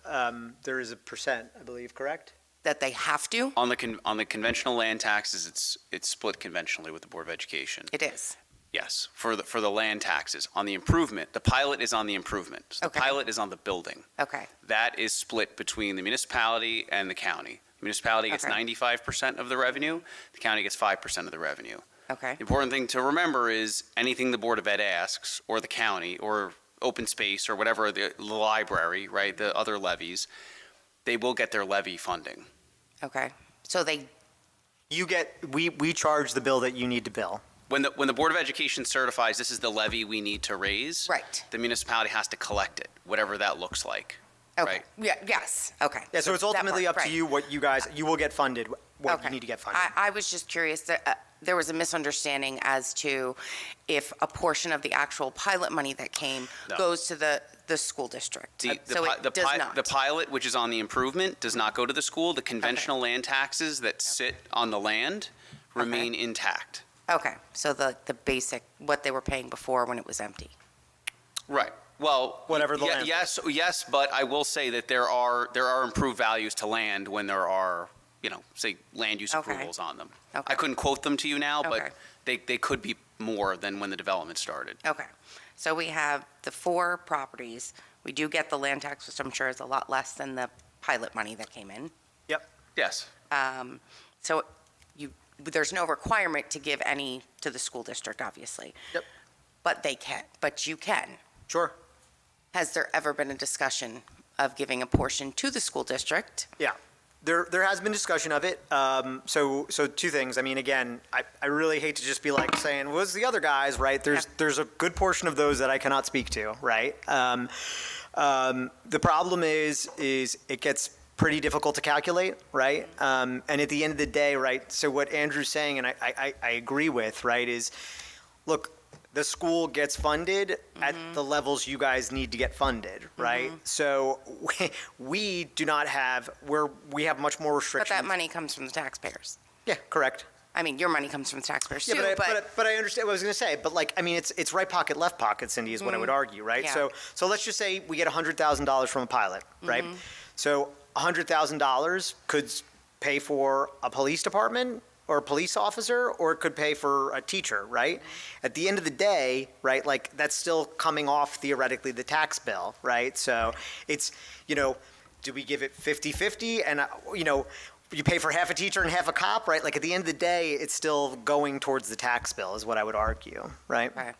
There is a percent, I believe, correct? That they have to? On the conventional land taxes, it's split conventionally with the Board of Education. It is. Yes, for the land taxes. On the improvement, the pilot is on the improvement. So Okay. the pilot is on the building. Okay. That is split between the municipality and the county. The municipality gets Okay. 95% of the revenue, the county gets 5% of the revenue. Okay. The important thing to remember is anything the Board of Ed asks, or the county, or open space, or whatever, the library, right, the other levies, they will get their levy funding. Okay. So we charge the bill that you need to bill. When the Board of Education certifies this is the levy we need to raise, right, the municipality has to collect it, whatever that looks like. Okay. Right? Yeah, yes, okay. Yeah, so it's that ultimately part, up to right. you what you will get funded, what Okay. you need to get funded. I was just curious. there was a misunderstanding as to if a portion of the actual pilot money that came No. goes to the school district. So it does not. The pilot, which is on the improvement, does not go to the school. The conventional land taxes that sit on the land remain intact. Okay, so the basic, what they were paying before when it was empty. Right. Well, Whatever the land- yes, but I will say that there are improved values to land when there are, say, land use Okay. approvals on them. Okay. I couldn't quote them to you now, Okay. but they could be more than when the development started. Okay, so we have the 4 properties. We do get the land tax, which I'm sure is a lot less than the pilot money that came in. Yes. So there's no requirement to give any to the school district, obviously. Yep. But you can. Sure. Has there ever been a discussion of giving a portion to the school district? Yeah. There has been discussion of it. So 2 things. I mean, again, I really hate to just be like saying, well, it's the other guys, right? There's a good portion of those that I cannot speak to, right? The problem is it gets pretty difficult to calculate, right? And at the end of the day, right, so what Andrew's saying, and I agree with, right, is, look, the school gets funded at the levels you guys need to get funded, right? So we do not have, we have much more But restrictions. that money comes from the taxpayers. Yeah, correct. I mean, your money comes from the taxpayers too, Yeah, but I understand what I was going to say. But like, I mean, it's right pocket, left pocket, Cindy, is what I would argue, right? Yeah. So let's just say we get $100,000 from a pilot, right? So $100,000 could pay for a police department or a police officer, or it could pay for a teacher, right? At the end of the day, right, like that's still coming off theoretically the tax bill, right? So it's, do we give it 50-50? And, you pay for half a teacher and half a cop, right? Like at the end of the day, it's still going towards the tax bill is what I would argue, right? Right.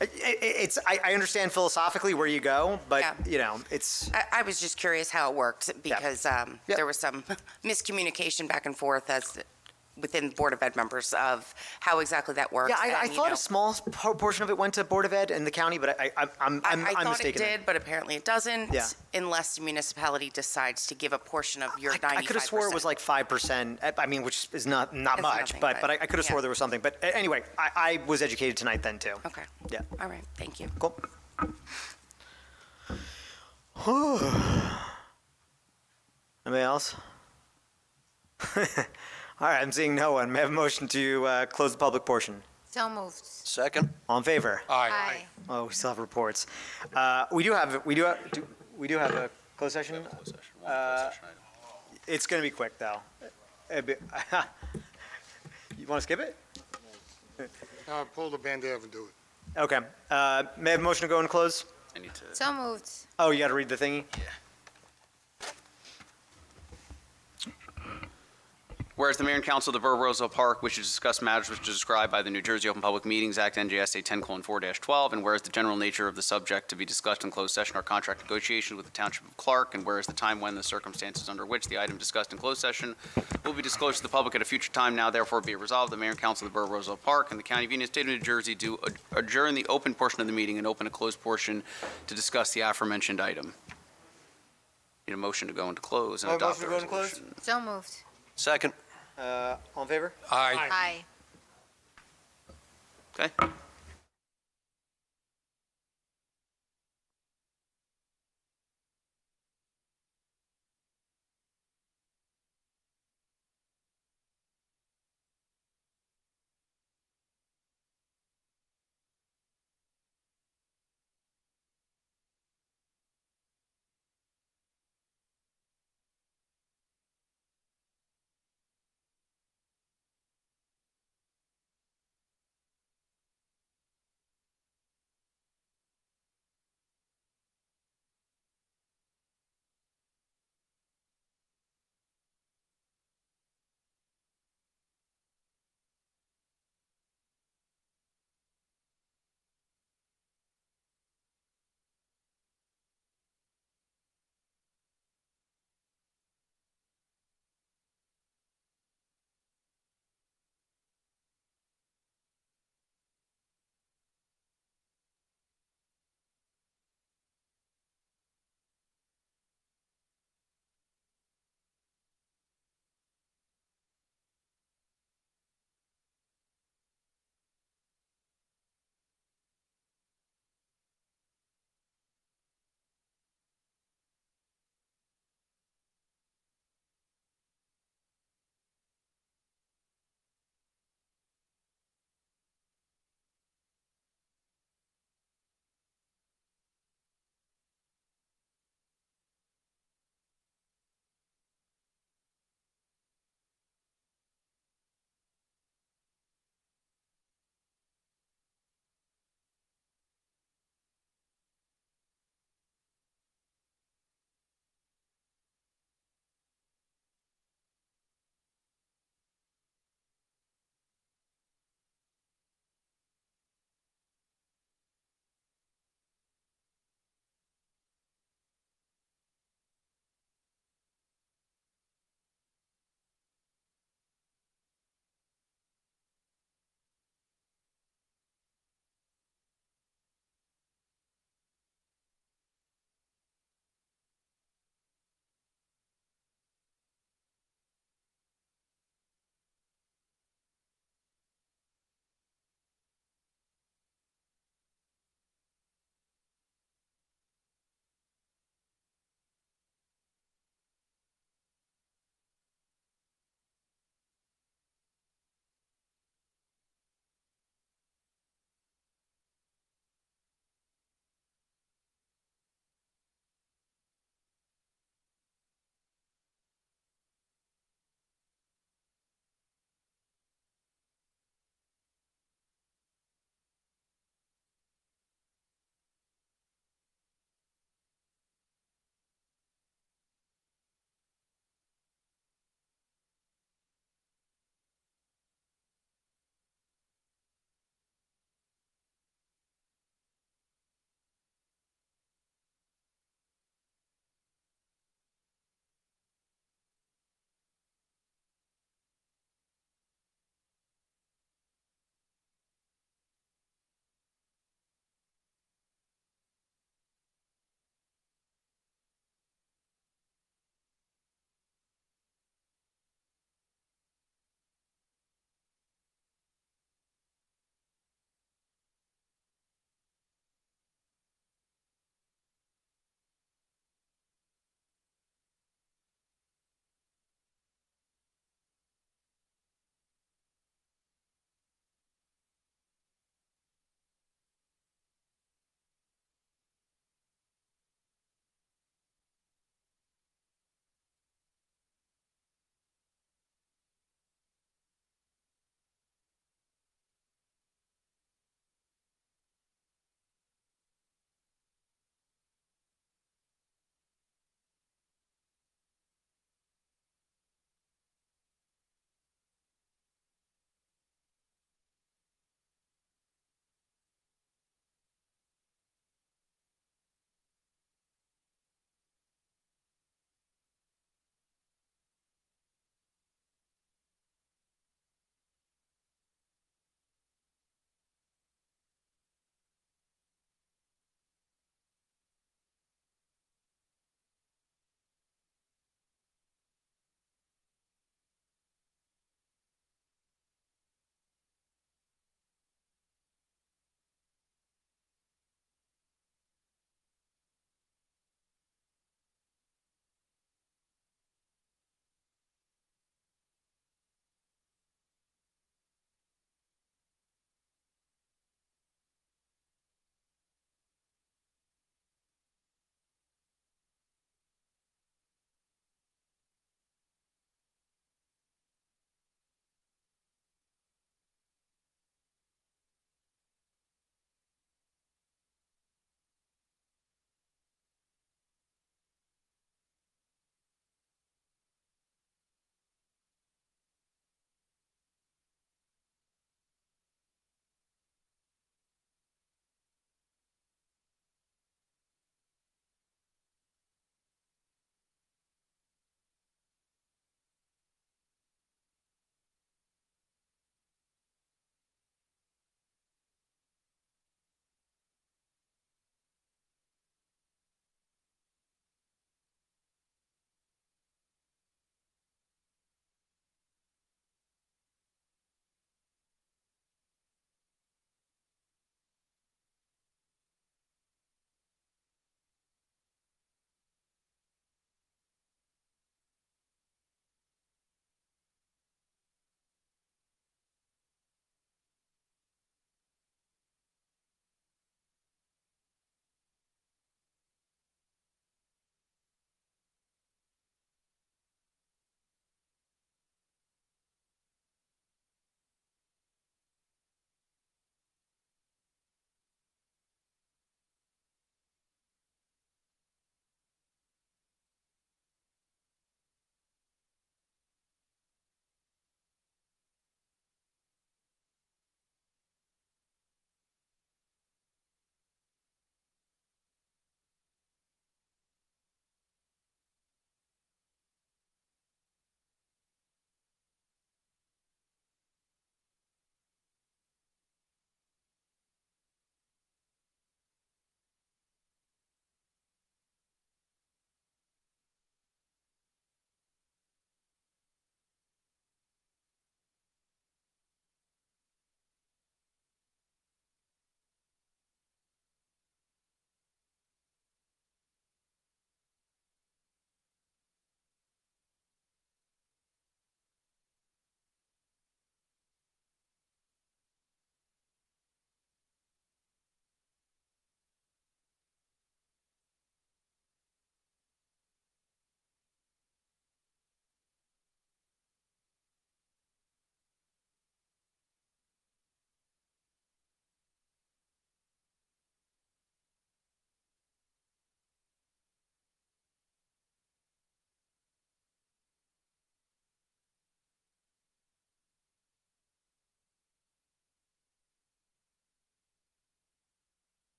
I understand philosophically where you go, but it's. I was just curious how it worked because there was some miscommunication back and forth within Board of Ed members of how exactly that works. Yeah, I thought a small portion of it went to Board of Ed and the county, but I'm I thought mistaken. it did, but apparently it doesn't. Yeah. Unless the municipality decides to give a portion of your 95%. I could have swore it was like 5%. I mean, which is not much, nothing, but but I could have swore there was something. But anyway, I was educated tonight then too. Okay. Yeah. All right. Thank you. Cool. Anybody else? All right, I'm seeing no one. May I have a motion to close the public portion? So moved. Second. All in favor? Aye. Oh, we still have reports. We do have a closed session. It's going to be quick though. You want to skip it? Pull the Band-Aid and do it. Okay. May I have a motion to go and close? I need to. So moved. Oh, you got to read the thingy? Whereas the Mayor and Council of the Borough of Roselle Park wish to discuss matters which are described by the New Jersey Open Public Meetings Act, NJSA 10:4-12, and whereas the general nature of the subject to be discussed in closed session are contract negotiations with the Township of Clark, and whereas the time when the circumstances under which the item discussed in closed session will be disclosed to the public at a future time, now therefore be it resolved, the Mayor and Council of the Borough of Roselle Park and the County of Union State of New Jersey do adjourn the open portion of the meeting and open a closed portion to discuss the aforementioned item. Need a motion to go into close and adopt the motion to go into close? resolution. So moved. Second. All in favor? Aye. Aye. Okay.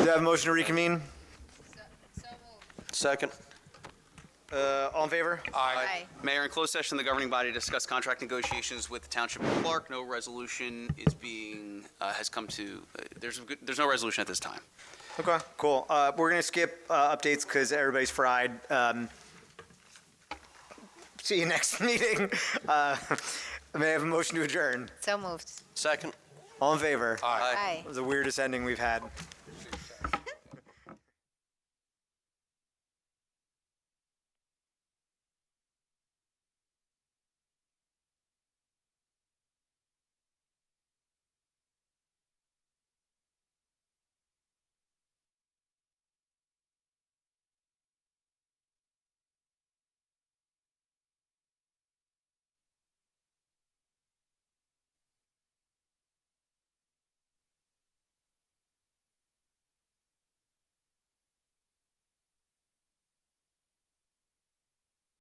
Do I have a motion to reconvene? Second. All in favor? Aye. Mayor, in closed session, the governing body discussed contract negotiations with the township clerk. No resolution is being, has come to, there's no resolution at this time. Okay, cool. We're going to skip updates because everybody's fried. See you next meeting. May I have a motion to adjourn? So moved. Second. All in favor? Aye. Aye. It was the weirdest ending we've had.